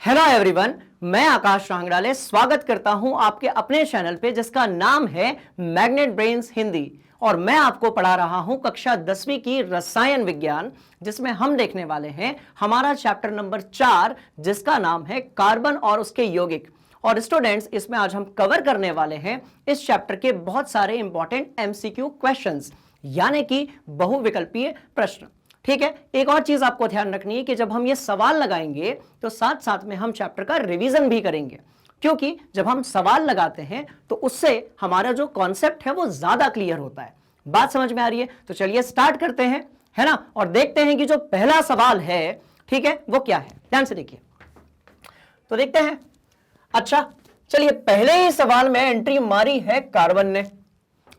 Hello everyone, मैं आकाश रांगड़ाले स्वागत करता हूं आपके अपने चैनल पे जिसका नाम है मैग्नेट ब्रेन्स हिंदी। और मैं आपको पढ़ा रहा हूं कक्षा 10वीं की रसायन विज्ञान, जिसमें हम देखने वाले हैं हमारा चैप्टर नंबर 4 जिसका नाम है कार्बन और उसके यौगिक। और स्टूडेंट्स, इसमें आज हम कवर करने वाले हैं इस चैप्टर के बहुत सारे इंपॉर्टेंट एमसीक्यू क्वेश्चंस, यानी कि बहुविकल्पीय प्रश्न। ठीक है, एक और चीज आपको ध्यान रखनी है कि जब हम ये सवाल लगाएंगे तो साथ साथ में हम चैप्टर का रिवीजन भी करेंगे, क्योंकि जब हम सवाल लगाते हैं तो उससे हमारा जो कॉन्सेप्ट है वो ज्यादा क्लियर होता है। बात समझ में आ रही है? तो चलिए स्टार्ट करते हैं, है ना, और देखते हैं कि जो पहला सवाल है, ठीक है, वो क्या है। ध्यान से देखिए तो देखते हैं। अच्छा चलिए, पहले ही सवाल में एंट्री मारी है कार्बन ने,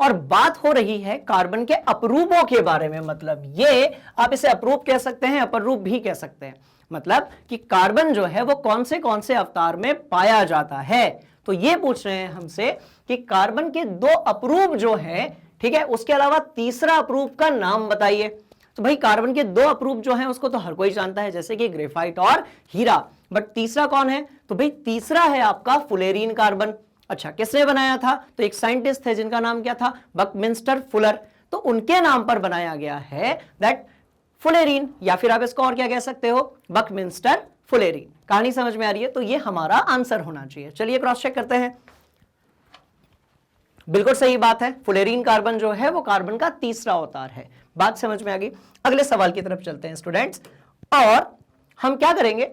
और बात हो रही है कार्बन के अपरूपों के बारे में। मतलब ये आप इसे अपरूप कह सकते हैं, अपरूप भी कह सकते हैं। मतलब कि कार्बन जो है वो कौन से अवतार में पाया जाता है। तो ये पूछ रहे हैं हमसे कि कार्बन के दो अपरूप जो है, ठीक है, उसके अलावा तीसरा अपरूप का नाम बताइए। तो भाई कार्बन के दो अपरूप जो हैं उसको तो हर कोई जानता है, जैसे कि ग्रेफाइट और हीरा। बट तीसरा कौन है? तो भाई तीसरा है आपका फुलेरीन कार्बन। अच्छा, किसने बनाया था? तो एक साइंटिस्ट थे जिनका नाम क्या था? Buckminster Fuller. तो उनके नाम पर बनाया गया है दैट फुलेरीन, या फिर आप इसको और क्या कह सकते हो? बकमिंस्टर फुलेरीन। कहानी समझ में आ रही है? तो ये हमारा आंसर होना चाहिए। चलिए क्रॉस चेक करते हैं। बिल्कुल सही बात है, फुलेरीन कार्बन जो है वो कार्बन का तीसरा अवतार है। बात समझ में आ गई। अगले सवाल की तरफ चलते हैं स्टूडेंट्स, और हम क्या करेंगे?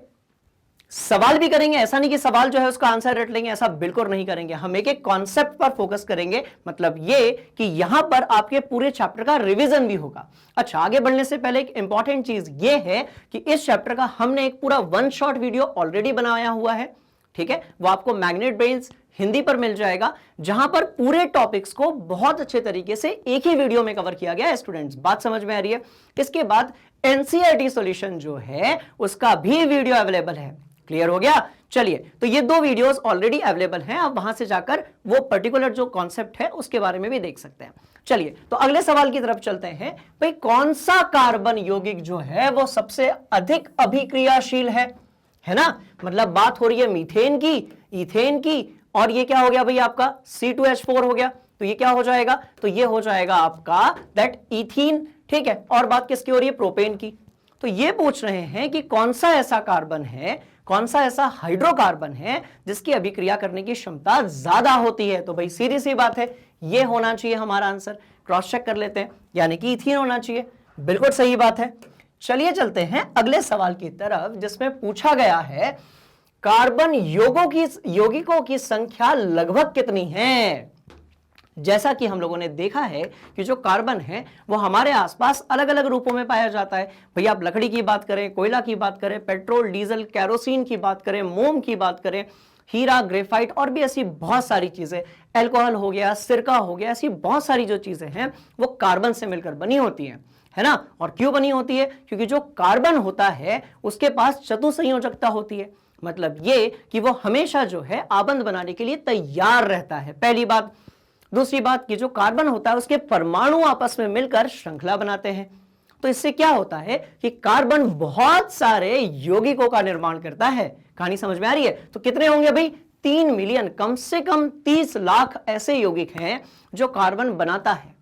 सवाल भी करेंगे। ऐसा नहीं कि सवाल जो है उसका आंसर रट लेंगे, ऐसा बिल्कुल नहीं करेंगे। हम एक एक कॉन्सेप्ट पर फोकस करेंगे। मतलब ये कि यहां पर आपके पूरे चैप्टर का रिवीजन भी होगा। अच्छा, आगे बढ़ने से पहले एक इंपॉर्टेंट चीज ये है कि इस चैप्टर का हमने एक पूरा वन शॉट वीडियो ऑलरेडी बनाया हुआ है, ठीक है, वो आपको मैग्नेट ब्रेन्स हिंदी पर मिल जाएगा, जहां पर पूरे टॉपिक्स को बहुत अच्छे तरीके से एक ही वीडियो में कवर किया गया है। स्टूडेंट्स, बात समझ में आ रही है? इसके बाद एनसीईआरटी सॉल्यूशन जो है उसका भी वीडियो अवेलेबल है। क्लियर हो गया? चलिए, तो ये दो वीडियोस ऑलरेडी अवेलेबल हैं, आप वहां से जाकर वो पर्टिकुलर जो कॉन्सेप्ट है उसके बारे में भी देख सकते हैं। चलिए, तो अगले सवाल की तरफ चलते हैं। भाई कौन सा कार्बन यौगिक जो है वो सबसे अधिक अभिक्रियाशील है ना? मतलब बात हो रही है मीथेन की, इथेन की, और ये क्या हो गया भाई आपका C2H4 हो गया। तो ये क्या हो जाएगा? तो ये हो जाएगा आपका दैट इथीन, ठीक है। और बात किसकी हो रही है? प्रोपेन की। तो ये पूछ रहे हैं कि कौन सा ऐसा कार्बन है, कौन सा ऐसा हाइड्रोकार्बन है जिसकी अभिक्रिया करने की क्षमता ज्यादा होती है। तो भाई सीधी सी बात है, ये होना चाहिए हमारा आंसर। क्रॉस चेक कर लेते हैं, यानी कि इथीन होना चाहिए। बिल्कुल सही बात है। चलिए चलते हैं अगले सवाल की तरफ, जिसमें पूछा गया है कार्बन यौगिकों की संख्या लगभग कितनी है। जैसा कि हम लोगों ने देखा है कि जो कार्बन है वो हमारे आसपास अलग अलग रूपों में पाया जाता है। भैया आप लकड़ी की बात करें, कोयला की बात करें, पेट्रोल, डीजल, कैरोसिन की बात करें, मोम की बात करें, हीरा, ग्रेफाइट, और भी ऐसी बहुत सारी चीजें, अल्कोहल हो गया, सिरका हो गया, ऐसी बहुत सारी जो चीजें हैं वो कार्बन से मिलकर बनी होती हैं, है ना। और क्यों बनी होती है? क्योंकि जो कार्बन होता है उसके पास चतुसंयोजकता होती है। मतलब ये कि वो हमेशा जो है आबंध बनाने के लिए तैयार रहता है, पहली बात। दूसरी बात कि जो कार्बन होता है उसके परमाणु आपस में मिलकर श्रृंखला बनाते हैं। तो इससे क्या होता है कि कार्बन बहुत सारे यौगिकों का निर्माण करता है। कहानी समझ में आ रही है? तो कितने होंगे भाई? 3 मिलियन, कम से कम 30 लाख ऐसे यौगिक हैं जो कार्बन बनाता है।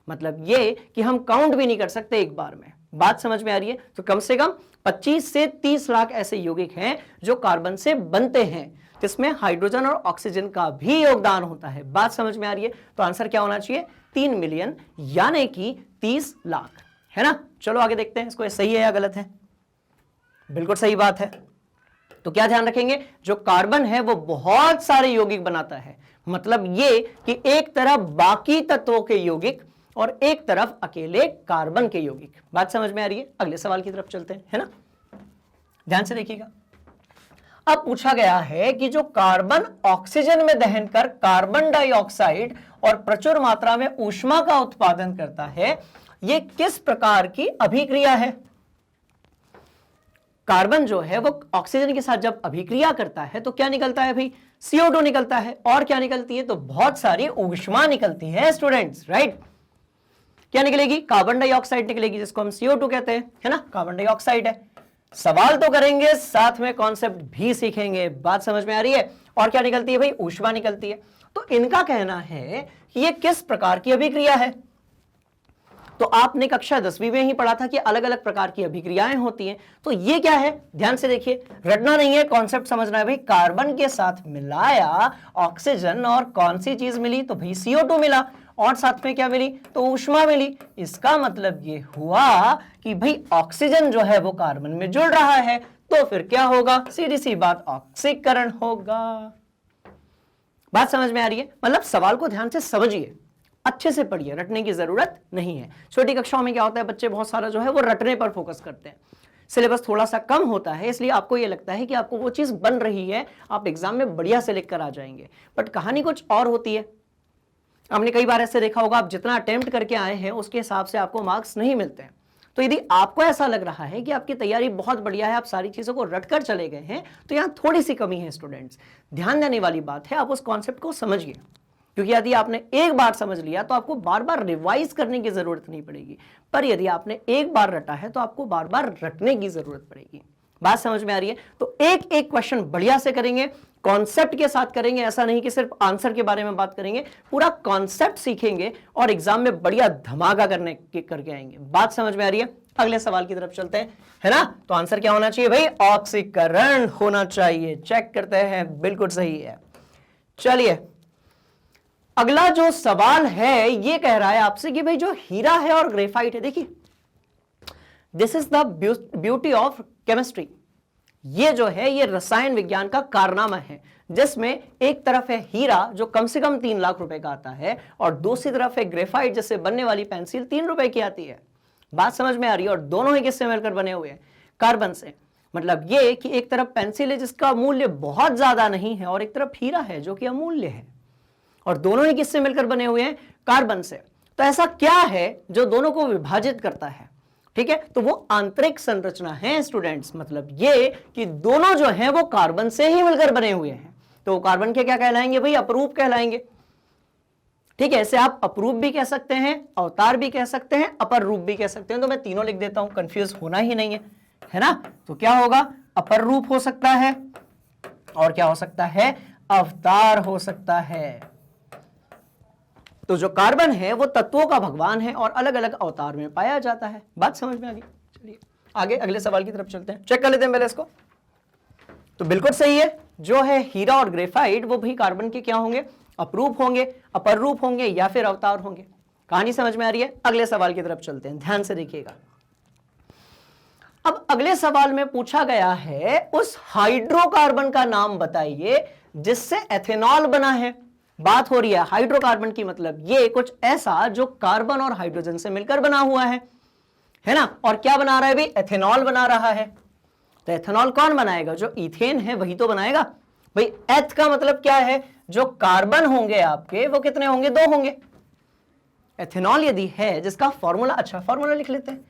मतलब ये कि हम काउंट भी नहीं कर सकते एक बार में। बात समझ में आ रही है? तो कम से कम 25 से 30 लाख ऐसे यौगिक हैं जो कार्बन से बनते हैं, जिसमें हाइड्रोजन और ऑक्सीजन का भी योगदान होता है। बात समझ में आ रही है? तो आंसर क्या होना चाहिए? 3 मिलियन, यानी कि 30 लाख, है ना। चलो आगे देखते हैं इसको, ये सही है या गलत है। बिल्कुल सही बात है। तो क्या ध्यान रखेंगे? जो कार्बन है वो बहुत सारे यौगिक बनाता है। मतलब ये कि एक तरफ बाकी तत्वों के यौगिक और एक तरफ अकेले कार्बन के यौगिक। बात समझ में आ रही है? अगले सवाल की तरफ चलते हैं, है ना। ध्यान से देखिएगा। अब पूछा गया है कि जो कार्बन ऑक्सीजन में दहन कर कार्बन डाइऑक्साइड और प्रचुर मात्रा में ऊष्मा का उत्पादन करता है, यह किस प्रकार की अभिक्रिया है। कार्बन जो है वो ऑक्सीजन के साथ जब अभिक्रिया करता है तो क्या निकलता है भाई? CO2 निकलता है। और क्या निकलती है? तो बहुत सारी ऊष्मा निकलती है स्टूडेंट्स, राइट। क्या निकलेगी? कार्बन डाइऑक्साइड निकलेगी, जिसको हम CO2 कहते हैं, है ना। कार्बन डाइऑक्साइड है। सवाल तो करेंगे, साथ में कॉन्सेप्ट भी सीखेंगे। बात समझ में आ रही है? और क्या निकलती है भाई? ऊष्मा निकलती है। तो इनका कहना है कि ये किस प्रकार की अभिक्रिया है। तो आपने कक्षा 10वीं में ही पढ़ा था कि अलग अलग प्रकार की अभिक्रियाएं होती हैं। तो ये क्या है? ध्यान से देखिए, रटना नहीं है, कॉन्सेप्ट समझना है भाई। कार्बन के साथ मिलाया ऑक्सीजन और कौन सी चीज मिली? तो भाई CO2 मिला, और साथ में क्या मिली? तो ऊष्मा मिली। इसका मतलब ये हुआ कि भाई ऑक्सीजन जो है वो कार्बन में जुड़ रहा है, तो फिर क्या होगा? सीधी सी बात, ऑक्सीकरण होगा। बात समझ में आ रही है? मतलब सवाल को ध्यान से समझिए, अच्छे से पढ़िए, रटने की जरूरत नहीं है। छोटी कक्षाओं में क्या होता है, बच्चे बहुत सारा जो है वो रटने पर फोकस करते हैं, सिलेबस थोड़ा सा कम होता है, इसलिए आपको ये लगता है कि आपको वो चीज बन रही है, आप एग्जाम में बढ़िया से लिख कर आ जाएंगे, बट कहानी कुछ और होती है। आपने कई बार ऐसे देखा होगा, आप जितना अटेम्प्ट करके आए हैं उसके हिसाब से आपको मार्क्स नहीं मिलते हैं। तो यदि आपको ऐसा लग रहा है कि आपकी तैयारी बहुत बढ़िया है, आप सारी चीजों को रटकर चले गए हैं, तो यहां थोड़ी सी कमी है स्टूडेंट्स। ध्यान देने वाली बात है, आप उस कॉन्सेप्ट को समझिए, क्योंकि यदि आपने एक बार समझ लिया तो आपको बार बार रिवाइज करने की जरूरत नहीं पड़ेगी, पर यदि आपने एक बार रटा है तो आपको बार बार रटने की जरूरत पड़ेगी। बात समझ में आ रही है? तो एक एक क्वेश्चन बढ़िया से करेंगे, कॉन्सेप्ट के साथ करेंगे। ऐसा नहीं कि सिर्फ आंसर के बारे में बात करेंगे, पूरा कॉन्सेप्ट सीखेंगे और एग्जाम में बढ़िया धमाका करके आएंगे। बात समझ में आ रही है? अगले सवाल की तरफ चलते हैं, है ना? तो आंसर क्या होना चाहिए भाई? ऑक्सीकरण होना चाहिए। चेक करते हैं, बिल्कुल सही है। चलिए, अगला जो सवाल है ये कह रहा है आपसे कि भाई जो हीरा है और ग्रेफाइट है, देखिए this is the beauty of chemistry. ये जो है ये रसायन विज्ञान का कारनामा है, जिसमें एक तरफ है हीरा जो कम से कम 3 लाख रुपए का आता है, और दूसरी तरफ है ग्रेफाइट जिससे बनने वाली पेंसिल 3 रुपए की आती है। बात समझ में आ रही है? और दोनों ही किससे मिलकर बने हुए हैं? कार्बन से। मतलब ये कि एक तरफ पेंसिल है जिसका मूल्य बहुत ज्यादा नहीं है, और एक तरफ हीरा है जो कि अमूल्य है, और दोनों ही किससे मिलकर बने हुए हैं? कार्बन से। तो ऐसा क्या है जो दोनों को विभाजित करता है? ठीक है, तो वो आंतरिक संरचना है स्टूडेंट्स। मतलब ये कि दोनों जो हैं वो कार्बन से ही मिलकर बने हुए हैं, तो कार्बन के क्या कहलाएंगे भाई? अपरूप कहलाएंगे। ठीक है, इसे आप अपरूप भी कह सकते हैं, अवतार भी कह सकते हैं, अपर रूप भी कह सकते हैं। तो मैं तीनों लिख देता हूं, कंफ्यूज होना ही नहीं है ना? तो क्या होगा? अपर रूप हो सकता है, और क्या हो सकता है? अवतार हो सकता है। तो जो कार्बन है वो तत्वों का भगवान है और अलग अलग अवतार में पाया जाता है। बात समझ में आ गई? चलिए आगे अगले सवाल की तरफ चलते हैं, चेक कर लेते हैं पहले इसको। तो बिल्कुल सही है, जो है हीरा और ग्रेफाइट वो भी कार्बन के क्या होंगे? अपरूप होंगे, अपर रूप होंगे, या फिर अवतार होंगे। कहानी समझ में आ रही है? अगले सवाल की तरफ चलते हैं, ध्यान से देखिएगा। अब अगले सवाल में पूछा गया है उस हाइड्रोकार्बन का नाम बताइए जिससे एथेनॉल बना है। बात हो रही है हाइड्रोकार्बन की, मतलब ये कुछ ऐसा जो कार्बन और हाइड्रोजन से मिलकर बना हुआ है ना? और क्या बना रहा है भाई? एथेनॉल बना रहा है। तो एथेनॉल कौन बनाएगा? जो इथेन है वही तो बनाएगा भाई। एथ का मतलब क्या है? जो कार्बन होंगे आपके वो कितने होंगे? 2 होंगे। एथेनॉल यदि है जिसका फॉर्मूला, अच्छा फॉर्मूला लिख लेते हैं,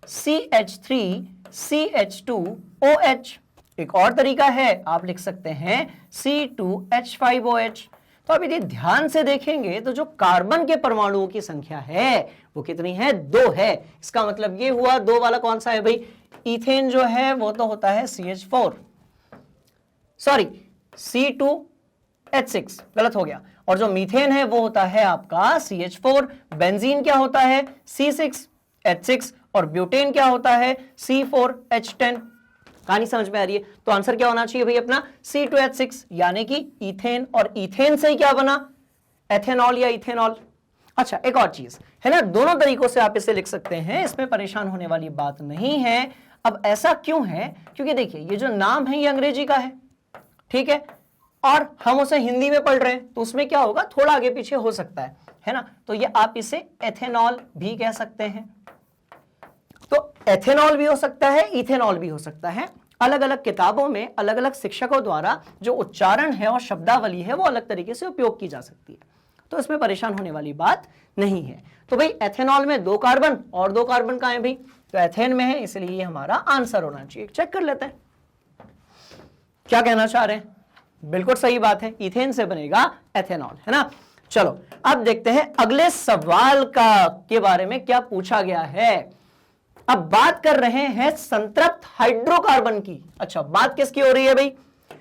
CH3CH2OH। एक और तरीका है, आप लिख सकते हैं C2H5OH। तो अब यदि ध्यान से देखेंगे तो जो कार्बन के परमाणुओं की संख्या है वो कितनी है? 2 है। इसका मतलब ये हुआ 2 वाला कौन सा है भाई? इथेन जो है वो तो होता है CH4, सॉरी C2H6, गलत हो गया। और जो मीथेन है वो होता है आपका CH4। बेंजीन क्या होता है? C6H6। और ब्यूटेन क्या होता है? C4H10। कहानी समझ में आ रही है? तो आंसर क्या होना चाहिए भाई अपना? C2H6, यानी कि इथेन। और इथेन से ही क्या बना? एथेनॉल या इथेनॉल। अच्छा एक और चीज है ना, दोनों तरीकों से आप इसे लिख सकते हैं, इसमें परेशान होने वाली बात नहीं है। अब ऐसा क्यों है? क्योंकि देखिए ये जो नाम है ये अंग्रेजी का है, ठीक है, और हम उसे हिंदी में पढ़ रहे हैं, तो उसमें क्या होगा? थोड़ा आगे पीछे हो सकता है ना? तो ये आप इसे एथेनॉल भी कह सकते हैं। तो एथेनॉल भी हो सकता है, इथेनॉल भी हो सकता है। अलग अलग किताबों में अलग अलग शिक्षकों द्वारा जो उच्चारण है और शब्दावली है वो अलग तरीके से उपयोग की जा सकती है, तो इसमें परेशान होने वाली बात नहीं है। तो भाई एथेनॉल में 2 कार्बन, और 2 कार्बन कहां है भाई? तो एथेन में है, इसलिए ये हमारा आंसर होना चाहिए। चेक कर लेते हैं क्या कहना चाह रहे हैं। बिल्कुल सही बात है, इथेन से बनेगा एथेनॉल, है ना? चलो अब देखते हैं अगले सवाल के बारे में क्या पूछा गया है। अब बात कर रहे हैं संतृप्त हाइड्रोकार्बन की। अच्छा, बात किसकी हो रही है भाई?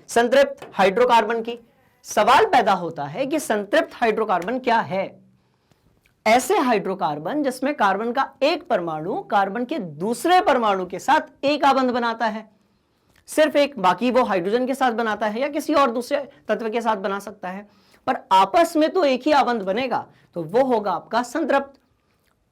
संतृप्त हाइड्रोकार्बन की। सवाल पैदा होता है कि संतृप्त हाइड्रोकार्बन क्या है? ऐसे हाइड्रोकार्बन जिसमें कार्बन का एक परमाणु कार्बन के दूसरे परमाणु के साथ एक आबंध बनाता है, सिर्फ एक, बाकी वो हाइड्रोजन के साथ बनाता है या किसी और दूसरे तत्व के साथ बना सकता है, पर आपस में तो एक ही आबंध बनेगा, तो वो होगा आपका संतृप्त।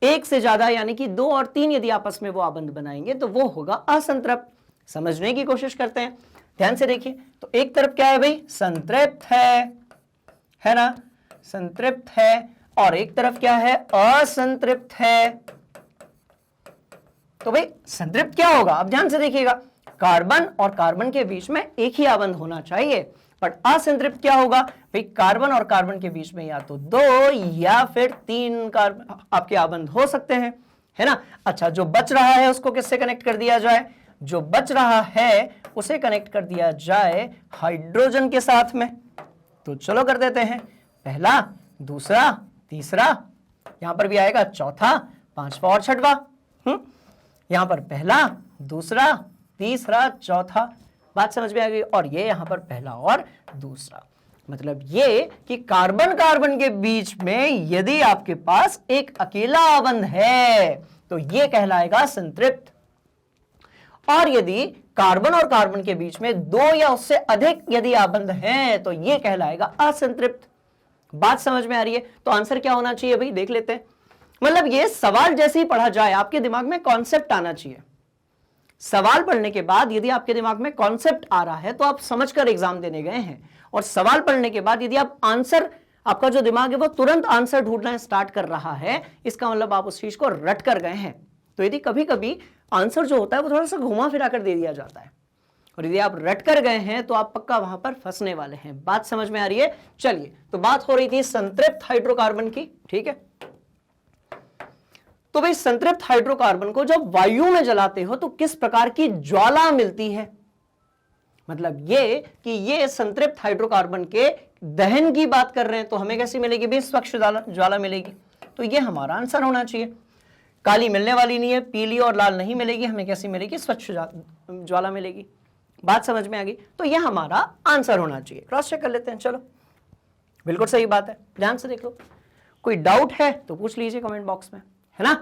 एक से ज्यादा यानी कि 2 और 3 यदि आपस में वो आबंध बनाएंगे तो वो होगा असंतृप्त। समझने की कोशिश करते हैं, ध्यान से देखिए। तो एक तरफ क्या है भाई? संतृप्त है ना, संतृप्त है, और एक तरफ क्या है? असंतृप्त है। तो भाई संतृप्त क्या होगा? अब ध्यान से देखिएगा, कार्बन और कार्बन के बीच में एक ही आबंध होना चाहिए, पर असंतृप्त क्या होगा भाई? कार्बन और कार्बन के बीच में या तो 2 या फिर 3 कार्बन आपके आबंध हो सकते हैं, है ना। अच्छा, जो बच रहा है उसको किससे कनेक्ट कर दिया जाए? जो बच रहा है उसे कनेक्ट कर दिया जाए हाइड्रोजन के साथ में। तो चलो कर देते हैं, पहला, दूसरा, तीसरा, यहां पर भी आएगा चौथा, पांचवा और छठवा। यहां पर पहला, दूसरा, तीसरा, चौथा। बात समझ में आ गई? और ये यहां पर पहला और दूसरा, मतलब ये कि कार्बन कार्बन के बीच में यदि आपके पास एक अकेला आबंध है तो ये कहलाएगा संतृप्त, और यदि कार्बन और कार्बन के बीच में 2 या उससे अधिक यदि आबंध हैं तो ये कहलाएगा असंतृप्त। बात समझ में आ रही है? तो आंसर क्या होना चाहिए भाई? देख लेते हैं। मतलब ये सवाल जैसे ही पढ़ा जाए आपके दिमाग में कॉन्सेप्ट आना चाहिए। सवाल पढ़ने के बाद यदि आपके दिमाग में कॉन्सेप्ट आ रहा है तो आप समझकर एग्जाम देने गए हैं, और सवाल पढ़ने के बाद यदि आप आंसर, आपका जो दिमाग है वो तुरंत आंसर ढूंढना स्टार्ट कर रहा है, इसका मतलब आप उस चीज को रट कर गए हैं। तो यदि कभी कभी आंसर जो होता है वो थोड़ा सा घुमा फिरा कर दे दिया जाता है, और यदि आप रट कर गए हैं तो आप पक्का वहां पर फंसने वाले हैं। बात समझ में आ रही है? चलिए, तो बात हो रही थी संतृप्त हाइड्रोकार्बन की, ठीक है। तो भाई संतृप्त हाइड्रोकार्बन को जब वायु में जलाते हो तो किस प्रकार की ज्वाला मिलती है? मतलब ये कि ये संतृप्त हाइड्रोकार्बन के दहन की बात कर रहे हैं, तो हमें कैसी मिलेगी भाई? स्वच्छ ज्वाला मिलेगी। तो ये हमारा आंसर होना चाहिए। काली मिलने वाली नहीं है, पीली और लाल नहीं मिलेगी, हमें कैसी मिलेगी? स्वच्छ ज्वाला मिलेगी। बात समझ में आ गई? तो यह हमारा आंसर होना चाहिए। क्रॉस चेक कर लेते हैं। चलो, बिल्कुल सही बात है, ध्यान से देख लो। कोई डाउट है तो पूछ लीजिए कमेंट बॉक्स में, है ना।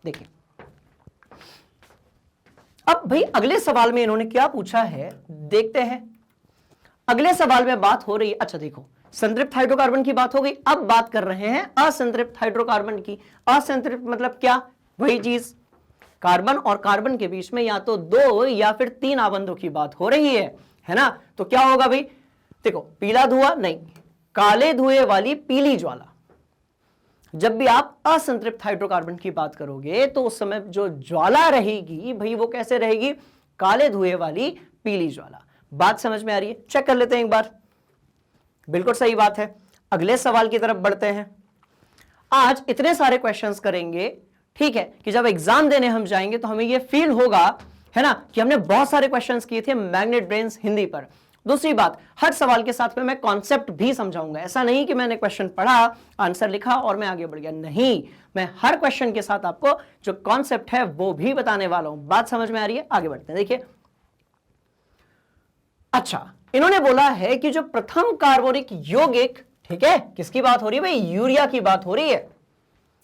देखिए अब भाई अगले सवाल में इन्होंने क्या पूछा है, देखते हैं। अगले सवाल में बात हो रही है, अच्छा देखो, संतृप्त हाइड्रोकार्बन की बात हो गई, अब बात कर रहे हैं असंतृप्त हाइड्रोकार्बन की। असंतृप्त मतलब क्या? वही चीज, कार्बन और कार्बन के बीच में या तो 2 या फिर 3 आबंधों की बात हो रही है ना। तो क्या होगा भाई? देखो, पीला धुआं नहीं, काले धुएं वाली पीली ज्वाला। जब भी आप असंतृप्त हाइड्रोकार्बन की बात करोगे तो उस समय जो ज्वाला रहेगी भाई वो कैसे रहेगी? काले धुएं वाली पीली ज्वाला। बात समझ में आ रही है? चेक कर लेते हैं एक बार। बिल्कुल सही बात है। अगले सवाल की तरफ बढ़ते हैं। आज इतने सारे क्वेश्चंस करेंगे, ठीक है, कि जब एग्जाम देने हम जाएंगे तो हमें यह फील होगा, है ना, कि हमने बहुत सारे क्वेश्चंस किए थे मैग्नेट ब्रेन्स हिंदी पर। दूसरी बात, हर सवाल के साथ में मैं कॉन्सेप्ट भी समझाऊंगा। ऐसा नहीं कि मैंने क्वेश्चन पढ़ा, आंसर लिखा और मैं आगे बढ़ गया, नहीं, मैं हर क्वेश्चन के साथ आपको जो कॉन्सेप्ट है वो भी बताने वाला हूं। बात समझ में आ रही है? आगे बढ़ते हैं। देखिए, अच्छा, इन्होंने बोला है कि जो प्रथम कार्बोनिक यौगिक, ठीक है, किसकी बात हो रही है भाई? यूरिया की बात हो रही है।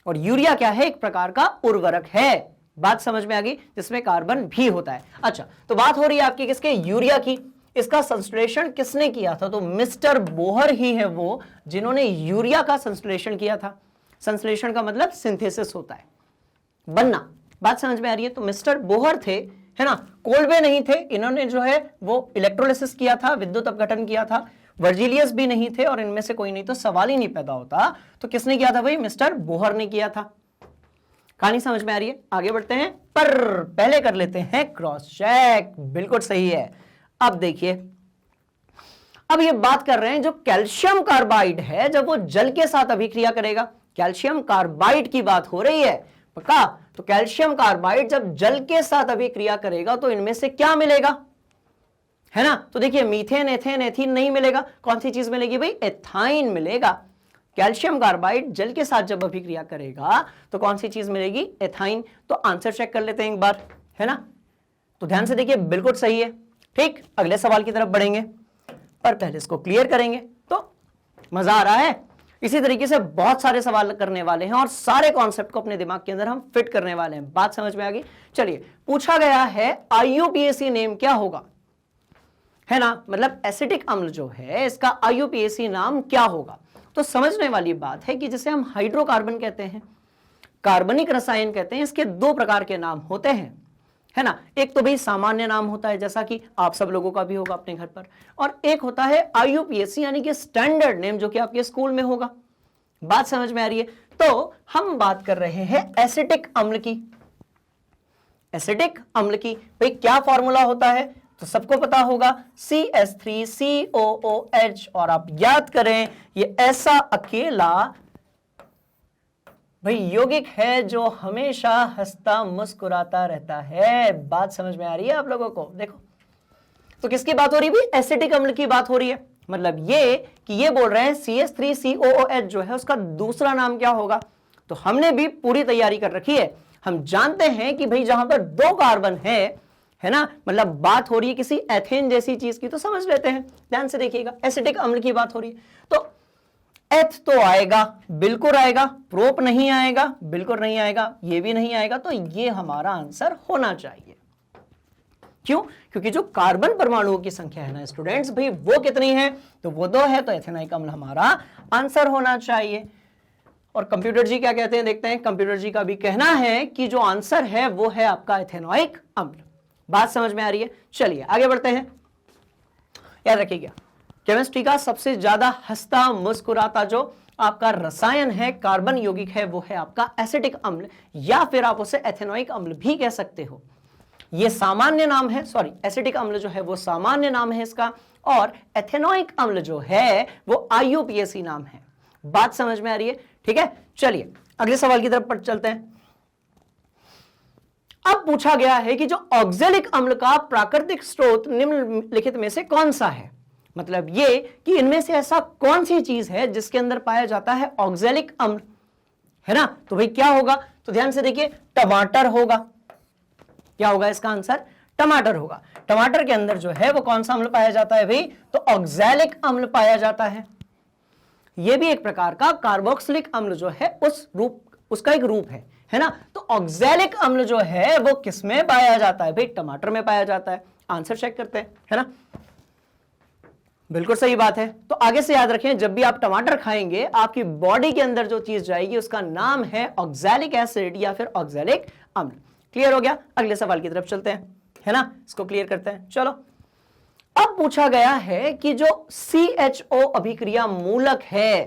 और यूरिया क्या है? एक प्रकार का उर्वरक है। बात समझ में आ गई? जिसमें कार्बन भी होता है। अच्छा, तो बात हो रही है आपकी किसके? यूरिया की। इसका संश्लेषण किसने किया था? तो मिस्टर बोहर ही है वो जिन्होंने यूरिया का संश्लेषण किया था। संश्लेषण का मतलब सिंथेसिस होता है, बनना। बात समझ में आ रही है? तो मिस्टर बोहर थे, है ना, कोल्बे नहीं थे। इन्होंने जो है वो इलेक्ट्रोलिसिस किया था, विद्युत अपघटन किया था। वर्जिलियस भी नहीं थे, और इनमें से कोई नहीं तो सवाल ही नहीं पैदा होता। तो किसने किया था भाई? मिस्टर बोहर ने किया था। कहानी समझ में आ रही है? आगे बढ़ते हैं, पर पहले कर लेते हैं क्रॉस चेक। बिल्कुल सही है। अब देखिए, अब ये बात कर रहे हैं जो कैल्शियम कार्बाइड है, जब वो जल के साथ अभिक्रिया करेगा, कैल्शियम कार्बाइड की बात हो रही है, पक्का? तो कैल्शियम कार्बाइड जब जल के साथ अभिक्रिया करेगा तो इनमें से क्या मिलेगा, है ना। तो देखिए, मीथेन, एथेन, एथीन नहीं मिलेगा। कौन सी चीज मिलेगी भाई? एथाइन मिलेगा। कैल्शियम कार्बाइड जल के साथ जब अभिक्रिया करेगा तो कौन सी चीज मिलेगी? एथाइन। तो आंसर चेक कर लेते हैं एक बार, है ना। तो ध्यान से देखिए, बिल्कुल सही है। ठीक, अगले सवाल की तरफ बढ़ेंगे, पर पहले इसको क्लियर करेंगे। तो मजा आ रहा है? इसी तरीके से बहुत सारे सवाल करने वाले हैं और सारे कॉन्सेप्ट को अपने दिमाग के अंदर हम फिट करने वाले हैं। बात समझ में आ गई? चलिए, पूछा गया है IUPAC नेम क्या होगा, है ना, मतलब एसिटिक अम्ल जो है इसका IUPAC नाम क्या होगा। तो समझने वाली बात है कि जिसे हम हाइड्रोकार्बन कहते हैं, कार्बनिक रसायन कहते हैं, इसके दो प्रकार के नाम होते हैं, है ना। एक तो भाई सामान्य नाम होता है, जैसा कि आप सब लोगों का भी होगा अपने घर पर, और एक होता है IUPAC यानी कि स्टैंडर्ड नेम, जो कि आपके स्कूल में होगा। बात समझ में आ रही है? तो हम बात कर रहे हैं एसिटिक अम्ल की। एसिटिक अम्ल की भाई क्या फॉर्मूला होता है? तो सबको पता होगा CH3COOH, और आप याद करें ये ऐसा अकेला भाई यौगिक है जो हमेशा हंसता मुस्कुराता रहता है। बात समझ में आ रही है आप लोगों को? देखो, तो किसकी बात हो रही है? एसिटिक अम्ल की बात हो रही है। मतलब ये कि ये बोल रहे हैं CH3COOH जो है उसका दूसरा नाम क्या होगा। तो हमने भी पूरी तैयारी कर रखी है। हम जानते हैं कि भाई जहां पर दो कार्बन है ना, मतलब बात हो रही है किसी एथेन जैसी चीज की, तो समझ लेते हैं। ध्यान से देखिएगा, एसिटिक अम्ल की बात हो रही है तो एथ तो आएगा, बिल्कुल आएगा। प्रोप नहीं आएगा, बिल्कुल नहीं आएगा। ये भी नहीं आएगा। तो ये हमारा आंसर होना चाहिए। क्यों? क्योंकि जो कार्बन परमाणुओं की संख्या है ना स्टूडेंट्स, भाई वो कितनी है? तो वो 2 है। तो एथेनॉइक अम्ल हमारा आंसर होना चाहिए। और कंप्यूटर जी क्या कहते हैं देखते हैं। कंप्यूटर जी का भी कहना है कि जो आंसर है वो है आपका एथेनॉइक अम्ल। बात समझ में आ रही है? चलिए आगे बढ़ते हैं। याद रखिएगा, केमिस्ट्री का सबसे ज्यादा हंसता मुस्कुराता जो आपका रसायन है, कार्बन यौगिक है, वो है आपका एसिटिक अम्ल, या फिर आप उसे एथेनॉइक अम्ल भी कह सकते हो। ये सामान्य नाम है, सॉरी, एसिटिक अम्ल जो है वो सामान्य नाम है इसका, और एथेनॉइक अम्ल जो है वो IUPAC नाम है। बात समझ में आ रही है? ठीक है, चलिए अगले सवाल की तरफ चलते हैं। अब पूछा गया है कि जो ऑक्जेलिक अम्ल का प्राकृतिक स्रोत निम्नलिखित में से कौन सा है। मतलब ये कि इनमें से ऐसा कौन सी चीज है जिसके अंदर पाया जाता है ऑक्जेलिक अम्ल, है ना। तो भाई क्या होगा? तो ध्यान से देखिए, टमाटर होगा। क्या होगा इसका आंसर? टमाटर होगा। टमाटर के अंदर जो है वो कौन सा अम्ल पाया जाता है भाई? तो ऑक्जेलिक अम्ल पाया जाता है। यह भी एक प्रकार का कार्बोक्सिलिक अम्ल जो है उसका एक रूप है ना। तो ऑक्जेलिक अम्ल जो है वो किसमें पाया जाता है भाई? टमाटर में पाया जाता है। आंसर चेक करते हैं, है ना। बिल्कुल सही बात है। तो आगे से याद रखें, जब भी आप टमाटर खाएंगे आपकी बॉडी के अंदर जो चीज जाएगी उसका नाम है ऑक्जेलिक एसिड या फिर ऑक्जेलिक अम्ल। क्लियर हो गया? अगले सवाल की तरफ चलते हैं, है ना। इसको क्लियर करते हैं। चलो, अब पूछा गया है कि जो CHO अभिक्रिया मूलक है,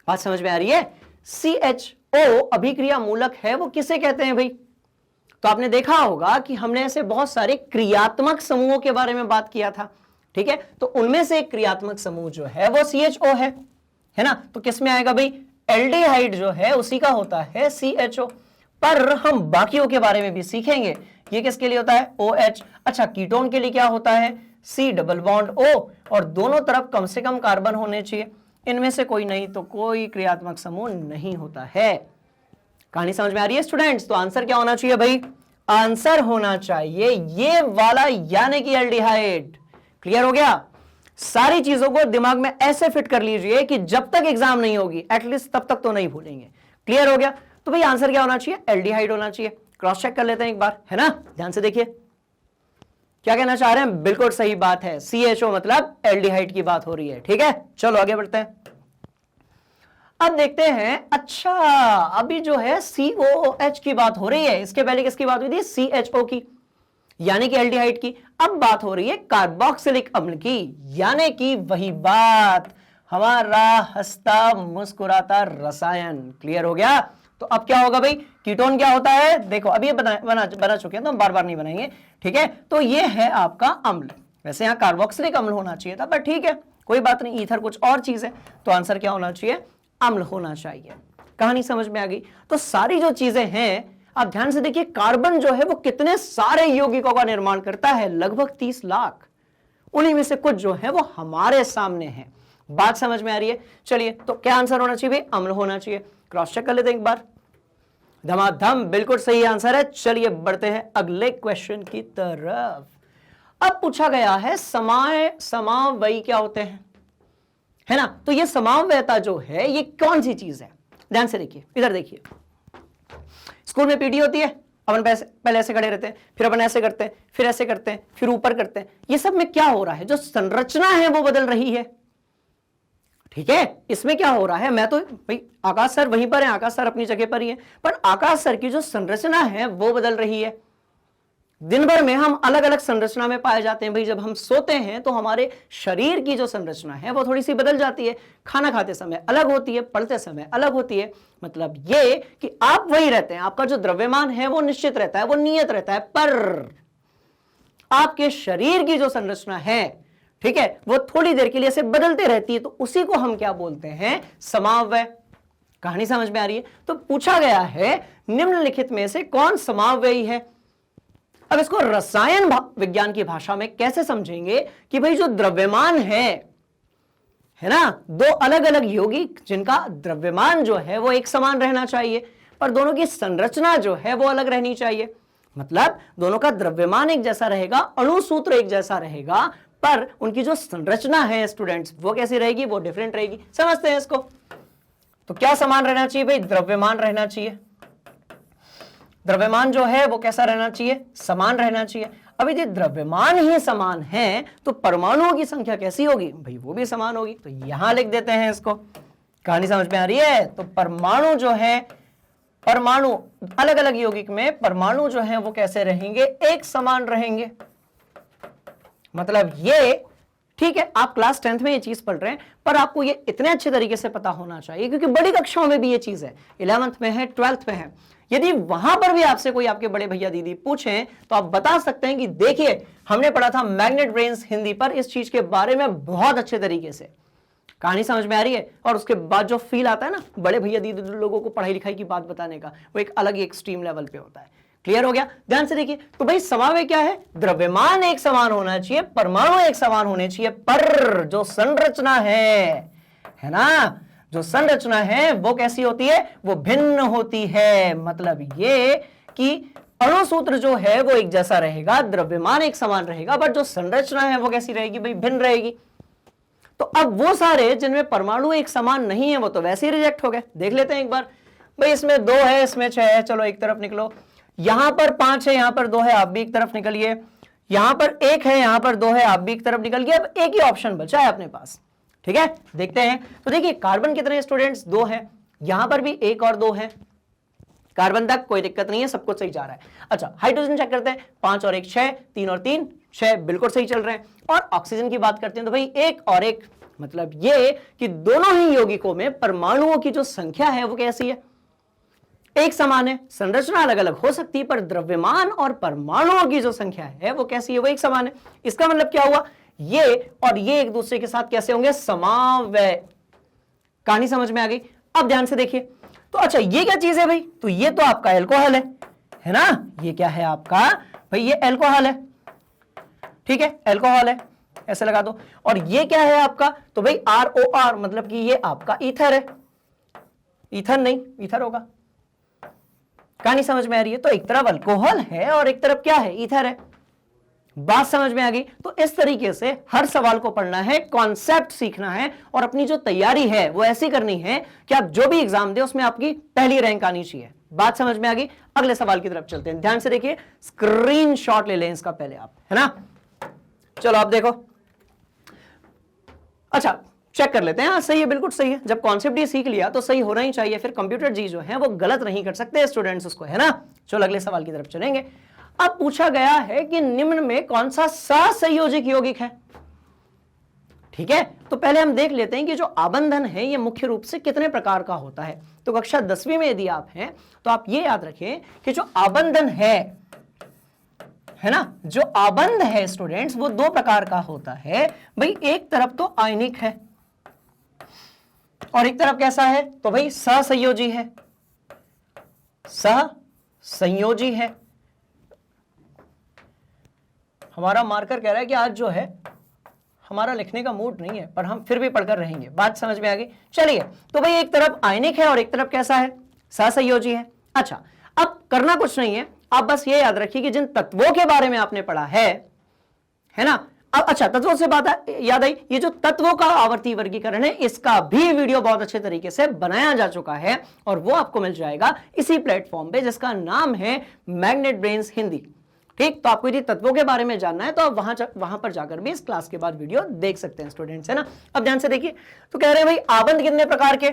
बात समझ में आ रही है? CHO अभिक्रिया मूलक है वो किसे कहते हैं भाई? तो आपने देखा होगा कि हमने ऐसे बहुत सारे क्रियात्मक समूहों के बारे में बात किया था, ठीक है। तो उनमें से एक क्रियात्मक समूह जो है वो CHO है ना। तो किसमें आएगा भाई? एल्डिहाइड जो है उसी का होता है CHO। पर हम बाकियों के बारे में भी सीखेंगे। ये किसके लिए होता है? OH। अच्छा, कीटोन के लिए क्या होता है? C डबल बॉन्ड O, और दोनों तरफ कम से कम कार्बन होने चाहिए। इनमें से कोई नहीं तो कोई क्रियात्मक समूह नहीं होता है। कहानी समझ में आ रही है स्टूडेंट्स? तो आंसर क्या होना चाहिए भाई? आंसर होना चाहिए ये वाला, यानी कि एल्डिहाइड। क्लियर हो गया? सारी चीजों को दिमाग में ऐसे फिट कर लीजिए कि जब तक एग्जाम नहीं होगी एटलीस्ट तब तक तो नहीं भूलेंगे। क्लियर हो गया? तो भाई आंसर क्या होना चाहिए? एल्डिहाइड होना चाहिए। क्रॉस चेक कर लेते हैं एक बार, है ना। ध्यान से देखिए, क्या कहना चाह रहे हैं? बिल्कुल सही बात है। CHO मतलब एल्डिहाइड की बात हो रही है। ठीक है, चलो आगे बढ़ते हैं। अब देखते हैं, अच्छा अभी जो है COOH की बात हो रही है, इसके पहले किसकी बात हुई थी? CHO की, यानी कि एल्डिहाइड की। अब बात हो रही है कार्बोक्सिलिक अम्ल की, यानी कि वही बात, हमारा हंसता मुस्कुराता रसायन। क्लियर हो गया? तो अब क्या होगा भाई? कीटोन क्या होता है? देखो अभी ये बना चुके हैं तो हम बार बार नहीं बनाएंगे, ठीक है। तो ये है आपका अम्ल। वैसे यहां कार्बोक्सिलिक अम्ल होना चाहिए था, पर ठीक है कोई बात नहीं, ईथर कुछ और चीज है। तो आंसर क्या होना चाहिए? अम्ल होना चाहिए। कहानी समझ में आ गई? तो सारी जो चीजें हैं आप ध्यान से देखिए, कार्बन जो है वो कितने सारे यौगिकों का निर्माण करता है, लगभग 30 लाख। उन्हीं में से कुछ जो है वो हमारे सामने है। बात समझ में आ रही है? चलिए, तो क्या आंसर होना चाहिए भाई? अम्ल होना चाहिए। क्रॉस चेक कर लेते हैं एक बार। धमाधम बिल्कुल सही आंसर है। चलिए बढ़ते हैं अगले क्वेश्चन की तरफ। अब पूछा गया है समावयी क्या होते हैं, है ना? तो ये समावयता जो है ये कौन सी चीज है? ध्यान से देखिए, इधर देखिए। स्कूल में पीटी होती है, अपन पहले ऐसे खड़े रहते हैं, फिर अपन ऐसे करते हैं, फिर ऐसे करते हैं, फिर ऊपर करते हैं। ये सब में क्या हो रहा है? जो संरचना है वो बदल रही है, ठीक है? इसमें क्या हो रहा है? मैं तो भाई आकाश सर वहीं पर है, आकाश सर अपनी जगह पर ही है, पर आकाश सर की जो संरचना है वो बदल रही है। दिन भर में हम अलग अलग संरचना में पाए जाते हैं भाई। जब हम सोते हैं तो हमारे शरीर की जो संरचना है वो थोड़ी सी बदल जाती है। खाना खाते समय अलग होती है, पढ़ते समय अलग होती है। मतलब ये कि आप वही रहते हैं, आपका जो द्रव्यमान है वो निश्चित रहता है, वो नियत रहता है, पर आपके शरीर की जो संरचना है, ठीक है, वो थोड़ी देर के लिए ऐसे बदलते रहती है। तो उसी को हम क्या बोलते हैं? समावयव। कहानी समझ में आ रही है? तो पूछा गया है निम्नलिखित में से कौन समावयवी है। अब इसको रसायन विज्ञान की भाषा में कैसे समझेंगे कि भाई जो द्रव्यमान है ना, दो अलग अलग यौगिक जिनका द्रव्यमान जो है वो एक समान रहना चाहिए, पर दोनों की संरचना जो है वो अलग रहनी चाहिए। मतलब दोनों का द्रव्यमान एक जैसा रहेगा, अणुसूत्र एक जैसा रहेगा, पर उनकी जो संरचना है स्टूडेंट्स वो कैसी रहेगी? वो डिफरेंट रहेगी। समझते हैं इसको। तो क्या समान रहना चाहिए भाई? द्रव्यमान रहना चाहिए। द्रव्यमान जो है वो कैसा रहना चाहिए? समान रहना चाहिए। अब यदि द्रव्यमान ही समान है तो परमाणुओं की संख्या कैसी होगी भाई? वो भी समान होगी। तो यहां लिख देते हैं इसको। कहानी समझ में आ रही है? तो परमाणु जो है, परमाणु अलग अलग यौगिक में परमाणु जो है वो कैसे रहेंगे? एक समान रहेंगे। मतलब ये ठीक है, आप क्लास 10th में ये चीज पढ़ रहे हैं, पर आपको ये इतने अच्छे तरीके से पता होना चाहिए क्योंकि बड़ी कक्षाओं में भी ये चीज है, 11th में है, 12th में है। यदि वहां पर भी आपसे कोई आपके बड़े भैया दीदी पूछें तो आप बता सकते हैं कि देखिए हमने पढ़ा था मैग्नेट ब्रेन्स हिंदी पर, इस चीज के बारे में बहुत अच्छे तरीके से। कहानी समझ में आ रही है? और उसके बाद जो फील आता है ना बड़े भैया दीदी लोगों को पढ़ाई लिखाई की बात बताने का, वो एक अलग ही एक्सट्रीम लेवल पे होता है। क्लियर हो गया? ध्यान से देखिए। तो भाई समावयव क्या है? द्रव्यमान एक समान होना चाहिए, परमाणु एक समान होने चाहिए, पर जो संरचना है ना, जो संरचना है वो कैसी होती है? वो भिन्न होती है। मतलब ये कि अणुसूत्र जो है वो एक जैसा रहेगा, द्रव्यमान एक समान रहेगा, बट जो संरचना है वो कैसी रहेगी भाई? भिन्न रहेगी। तो अब वो सारे जिनमें परमाणु एक समान नहीं है वो तो वैसे ही रिजेक्ट हो गए। देख लेते हैं एक बार। भाई इसमें 2 है, इसमें 6 है, चलो एक तरफ निकलो। यहां पर 5 है, यहां पर 2 है, आप भी एक तरफ निकलिए। यहां पर 1 है, यहां पर 2 है, आप भी एक तरफ निकल गए। अब एक ही ऑप्शन बचा है अपने पास, ठीक है? देखते हैं। तो देखिए कार्बन कितने स्टूडेंट्स? 2 है। यहां पर भी 1 और 2 है। कार्बन तक कोई दिक्कत नहीं है, सब कुछ सही जा रहा है। अच्छा हाइड्रोजन चेक करते हैं। 5 और 1 6, 3 और 3 6, बिल्कुल सही चल रहे हैं। और ऑक्सीजन की बात करते हैं तो भाई 1 और 1, मतलब ये कि दोनों ही यौगिकों में परमाणुओं की जो संख्या है वो कैसी है? एक समान है। संरचना अलग अलग हो सकती है पर द्रव्यमान और परमाणुओं की जो संख्या है वो कैसी है? वो एक समान है। इसका मतलब क्या हुआ? ये और ये एक दूसरे के साथ कैसे होंगे? समावयव। कहानी समझ में आ गई? अब ध्यान से देखिए। तो अच्छा ये क्या चीज है भाई? तो ये तो आपका एल्कोहल है ना? ये क्या है आपका भाई? ये एल्कोहल है, ठीक है, एल्कोहल है, ऐसे लगा दो। और ये क्या है आपका? तो भाई ROR, मतलब कि ये आपका ईथर है। ईथर नहीं, ईथर होगा। कहानी समझ में आ रही है? तो एक तरफ अल्कोहल है और एक तरफ क्या है? ईथर है। बात समझ में आ गई? तो इस तरीके से हर सवाल को पढ़ना है, कॉन्सेप्ट सीखना है और अपनी जो तैयारी है वो ऐसी करनी है कि आप जो भी एग्जाम दे उसमें आपकी पहली रैंक आनी चाहिए। बात समझ में आ गई? अगले सवाल की तरफ चलते हैं। ध्यान से देखिए, स्क्रीनशॉट ले लें इसका पहले आप, है ना? चलो आप देखो। अच्छा चेक कर लेते हैं। हाँ सही है, बिल्कुल सही है। जब कॉन्सेप्ट ही सीख लिया तो सही होना ही चाहिए, फिर कंप्यूटर जी जो है वो गलत नहीं कर सकते स्टूडेंट्स उसको, है ना? चलो अगले सवाल की तरफ चलेंगे। अब पूछा गया है कि निम्न में कौन सा सहसंयोजक यौगिक है, ठीक है? तो पहले हम देख लेते हैं कि जो आबंधन है ये मुख्य रूप से कितने प्रकार का होता है। तो कक्षा 10वीं में यदि आप हैं तो आप ये याद रखें कि जो आबंधन है ना, जो आबंध है स्टूडेंट्स वो 2 प्रकार का होता है भाई। एक तरफ तो आयनिक है और एक तरफ कैसा है? तो भाई सहसंयोजी है, सहसंयोजी है। हमारा मार्कर कह रहा है कि आज जो है हमारा लिखने का मूड नहीं है, पर हम फिर भी पढ़कर रहेंगे। बात समझ में आ गई? चलिए, तो भाई एक तरफ आयनिक है और एक तरफ कैसा है? सहसंयोजी है। अच्छा, अब करना कुछ नहीं है, आप बस ये याद रखिए कि जिन तत्वों के बारे में आपने पढ़ा है ना। अब अच्छा, तत्वों से बात याद आई, ये जो तत्वों का आवर्ती वर्गीकरण है, इसका भी वीडियो बहुत अच्छे तरीके से बनाया जा चुका है और वो आपको मिल जाएगा इसी प्लेटफॉर्म पे, जिसका नाम है मैग्नेट ब्रेन्स हिंदी। ठीक, तो आपको यदि तत्वों के बारे में जानना है तो आप वहां पर जाकर भी इस क्लास के बाद वीडियो देख सकते हैं स्टूडेंट्स, है ना। अब ध्यान से देखिए, तो कह रहे हैं भाई आबंध कितने प्रकार के?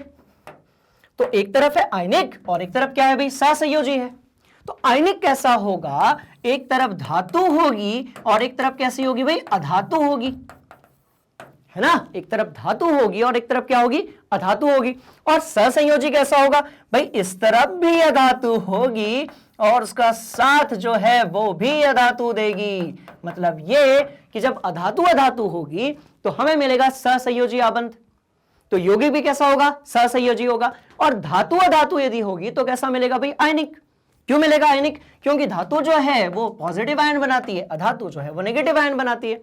तो एक तरफ है आयनिक और एक तरफ क्या है भाई? सहसंयोजी है। तो आयनिक कैसा होगा? एक तरफ धातु होगी और एक तरफ कैसी होगी भाई? अधातु होगी, है ना। एक तरफ धातु होगी और एक तरफ क्या होगी? अधातु होगी। और सहसंयोजी कैसा होगा भाई? इस तरफ भी अधातु होगी और उसका साथ जो है वो भी अधातु देगी। मतलब ये कि जब अधातु अधातु होगी तो हमें मिलेगा सहसंयोजी आबंध। तो यौगिक भी कैसा होगा? सहसंयोजी होगा। और धातु अधातु यदि होगी तो कैसा मिलेगा भाई? आयनिक। क्यों मिलेगा आयनिक? क्योंकि धातु जो है वो पॉजिटिव आयन बनाती है, अधातु जो है वो नेगेटिव आयन बनाती है।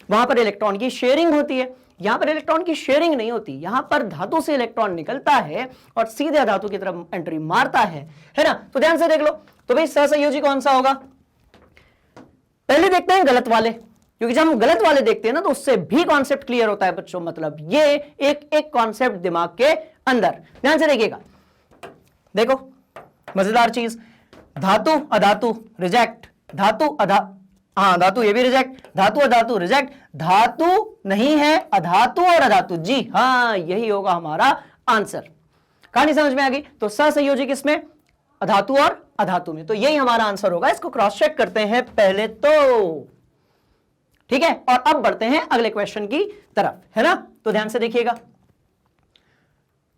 वहां पर इलेक्ट्रॉन की शेयरिंग होती है, यहां पर इलेक्ट्रॉन की शेयरिंग नहीं होती। यहां पर धातु से इलेक्ट्रॉन निकलता है और सीधे धातु की तरफ एंट्री मारता है ना। तो ध्यान से देख लो, तो भाई सहसंयोजी कौन सा होगा? पहले देखते हैं गलत वाले, क्योंकि जब हम गलत वाले देखते हैं ना तो उससे भी कॉन्सेप्ट क्लियर होता है बच्चों। मतलब ये एक एक कॉन्सेप्ट दिमाग के अंदर। ध्यान से देखिएगा, देखो मजेदार चीज, धातु अधातु रिजेक्ट, धातु धातु ये भी रिजेक्ट, धातु अधातु रिजेक्ट, धातु नहीं है अधातु और अधातु। जी हाँ, यही होगा हमारा आंसर। कहानी समझ में आ गई? तो सहसंयोजी किसमें? अधातु और अधातु में। तो यही हमारा आंसर होगा। इसको क्रॉस चेक करते हैं पहले तो, ठीक है। और अब बढ़ते हैं अगले क्वेश्चन की तरफ, है ना। तो ध्यान से देखिएगा,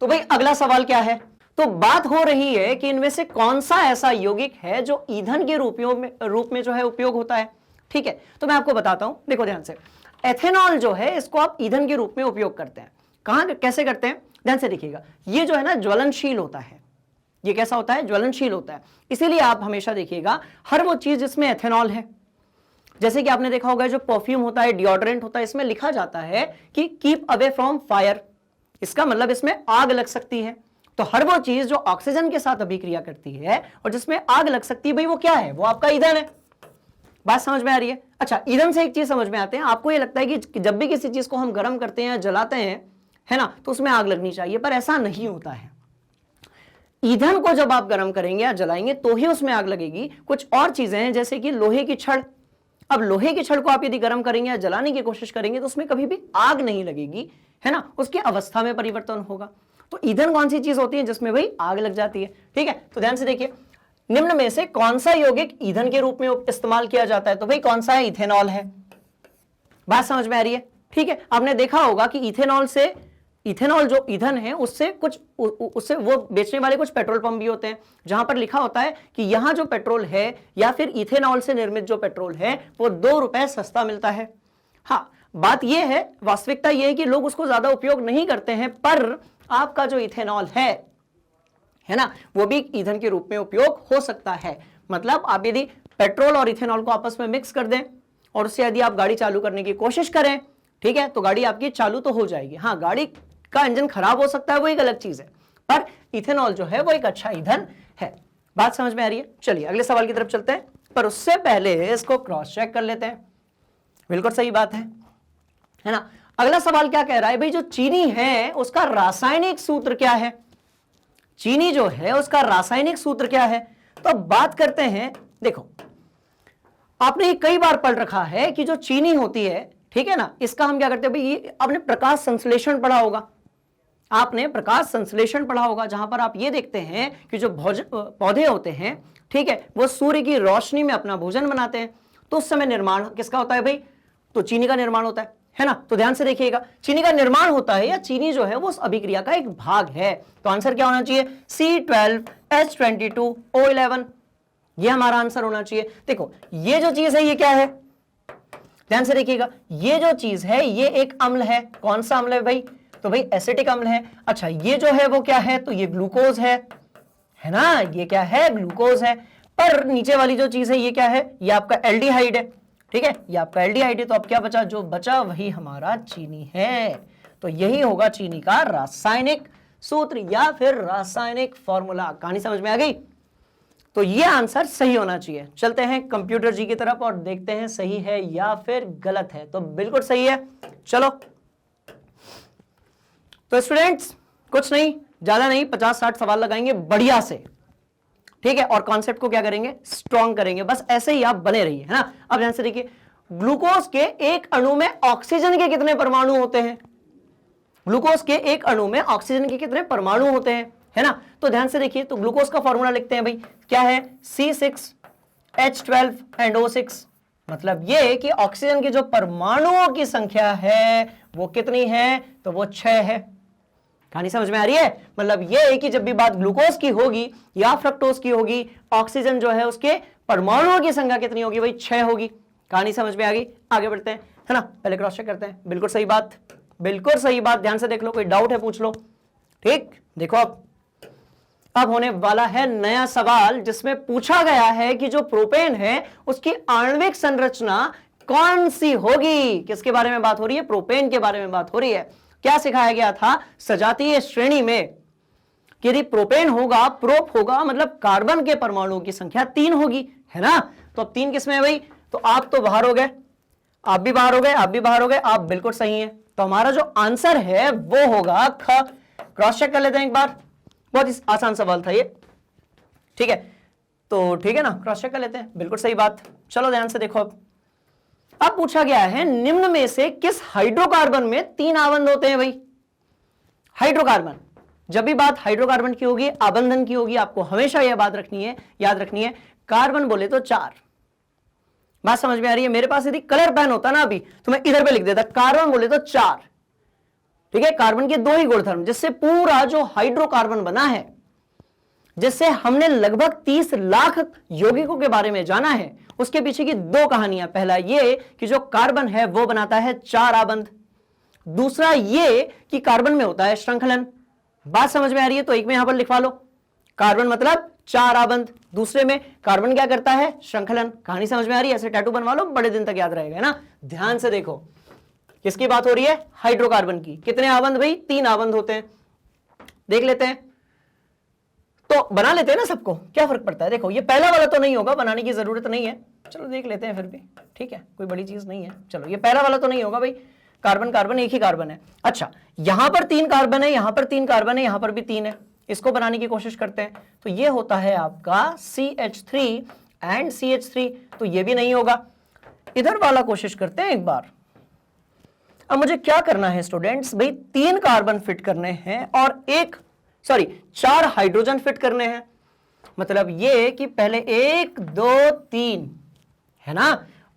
तो भाई अगला सवाल क्या है? तो बात हो रही है कि इनमें से कौन सा ऐसा यौगिक है जो ईंधन के रूप में जो है उपयोग होता है। ठीक है, तो मैं आपको बताता हूं, देखो ध्यान से। एथेनॉल जो है इसको आप ईंधन के रूप में उपयोग करते हैं। कहां कैसे करते हैं? ध्यान से देखिएगा, ये जो है ना ज्वलनशील होता है। ये कैसा होता है? ज्वलनशील होता है। इसीलिए आप हमेशा देखिएगा हर वो चीज जिसमें एथेनॉल है, जैसे कि आपने देखा होगा जो परफ्यूम होता है, डिओड्रेंट होता है, इसमें लिखा जाता है कि कीप अवे फ्रॉम फायर। इसका मतलब इसमें आग लग सकती है। तो हर वो चीज जो ऑक्सीजन के साथ अभिक्रिया करती है और जिसमें आग लग सकती है, भाई वो क्या है? वो आपका ईंधन है। बात समझ में आ रही है? अच्छा, ईंधन से एक चीज समझ में आते हैं। आपको ये लगता है कि जब भी किसी चीज को हम गर्म करते हैं या जलाते हैं, है ना, तो उसमें आग लगनी चाहिए, पर ऐसा नहीं होता है। ईंधन को जब आप गर्म करेंगे या जलाएंगे तो ही उसमें आग लगेगी। कुछ और चीजें हैं जैसे कि लोहे की छड़। अब लोहे की छड़ को आप यदि गर्म करेंगे या जलाने की कोशिश करेंगे तो उसमें कभी भी आग नहीं लगेगी, है ना, उसकी अवस्था में परिवर्तन होगा। तो ईंधन कौन सी चीज होती है जिसमें भाई आग लग जाती है? ठीक है, तो ध्यान से देखिए, निम्न में से कौन सा यौगिक ईंधन के रूप में इस्तेमाल किया जाता है? तो भाई कौन सा है? इथेनॉल है। बात समझ में आ रही है? ठीक है, आपने देखा होगा कि इथेनॉल जो ईंधन है उससे वो बेचने वाले कुछ पेट्रोल पंप भी होते हैं जहां पर लिखा होता है कि यहां जो पेट्रोल है या फिर इथेनॉल से निर्मित जो पेट्रोल है वो 2 रुपए सस्ता मिलता है। हाँ, बात यह है, वास्तविकता यह है कि लोग उसको ज्यादा उपयोग नहीं करते हैं, पर आपका जो इथेनॉल है ना, वो भी ईंधन के रूप में उपयोग हो सकता है। मतलब आप यदि पेट्रोल और इथेनॉल को आपस में मिक्स कर दें और उससे यदि आप गाड़ी चालू करने की कोशिश करें, ठीक है, तो गाड़ी आपकी चालू तो हो जाएगी। हाँ, गाड़ी का इंजन खराब हो सकता है, वो एक अलग चीज है, पर इथेनॉल जो है वो एक अच्छा ईंधन है। बात समझ में आ रही है? चलिए अगले सवाल की तरफ चलते हैं, पर उससे पहले इसको क्रॉस चेक कर लेते हैं। बिल्कुल सही बात है ना। अगला सवाल क्या कह रहा है? भाई जो चीनी है उसका रासायनिक सूत्र क्या है? चीनी जो है उसका रासायनिक सूत्र क्या है? तो अब बात करते हैं। देखो, आपने कई बार पढ़ रखा है कि जो चीनी होती है, ठीक है ना, इसका हम क्या करते हैं? भाई आपने प्रकाश संश्लेषण पढ़ा होगा, आपने प्रकाश संश्लेषण पढ़ा होगा, जहां पर आप ये देखते हैं कि जो पौधे होते हैं, ठीक है, वो सूर्य की रोशनी में अपना भोजन बनाते हैं। तो उस समय निर्माण किसका होता है भाई? तो चीनी का निर्माण होता है ना। तो ध्यान से देखिएगा, चीनी का निर्माण होता है या चीनी जो है वो उस अभिक्रिया का एक भाग है। तो आंसर क्या होना चाहिए? C12H22O11, ये हमारा आंसर होना चाहिए। देखो, ये जो चीज है ये क्या है? ध्यान से देखिएगा, ये जो चीज है ये एक अम्ल है। कौन सा अम्ल है भाई? तो भाई एसिटिक अम्ल है। अच्छा, ये जो है वो क्या है? तो ये ग्लूकोज है ना, ये क्या है? ग्लूकोज है। पर नीचे वाली जो चीज है ये क्या है? ये आपका एल्डिहाइड है। ठीक है, ये आपका एल्डिहाइड है, तो अब क्या बचा, जो बचा वही हमारा चीनी है। तो यही होगा चीनी का रासायनिक सूत्र या फिर रासायनिक फॉर्मूला। कहानी समझ में आ गई? तो ये आंसर सही होना चाहिए। चलते हैं कंप्यूटर जी की तरफ और देखते हैं सही है या फिर गलत है। तो बिल्कुल सही है। चलो तो स्टूडेंट्स कुछ नहीं, ज्यादा नहीं, 50-60 सवाल लगाएंगे बढ़िया से, ठीक है, और कॉन्सेप्ट को क्या करेंगे, स्ट्रॉन्ग करेंगे। बस ऐसे ही आप बने रहिए, है ना। अब ध्यान से देखिए, ग्लूकोज के एक अणु में ऑक्सीजन के कितने परमाणु होते हैं? ग्लूकोज के एक अणु में ऑक्सीजन के कितने परमाणु होते हैं, है ना। तो ध्यान से देखिए, तो ग्लूकोज का फॉर्मूला लिखते हैं भाई, क्या है, C6H12 and O6। मतलब ये कि ऑक्सीजन की जो परमाणुओं की संख्या है वो कितनी है, तो वो 6 है। कहानी समझ में आ रही है? मतलब ये है कि जब भी बात ग्लूकोज की होगी या फ्रक्टोज की होगी, ऑक्सीजन जो है उसके परमाणुओं की संख्या कितनी होगी, भाई 6 होगी। कहानी समझ में आ गई? आगे बढ़ते हैं, है ना। पहले क्रॉस चेक करते हैं। बिल्कुल सही बात, बिल्कुल सही बात, ध्यान से देख लो, कोई डाउट है पूछ लो। ठीक, देखो अब होने वाला है नया सवाल, जिसमें पूछा गया है कि जो प्रोपेन है उसकी आणविक संरचना कौन सी होगी। किसके बारे में बात हो रही है? प्रोपेन के बारे में बात हो रही है। क्या सिखाया गया था सजातीय श्रेणी में? कि यदि प्रोपेन होगा, प्रोप होगा, मतलब कार्बन के परमाणुओं की संख्या 3 होगी, है ना। तो अब 3 किसमें है भाई? तो आप तो बाहर हो गए, आप भी बाहर हो गए, आप भी बाहर हो गए, आप बिल्कुल सही है। तो हमारा जो आंसर है वो होगा ख। क्रॉस चेक कर लेते हैं एक बार, बहुत ही आसान सवाल था ये, ठीक है। तो ठीक है ना, क्रॉस चेक कर लेते हैं, बिल्कुल सही बात। चलो ध्यान से देखो, अब पूछा गया है निम्न में से किस हाइड्रोकार्बन में 3 आबंध होते हैं भाई? हाइड्रोकार्बन, जब भी बात हाइड्रोकार्बन की होगी, आबंधन की होगी, आपको हमेशा यह बात रखनी है, याद रखनी है, कार्बन बोले तो 4। बात समझ में आ रही है? मेरे पास यदि कलर पेन होता ना अभी, तो मैं इधर पे लिख देता कार्बन बोले तो 4, ठीक है। कार्बन के 2 ही गुणधर्म, जिससे पूरा जो हाइड्रोकार्बन बना है, जिससे हमने लगभग 30 लाख यौगिकों के बारे में जाना है, उसके पीछे की 2 कहानियां। पहला ये कि जो कार्बन है वो बनाता है 4 आबंध, दूसरा ये कि कार्बन में होता है श्रृंखलन। बात समझ में आ रही है? तो एक में यहां पर लिखवा लो, कार्बन मतलब 4 आबंध, दूसरे में कार्बन क्या करता है, श्रृंखलन। कहानी समझ में आ रही है? ऐसे टैटू बनवा लो, बड़े दिन तक याद रहेगा ना। ध्यान से देखो, किसकी बात हो रही है? हाइड्रोकार्बन की। कितने आबंध भाई? 3 आबंध होते हैं। देख लेते हैं, तो बना लेते हैं ना सबको, क्या फर्क पड़ता है। देखो ये पहला वाला तो नहीं होगा, बनाने की जरूरत नहीं है, चलो देख लेते हैं फिर भी, ठीक है, कोई बड़ी चीज नहीं है। चलो ये पहला वाला तो नहीं होगा भाई, कार्बन कार्बन एक ही कार्बन है। अच्छा, यहां पर 3 कार्बन है, यहां पर 3 कार्बन है, यहां पर भी 3 है, इसको बनाने की कोशिश करते हैं। तो ये होता है आपका CH3 एंड CH3, तो ये भी नहीं होगा। इधर वाला कोशिश करते हैं एक बार। अब मुझे क्या करना है स्टूडेंट्स भाई, 3 कार्बन फिट करने हैं और 4 हाइड्रोजन फिट करने हैं। मतलब ये कि पहले 1 2 3 है ना,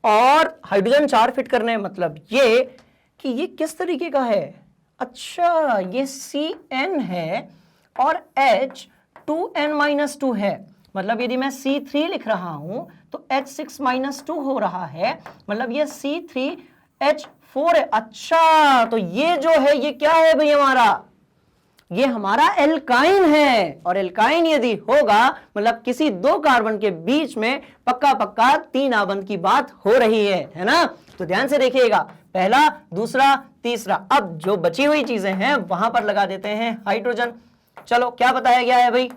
और हाइड्रोजन 4 फिट करने हैं। मतलब ये कि ये किस तरीके का है, अच्छा ये CN है और H 2N-2 है। मतलब यदि मैं C3 लिख रहा हूं तो H6-2 हो रहा है, मतलब ये C3H4 है। अच्छा, तो ये जो है ये क्या है भाई हमारा, ये हमारा एल्काइन है। और एल्काइन यदि होगा मतलब किसी 2 कार्बन के बीच में पक्का पक्का 3 आबंध की बात हो रही है ना। तो ध्यान से देखिएगा, पहला, दूसरा, तीसरा। अब जो बची हुई चीजें हैं वहां पर लगा देते हैं हाइड्रोजन। चलो क्या बताया गया है भाई,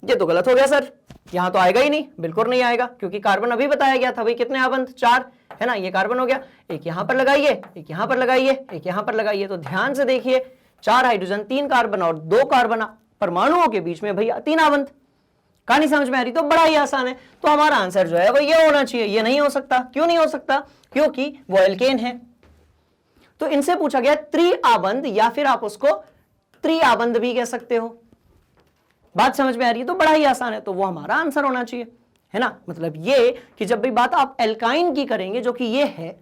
ये तो गलत हो गया सर, यहां तो आएगा ही नहीं, बिल्कुल नहीं आएगा, क्योंकि कार्बन अभी बताया गया था भाई कितने आबंध, 4 है ना। ये कार्बन हो गया, एक यहां पर लगाइए, एक यहां पर लगाइए, एक यहां पर लगाइए। तो ध्यान से देखिए, 4 हाइड्रोजन, 3 कार्बन और 2 कार्बन परमाणुओं के बीच में भैया 3 आबंध। कहानी समझ में आ रही? तो बड़ा ही आसान है। तो हमारा आंसर जो है वो ये होना चाहिए। ये नहीं हो सकता, क्यों नहीं हो सकता? क्योंकि वो एल्केन है। तो इनसे पूछा गया त्रिआबंध, या फिर आप उसको त्रिआबंध भी कह सकते हो। बात समझ में आ रही है? तो बड़ा ही आसान है, तो वो हमारा आंसर होना चाहिए, है ना। मतलब ये कि जब भी बात आप एल्काइन की करेंगे, जो कि ये है,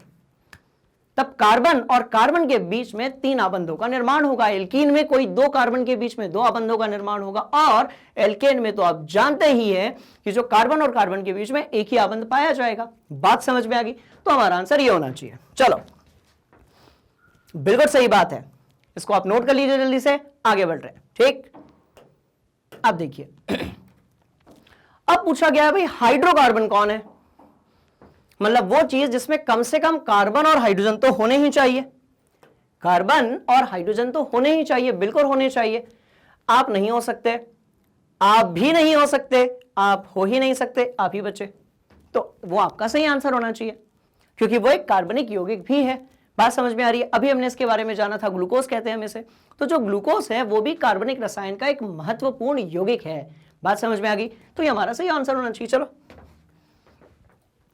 तब कार्बन और कार्बन के बीच में 3 आबंधों का निर्माण होगा। एल्कीन में कोई 2 कार्बन के बीच में 2 आबंधों का निर्माण होगा, और एल्केन में तो आप जानते ही हैं कि जो कार्बन और कार्बन के बीच में एक ही आबंध पाया जाएगा। बात समझ में आ गई? तो हमारा आंसर ये होना चाहिए। चलो, बिल्कुल सही बात है, इसको आप नोट कर लीजिए, जल्दी से आगे बढ़ रहे हैं। ठीक, अब देखिए अब पूछा गया है भाई हाइड्रोकार्बन कौन है, मतलब वो चीज जिसमें कम से कम कार्बन और हाइड्रोजन तो होने ही चाहिए, कार्बन और हाइड्रोजन तो होने ही चाहिए, बिल्कुल होने चाहिए। आप नहीं हो सकते, आप भी नहीं हो सकते, आप हो ही नहीं सकते, आप ही बचे, तो वो आपका सही आंसर होना चाहिए क्योंकि वो एक कार्बनिक यौगिक भी है। बात समझ में आ रही है? अभी हमने इसके बारे में जाना था, ग्लूकोज कहते हैं हम इसे, तो जो ग्लूकोज है वो भी कार्बनिक रसायन का एक महत्वपूर्ण यौगिक है। बात समझ में आ गई? तो ये हमारा सही आंसर होना चाहिए। चलो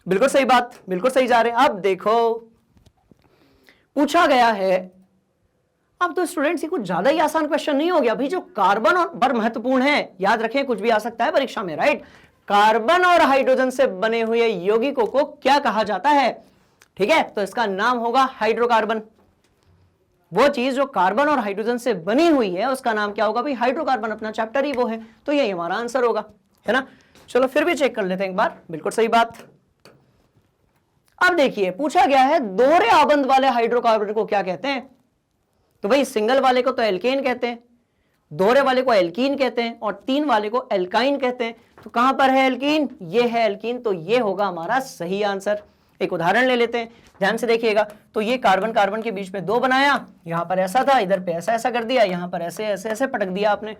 बिल्कुल सही बात, बिल्कुल सही जा रहे हैं। अब देखो पूछा गया है, अब तो स्टूडेंट्स ये कुछ ज्यादा ही आसान क्वेश्चन नहीं हो गया भाई, जो कार्बन और पर महत्वपूर्ण है, याद रखें कुछ भी आ सकता है परीक्षा में, राइट। कार्बन और हाइड्रोजन से बने हुए यौगिकों को क्या कहा जाता है? ठीक है, तो इसका नाम होगा हाइड्रोकार्बन। वो चीज जो कार्बन और हाइड्रोजन से बनी हुई है उसका नाम क्या होगा भाई? हाइड्रोकार्बन। अपना चैप्टर ही वो है, तो यही हमारा आंसर होगा, है ना। चलो फिर भी चेक कर लेते हैं एक बार, बिल्कुल सही बात। अब देखिए पूछा गया है दोहरे आबंध वाले हाइड्रोकार्बन को क्या कहते हैं? तो भाई सिंगल वाले को तो एल्केन कहते हैं, दोहरे वाले को एल्कीन कहते हैं, और तीन वाले को एल्काइन कहते हैं। तो कहां पर है एल्कीन? ये है एल्कीन, तो ये होगा हमारा सही आंसर। एक उदाहरण ले लेते हैं, ध्यान से देखिएगा। तो ये कार्बन कार्बन के बीच में 2 बनाया, यहां पर ऐसा था, इधर पे ऐसा ऐसा कर दिया, यहां पर ऐसे ऐसे ऐसे पटक दिया आपने।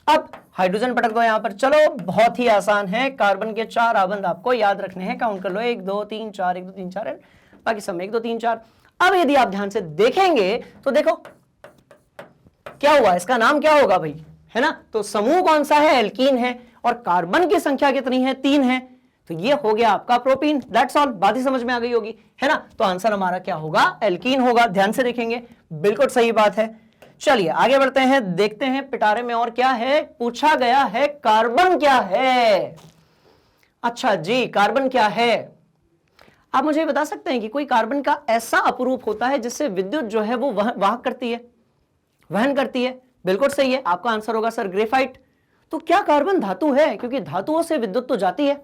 अब हाइड्रोजन पटक दो यहां पर। चलो बहुत ही आसान है, कार्बन के 4 आबंध आपको याद रखने हैं, काउंट कर लो, 1 2 3 4, 1 2 3 4, बाकी सब 1 2 3 4। अब यदि आप ध्यान से देखेंगे तो देखो क्या हुआ, इसका नाम क्या होगा भाई, है ना। तो समूह कौन सा है? एल्कीन है, और कार्बन की संख्या कितनी है? 3 है, तो ये हो गया आपका प्रोपीन। दैट्स ऑल, बात ही समझ में आ गई होगी, है ना। तो आंसर हमारा क्या होगा? एल्कीन होगा। ध्यान से देखेंगे, बिल्कुल सही बात है। चलिए आगे बढ़ते हैं, देखते हैं पिटारे में और क्या है। पूछा गया है कार्बन क्या है। अच्छा जी, कार्बन क्या है? आप मुझे बता सकते हैं कि कोई कार्बन का ऐसा अपरूप होता है जिससे विद्युत जो है वो वाहक करती है, वहन करती है? बिल्कुल सही है, आपका आंसर होगा सर ग्रेफाइट। तो क्या कार्बन धातु है? क्योंकि धातुओं से विद्युत तो जाती है।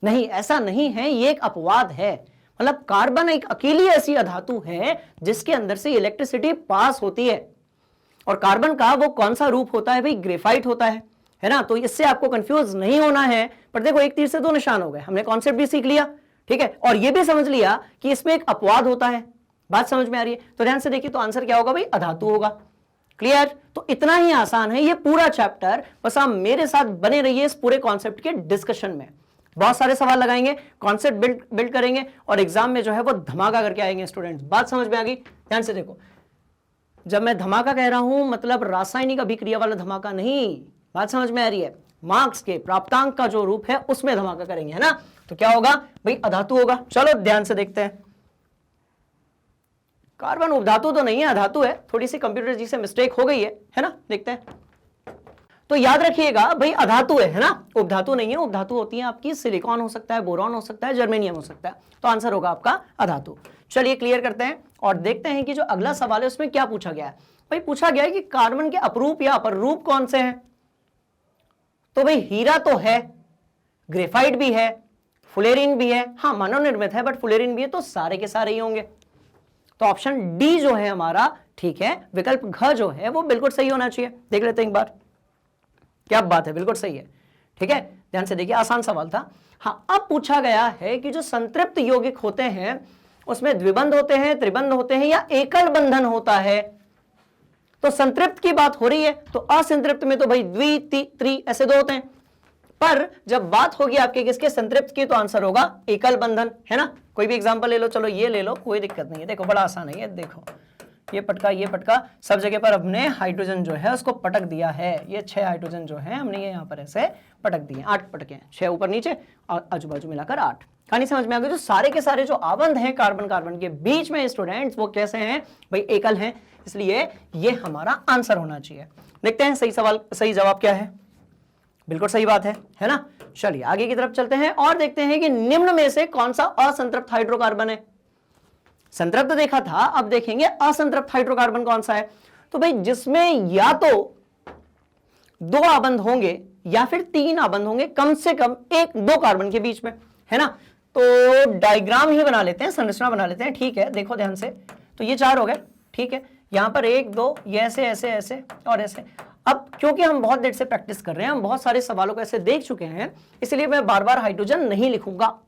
नहीं, ऐसा नहीं है, ये एक अपवाद है। मतलब कार्बन एक अकेली ऐसी अधातु है जिसके अंदर से इलेक्ट्रिसिटी पास होती है, और कार्बन का वो कौन सा रूप होता है भाई? ग्रेफाइट होता है ना। तो इससे आपको कंफ्यूज नहीं होना है। पर देखो एक तीर से 2 निशान हो गए, हमने कॉन्सेप्ट भी सीख लिया, ठीक है, और ये भी समझ लिया कि इसमें एक अपवाद होता है। बात समझ में आ रही है? तो ध्यान से देखिए, तो आंसर क्या होगा भाई? अधातु होगा। क्लियर? तो इतना ही आसान है ये पूरा चैप्टर, बस आप मेरे साथ बने रहिए इस पूरे कॉन्सेप्ट के डिस्कशन में। बहुत सारे सवाल लगाएंगे, कॉन्सेप्ट बिल्ड करेंगे, और एग्जाम में जो है वो धमाका करके आएंगे स्टूडेंट्स। बात समझ में आ गई? ध्यान से देखो, जब मैं धमाका कह रहा हूं मतलब रासायनिक अभिक्रिया वाला धमाका नहीं। बात समझ में आ रही है? मार्क्स के प्राप्तांक का जो रूप है उसमें धमाका करेंगे, है ना। तो क्या होगा भाई? अधातु होगा। चलो ध्यान से देखते हैं, कार्बन उपधातु तो नहीं है, अधातु है। थोड़ी सी कंप्यूटर जी से मिस्टेक हो गई है ना। देखते हैं, तो याद रखिएगा भाई अधातु है ना, उपधातु नहीं है। उपधातु होती है आपकी सिलिकॉन हो सकता है, बोरॉन हो सकता है, जर्मेनियम हो सकता है। तो आंसर होगा आपका अधातु। चलिए क्लियर करते हैं और देखते हैं कि जो अगला सवाल है उसमें क्या पूछा गया है। भाई पूछा गया है कि कार्बन के अपरूप या अपरूप कौन से हैं? तो भाई हीरा तो है, ग्रेफाइट भी है, फुलेरिन भी है। हाँ मनोनिर्मित है बट फुलेरिन भी है, तो सारे के सारे ही होंगे। तो ऑप्शन डी जो है हमारा ठीक है, विकल्प घ जो है वो बिल्कुल सही होना चाहिए। देख लेते हैं एक बार, क्या बात है, बिल्कुल सही है। ठीक है, ध्यान से देखिए, आसान सवाल था। हाँ, अब पूछा गया है कि जो संतृप्त यौगिक होते हैं उसमें द्विबंध होते हैं, त्रिबंध होते हैं, या एकल बंधन होता है। तो संतृप्त की बात हो रही है, तो असंतृप्त में तो भाई द्वि त्रि ऐसे 2 होते हैं। पर जब बात होगी आपके किसके? संतृप्त की, तो आंसर होगा एकल बंधन, है ना। कोई भी एग्जांपल ले लो, चलो ये ले लो, कोई दिक्कत नहीं है। देखो बड़ा आसान है ये, देखो ये पटका सब जगह पर हमने हाइड्रोजन जो है उसको पटक दिया है। ये 6 हाइड्रोजन जो है हमने ये यहाँ पर ऐसे पटक दिए, 8 पटके हैं, 6 ऊपर नीचे और आजू बाजू मिलाकर 8। कहानी समझ में आ गई? जो सारे के सारे जो आबंध हैं कार्बन कार्बन के बीच में स्टूडेंट्स, वो कैसे हैं भाई? एकल हैं, इसलिए ये हमारा आंसर होना चाहिए। देखते हैं सही सवाल, सही जवाब क्या है। बिल्कुल सही बात है ना। चलिए आगे की तरफ चलते हैं और देखते हैं कि निम्न में से कौन सा असंतृप्त हाइड्रोकार्बन है। संतृप्त देखा था, अब देखेंगे असंतृप्त हाइड्रोकार्बन कौन सा है। तो भाई जिसमें या तो 2 आबंध होंगे या फिर 3 आबंध होंगे, कम से कम 1-2 कार्बन के बीच में, है ना। तो डायग्राम ही बना लेते हैं, संरचना बना लेते हैं। ठीक है, देखो ध्यान से, तो ये 4 हो गए, ठीक है। यहां पर 1 2 ये ऐसे ऐसे ऐसे और ऐसे। अब क्योंकि हम बहुत देर से प्रैक्टिस कर रहे हैं, हम बहुत सारे सवालों को ऐसे देख चुके हैं, इसलिए मैं बार बार हाइड्रोजन नहीं लिखूंगा।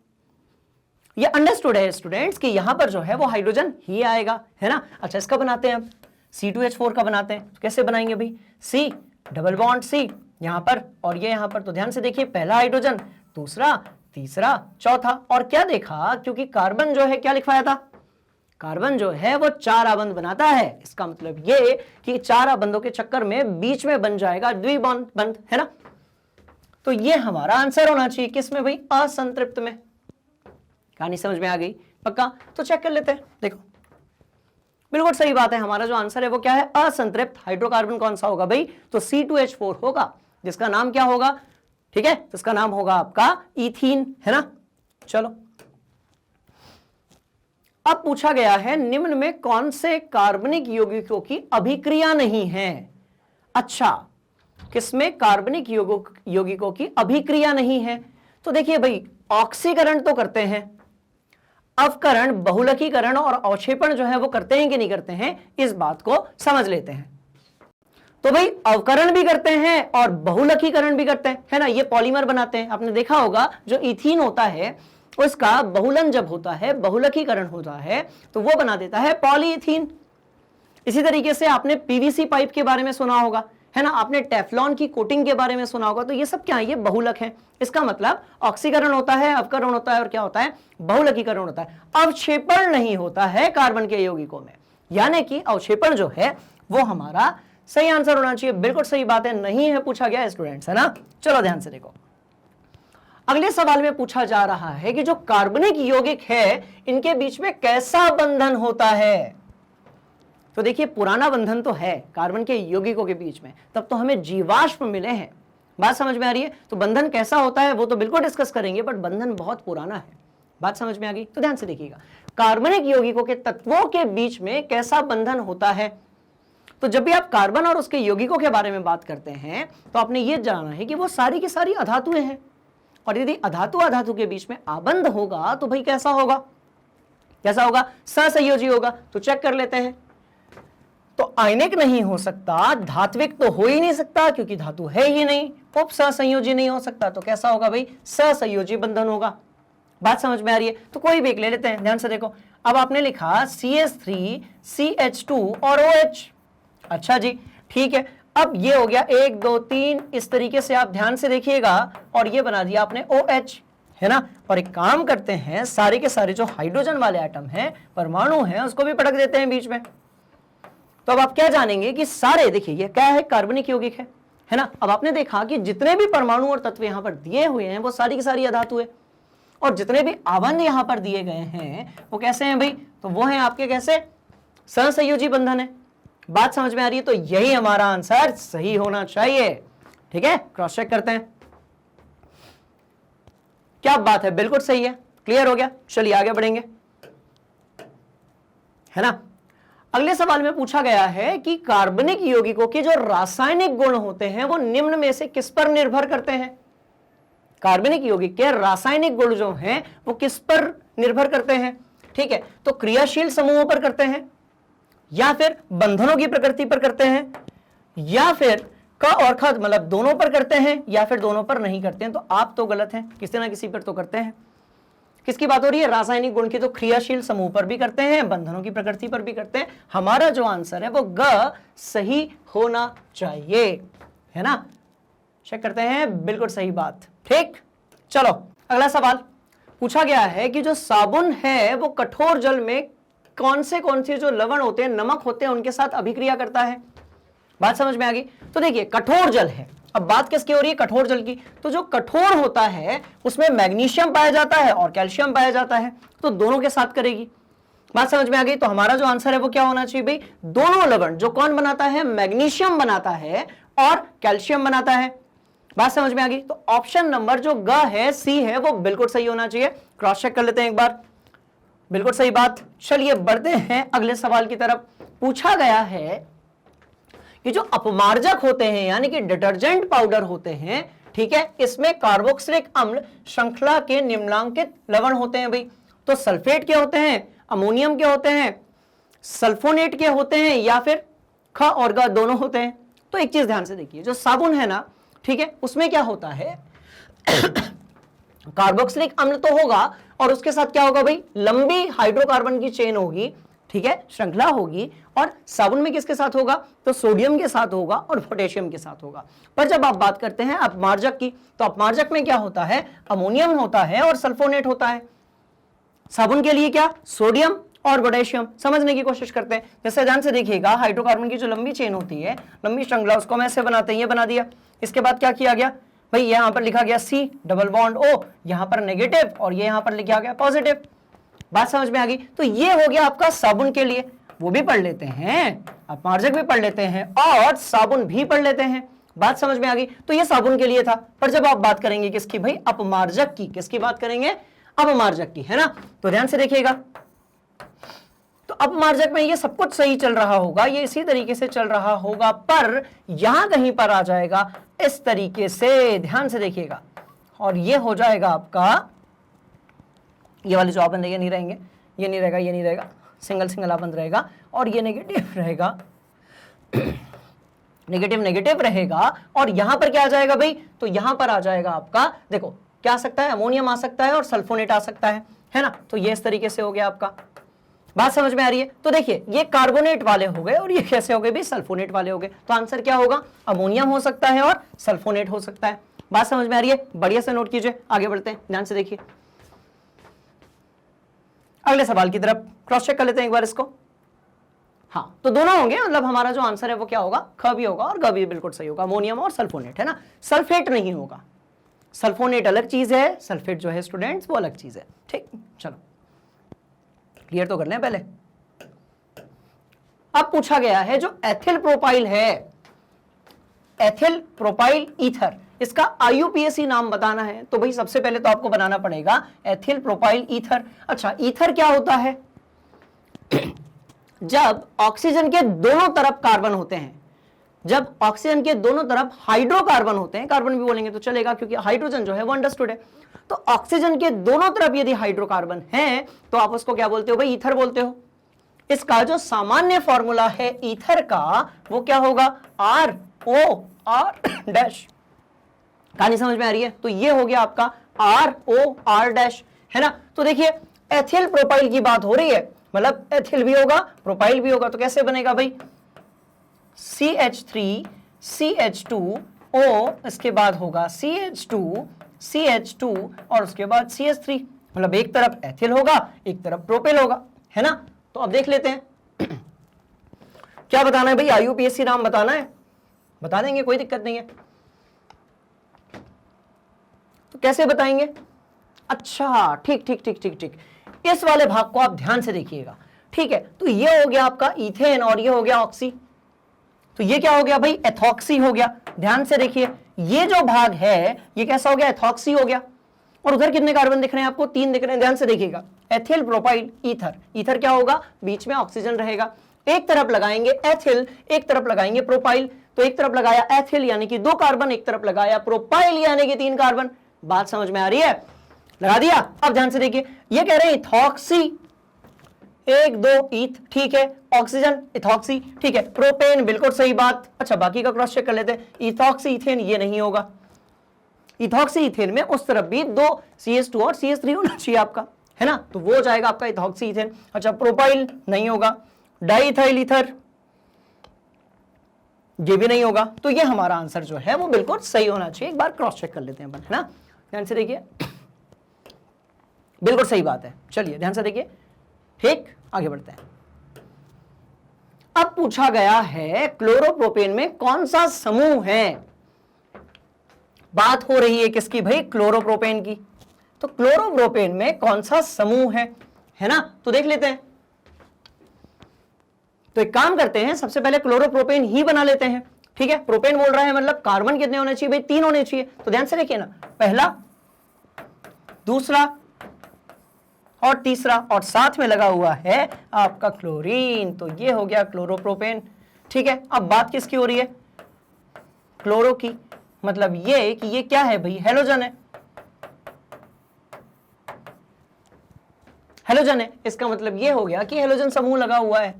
ये अंडरस्टूड है स्टूडेंट्स कि यहां पर जो है वो हाइड्रोजन ही आएगा, है ना। अच्छा, इसका बनाते हैं अब, C2H4 का बनाते हैं। तो कैसे बनाएंगे भाई, C डबल बॉन्ड C यहां पर और ये यहां पर। तो ध्यान से देखिए, पहला हाइड्रोजन, दूसरा, तीसरा, चौथा। और क्या देखा, क्योंकि कार्बन जो है क्या लिखवाया था, कार्बन जो है वो 4 आबंध बनाता है। इसका मतलब ये कि 4 आबंधों के चक्कर में बीच में बन जाएगा द्विबंध बंध, है ना। तो ये हमारा आंसर होना चाहिए किसमें भाई, असंतृप्त में। कहानी समझ में आ गई पक्का। तो चेक कर लेते हैं, देखो बिल्कुल सही बात है, हमारा जो आंसर है वो क्या है, असंतृप्त हाइड्रोकार्बन। कौन सा होगा भाई, तो C2H4 होगा, जिसका नाम क्या होगा, ठीक है, तो इसका नाम होगा आपका इथीन, है ना। चलो, अब पूछा गया है निम्न में कौन से कार्बनिक यौगिकों की अभिक्रिया नहीं है। अच्छा, किसमें कार्बनिक यौगिकों की अभिक्रिया नहीं है। तो देखिए भाई, ऑक्सीकरण तो करते हैं, अवकरण, बहुलकीकरण और अवक्षेपण जो है वो करते हैं कि नहीं करते हैं, इस बात को समझ लेते हैं। तो भाई अवकरण भी करते हैं और बहुलकीकरण भी करते हैं, है ना। ये पॉलीमर बनाते हैं, आपने देखा होगा जो इथीन होता है उसका बहुलन जब होता है, बहुलकीकरण होता है, तो वो बना देता है पॉलीइथीन। इसी तरीके से आपने पीवीसी पाइप के बारे में सुना होगा, है ना, आपने टेफ्लॉन की कोटिंग के बारे में सुना होगा। तो ये सब क्या है, ये बहुलक है। इसका मतलब ऑक्सीकरण होता है, अवकरण होता है और क्या होता है, बहुलकीकरण होता है। अवक्षेपण नहीं होता है कार्बन के यौगिकों में, यानी कि अवक्षेपण जो है वो हमारा सही आंसर होना चाहिए। बिल्कुल सही बात है, नहीं है पूछा गया स्टूडेंट्स, है ना। चलो ध्यान से देखो, अगले सवाल में पूछा जा रहा है कि जो कार्बनिक यौगिक है इनके बीच में कैसा बंधन होता है। तो देखिए, पुराना बंधन तो है कार्बन के यौगिकों के बीच में, तब तो हमें जीवाश्म मिले हैं। बात समझ में आ रही है। तो बंधन कैसा होता है वो तो बिल्कुल डिस्कस करेंगे, बट बंधन बहुत पुराना है। बात समझ में आ गई। तो ध्यान से देखिएगा, कार्बनिक यौगिकों के तत्वों के बीच में कैसा बंधन होता है। तो जब भी आप कार्बन और उसके यौगिकों के बारे में बात करते हैं तो आपने ये जाना है कि वो सारी की सारी अधातुएं हैं, और यदि अधातु अधातु के बीच में आबंध होगा तो भाई कैसा होगा, कैसा होगा, सहसंयोजी होगा। तो चेक कर लेते हैं। तो आयनिक नहीं हो सकता, धात्विक तो हो ही नहीं सकता क्योंकि धातु है ही नहीं, उप सहसंयोजी नहीं हो सकता, तो कैसा होगा भाई, सहसंयोजी बंधन होगा। बात समझ में आ रही है। तो कोई भी एक ले लेते हैं, ध्यान से देखो। अब आपने लिखा CH3 CH2 और OH। अच्छा जी, ठीक है। अब ये हो गया 1 2 3, इस तरीके से आप ध्यान से देखिएगा, और ये बना दिया आपने OH, है ना। और एक काम करते हैं, सारे के सारे जो हाइड्रोजन वाले एटम हैं, परमाणु हैं, उसको भी पटक देते हैं बीच में। तो अब आप क्या जानेंगे कि सारे, देखिए ये क्या है, कार्बनिक यौगिक है ना। अब आपने देखा कि जितने भी परमाणु और तत्व यहां पर दिए हुए हैं वो सारी की सारी अधातु है, और जितने भी आबंध यहां पर दिए गए हैं वो कैसे हैं भाई, तो वो हैं आपके कैसे, सहसंयोजी बंधन है। बात समझ में आ रही है। तो यही हमारा आंसर सही होना चाहिए, ठीक है। क्रॉस चेक करते हैं, क्या बात है, बिल्कुल सही है, क्लियर हो गया। चलिए आगे बढ़ेंगे, है ना। अगले सवाल में पूछा गया है कि कार्बनिक यौगिकों के जो रासायनिक गुण होते हैं वो निम्न में से किस पर निर्भर करते हैं। कार्बनिक यौगिक के रासायनिक गुण जो हैं वो किस पर निर्भर करते हैं, ठीक है। तो क्रियाशील समूहों पर करते हैं, या फिर बंधनों की प्रकृति पर करते हैं, या फिर क और ख मतलब दोनों पर करते हैं, या फिर दोनों पर नहीं करते हैं। तो आप तो गलत हैं, किसी ना किसी पर तो करते हैं। किसकी बात हो रही है, रासायनिक गुण की। तो क्रियाशील समूह पर भी करते हैं, बंधनों की प्रकृति पर भी करते हैं। हमारा जो आंसर है वो ग सही होना चाहिए, है ना। चेक करते हैं, बिल्कुल सही बात, ठीक। चलो अगला सवाल पूछा गया है कि जो साबुन है वो कठोर जल में कौन से जो लवण होते हैं, नमक होते हैं, उनके साथ अभिक्रिया करता है। बात समझ में आ गई। तो देखिए, कठोर जल है, अब बात किसकी हो रही है, कठोर जल की। तो जो कठोर होता है उसमें मैग्नीशियम पाया जाता है और कैल्शियम पाया जाता है, तो दोनों के साथ करेगी। बात समझ में आ गई। तो हमारा जो आंसर है वो क्या होना चाहिए भाई, दोनों लवण, जो कौन बनाता है, मैग्नीशियम बनाता है और कैल्शियम बनाता है। बात समझ में आ गई। तो ऑप्शन नंबर जो ग है, सी है, वो बिल्कुल सही होना चाहिए। क्रॉस चेक कर लेते हैं एक बार, बिल्कुल सही बात। चलिए बढ़ते हैं अगले सवाल की तरफ। पूछा गया है कि जो अपमार्जक होते हैं यानी कि डिटर्जेंट पाउडर होते हैं, ठीक है, इसमें कार्बोक्सिलिक अम्ल श्रृंखला के निम्नलिखित लवण होते हैं भाई। तो सल्फेट के होते हैं, अमोनियम के होते हैं, सल्फोनेट के होते हैं, या फिर ख और ग दोनों होते हैं। तो एक चीज ध्यान से देखिए, जो साबुन है ना, ठीक है, उसमें क्या होता है कार्बोक्सिलिक अम्ल तो होगा और उसके साथ क्या होगा भाई, लंबी हाइड्रोकार्बन की चेन होगी, ठीक है, श्रृंखला होगी। और साबुन में किसके साथ होगा, तो सोडियम के साथ होगा और पोटेशियम के साथ होगा। पर जब आप बात करते हैं अपमार्जक की, तो अपमार्जक में क्या होता है, अमोनियम होता है और सल्फोनेट होता है। साबुन के लिए क्या, सोडियम और पोटेशियम। समझने की कोशिश करते हैं, जैसे ध्यान से देखिएगा, हाइड्रोकार्बन की जो लंबी चेन होती है, लंबी श्रृंखला, उसको हम ऐसे बनाते हैं, ये बना दिया। इसके बाद क्या किया गया भाई, यहां पर लिखा गया C डबल बॉन्ड O, यहां पर नेगेटिव और ये यहां पर लिखा गया पॉजिटिव। बात समझ में आ गई। तो ये हो गया आपका साबुन के लिए, वो भी पढ़ लेते हैं, अपमार्जक भी पढ़ लेते हैं और साबुन भी पढ़ लेते हैं। बात समझ में आ गई। तो ये साबुन के लिए था। पर जब आप बात करेंगे किसकी भाई, अपमार्जक की, किसकी बात करेंगे, अपमार्जक की, है ना। तो ध्यान से देखिएगा, तो अपमार्जक में ये सब कुछ सही चल रहा होगा, ये इसी तरीके से चल रहा होगा, पर यहां कहीं पर आ जाएगा इस तरीके से, ध्यान से देखिएगा, और ये हो जाएगा आपका, ये वाले जो आपन ये नहीं रहेंगे, ये नहीं रहेगा, ये नहीं रहेगा, सिंगल सिंगल आपन रहेगा और ये नेगेटिव रहेगा नेगेटिव नेगेटिव रहेगा। और यहां पर क्या आ जाएगा भाई, तो यहां पर आ जाएगा आपका, देखो क्या आ सकता है, अमोनियम आ सकता है और सल्फोनेट आ सकता है ना। तो ये इस तरीके से हो गया आपका। बात समझ में आ रही है। तो देखिए ये कार्बोनेट वाले हो गए और ये कैसे हो गए भी, सल्फोनेट वाले हो गए। तो आंसर क्या होगा, अमोनियम हो सकता है और सल्फोनेट हो सकता है। बात समझ में आ रही है, बढ़िया से नोट कीजिए, आगे बढ़ते हैं, ध्यान से देखिए अगले सवाल की तरफ। क्रॉस चेक कर लेते हैं एक बार इसको। हाँ, तो दोनों होंगे, मतलब हमारा जो आंसर है वो क्या होगा, ख भी होगा और ग भी बिल्कुल सही होगा, अमोनियम और सल्फोनेट, है ना। सल्फेट नहीं होगा, सल्फोनेट अलग चीज है, सल्फेट जो है स्टूडेंट्स वो अलग चीज है। ठीक, चलो क्लियर तो कर लें पहले। अब पूछा गया है जो एथिल प्रोपाइल है, एथिल प्रोपाइल ईथर, इसका IUPAC नाम बताना है। तो भाई सबसे पहले तो आपको बनाना पड़ेगा एथिल प्रोपाइल ईथर। अच्छा, ईथर क्या होता है, जब ऑक्सीजन के दोनों तरफ कार्बन होते हैं, जब ऑक्सीजन के दोनों तरफ हाइड्रोकार्बन होते हैं, कार्बन भी बोलेंगे तो चलेगा क्योंकि हाइड्रोजन जो है वो अंडरस्टूड है। तो ऑक्सीजन के दोनों तरफ यदि हाइड्रोकार्बन है तो आप उसको क्या बोलते हो भाई, ईथर बोलते हो। इसका जो सामान्य फॉर्मूला है ईथर का वो क्या होगा, ROR डैश। कहानी समझ में आ रही है। तो ये हो गया आपका ROR डैश, है ना। तो देखिए एथिल प्रोपाइल की बात हो रही है, मतलब एथिल भी होगा प्रोपाइल भी होगा। तो कैसे बनेगा भाई, CH3 CH2O, इसके बाद होगा CH2 CH2 और उसके बाद CH3, मतलब एक तरफ एथिल होगा एक तरफ प्रोपेल होगा, है ना। तो अब देख लेते हैं क्या बताना है भाई, IUPAC नाम बताना है, बता देंगे, कोई दिक्कत नहीं है। तो कैसे बताएंगे, अच्छा ठीक ठीक ठीक ठीक ठीक, इस वाले भाग को आप ध्यान से देखिएगा, ठीक है। तो ये हो गया आपका इथेन और ये हो गया ऑक्सी, तो ये क्या हो गया भाई, एथॉक्सी हो गया। ध्यान से देखिए ये जो भाग है ये कैसा हो गया, एथॉक्सी हो गया। और उधर कितने कार्बन दिख रहे हैं आपको, 3 दिख रहे हैं, ध्यान से देखिएगा, एथिल प्रोपाइल ईथर। ईथर क्या होगा, बीच में ऑक्सीजन रहेगा, एक तरफ लगाएंगे एथिल एक तरफ लगाएंगे प्रोपाइल। तो एक तरफ लगाया एथिल यानी कि 2 कार्बन, एक तरफ लगाया प्रोपाइल यानी कि 3 कार्बन। बात समझ में आ रही है, लगा दिया। अब ध्यान से देखिए ये कह रहे हैं इथॉक्सी 1 2 ईथ, ठीक है, ऑक्सीजन इथॉक्सी, ठीक है, प्रोपेन बिल्कुल सही बात। अच्छा बाकी का क्रॉस चेक कर लेते हैं, इथॉक्सी इथेन ये नहीं होगा, इथॉक्सी इथेन में उस तरफ भी 2 CH2 और CH3 होना चाहिए आपका, है ना। तो वो हो जाएगा आपका इथॉक्सी इथेन। अच्छा प्रोपाइल नहीं होगा, डाइइथाइल ईथर ये भी नहीं होगा। तो ये हमारा आंसर जो है वो बिल्कुल सही होना चाहिए। एक बार क्रॉस चेक कर लेते हैं अपन, है ना। ध्यान से देखिए बिल्कुल सही बात है। चलिए ध्यान से देखिए, ठीक, आगे बढ़ते हैं। अब पूछा गया है क्लोरोप्रोपेन में कौन सा समूह है, बात हो रही है किसकी भाई, क्लोरोप्रोपेन की। तो क्लोरोप्रोपेन में कौन सा समूह है ना। तो देख लेते हैं। तो एक काम करते हैं, सबसे पहले क्लोरोप्रोपेन ही बना लेते हैं, ठीक है। प्रोपेन बोल रहा है मतलब कार्बन कितने होने चाहिए भाई, 3 होने चाहिए। तो ध्यान से देखिए ना, पहला दूसरा और तीसरा और साथ में लगा हुआ है आपका क्लोरीन। तो ये हो गया क्लोरोप्रोपेन, ठीक है। अब बात किसकी हो रही है, क्लोरो की, मतलब ये कि ये क्या है भाई, हेलोजन है, हेलोजन है। इसका मतलब ये हो गया कि हेलोजन समूह लगा हुआ है।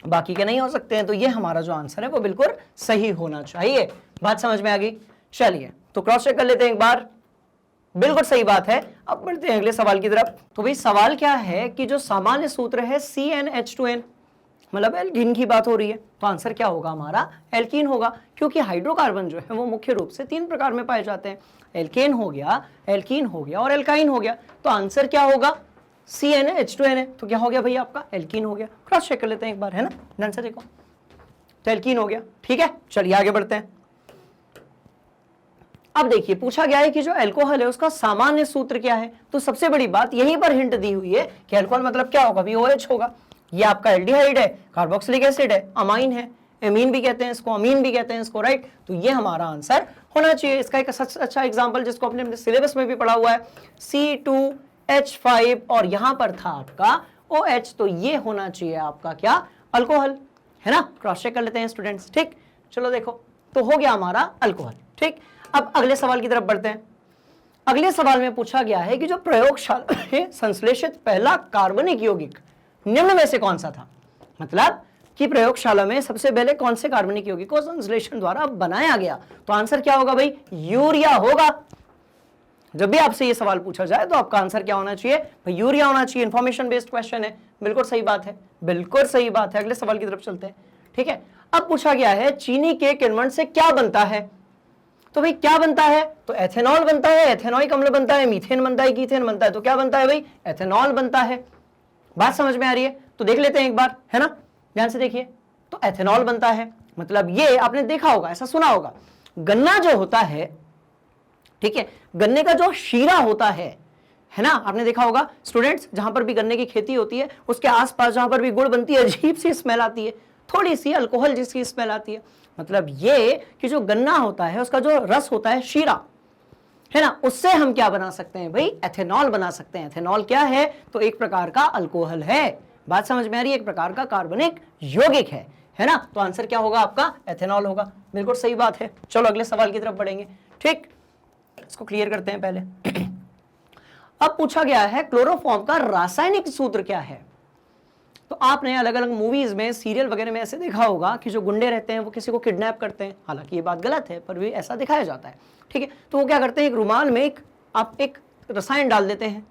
बाकी के नहीं हो सकते हैं। तो ये हमारा जो आंसर है वो बिल्कुल सही होना चाहिए। बात समझ में आ गई? चलिए तो क्रॉस चेक कर लेते हैं एक बार। बिल्कुल सही बात है। अब बढ़ते हैं अगले सवाल की तरफ। तो भाई सवाल क्या है कि जो सामान्य सूत्र है CnH2n, मतलब एल्कीन की बात हो रही है, तो आंसर क्या होगा हमारा? एल्कीन होगा, क्योंकि हाइड्रोकार्बन जो है वो मुख्य रूप से 3 प्रकार में पाए जाते हैं। एल्केन हो गया, एल्कीन हो गया और एल्काइन हो गया। तो आंसर क्या होगा? CnH2n है। तो क्या हो गया भैया आपका? एल्कीन हो गया। क्रॉस चेक कर लेते हैं एक बार, है ना, आंसर देखो, तो एल्कीन हो गया। ठीक है, चलिए आगे बढ़ते हैं। अब देखिए पूछा गया है कि जो अल्कोहल है उसका सामान्य सूत्र क्या है। तो सबसे बड़ी बात यहीं पर हिंट दी हुई है कि अल्कोहल मतलब क्या होगा? OH होगा। ये आपका एल्डिहाइड है, कार्बोक्सिलिक एसिड है, अमाइन है, एमीन भी कहते हैं इसको, अमीन भी कहते हैं इसको, राइट। तो ये हमारा आंसर होना चाहिए। इसका एक अच्छा एग्जांपल जिसको अपने सिलेबस में भी पढ़ा हुआ है, C2H5 और यहां पर था आपका OH। तो ये होना चाहिए आपका क्या? अल्कोहल, है ना। क्रॉस चेक कर लेते हैं स्टूडेंट्स। ठीक, चलो देखो, तो हो गया हमारा अल्कोहल। ठीक, अब अगले सवाल की तरफ बढ़ते हैं। अगले सवाल में पूछा गया है कि जो प्रयोगशाला में संश्लेषित पहला कार्बनिक यौगिक निम्न में से कौन सा था। मतलब कि प्रयोगशाला में सबसे पहले कौन से कार्बनिक यौगिक को संश्लेषण द्वारा बनाया गया। तो आंसर क्या होगा भाई? यूरिया होगा। जब भी आपसे ये सवाल पूछा जाए तो आपका आंसर क्या होना चाहिए? भाई यूरिया होना चाहिए। इंफॉर्मेशन बेस्ड क्वेश्चन है, बिल्कुल सही बात है, बिल्कुल सही बात है। अगले सवाल की तरफ चलते हैं। ठीक है, अब पूछा गया है चीनी के किण्वन से क्या बनता है। तो भाई क्या बनता है? तो एथेनॉल बनता है, एथेनॉइक अम्ल बनता है, मीथेन बनता है, कीथेन बनता है। तो क्या बनता है भाई? एथेनॉल बनता है। बात समझ में आ रही है? तो देख लेते हैं एक बार, है ना, ध्यान से देखिए। तो एथेनॉल बनता है, मतलब ये आपने देखा होगा, ऐसा सुना होगा, गन्ना जो होता है, ठीक है, गन्ने का जो शीरा होता है ना, आपने देखा होगा स्टूडेंट्स, जहां पर भी गन्ने की खेती होती है उसके आसपास जहां पर भी गुड़ बनती है अजीब सी स्मेल आती है, थोड़ी सी अल्कोहल जिसकी स्मेल आती है। मतलब ये कि जो गन्ना होता है उसका जो रस होता है, शीरा, है ना, उससे हम क्या बना सकते हैं भाई? एथेनॉल बना सकते हैं। एथेनॉल क्या है? तो एक प्रकार का अल्कोहल है। बात समझ में आ रही है? एक प्रकार का कार्बनिक यौगिक है ना। तो आंसर क्या होगा आपका? एथेनॉल होगा। बिल्कुल सही बात है। चलो अगले सवाल की तरफ बढ़ेंगे। ठीक, इसको क्लियर करते हैं पहले। अब पूछा गया है क्लोरोफॉर्म का रासायनिक सूत्र क्या है। तो आपने अलग अलग मूवीज में, सीरियल वगैरह में ऐसे देखा होगा कि जो गुंडे रहते हैं वो किसी को किडनैप करते हैं। हालांकि ये बात गलत है, पर भी ऐसा दिखाया जाता है। ठीक है, तो वो क्या करते हैं, एक रुमाल में आप एक रसायन डाल देते हैं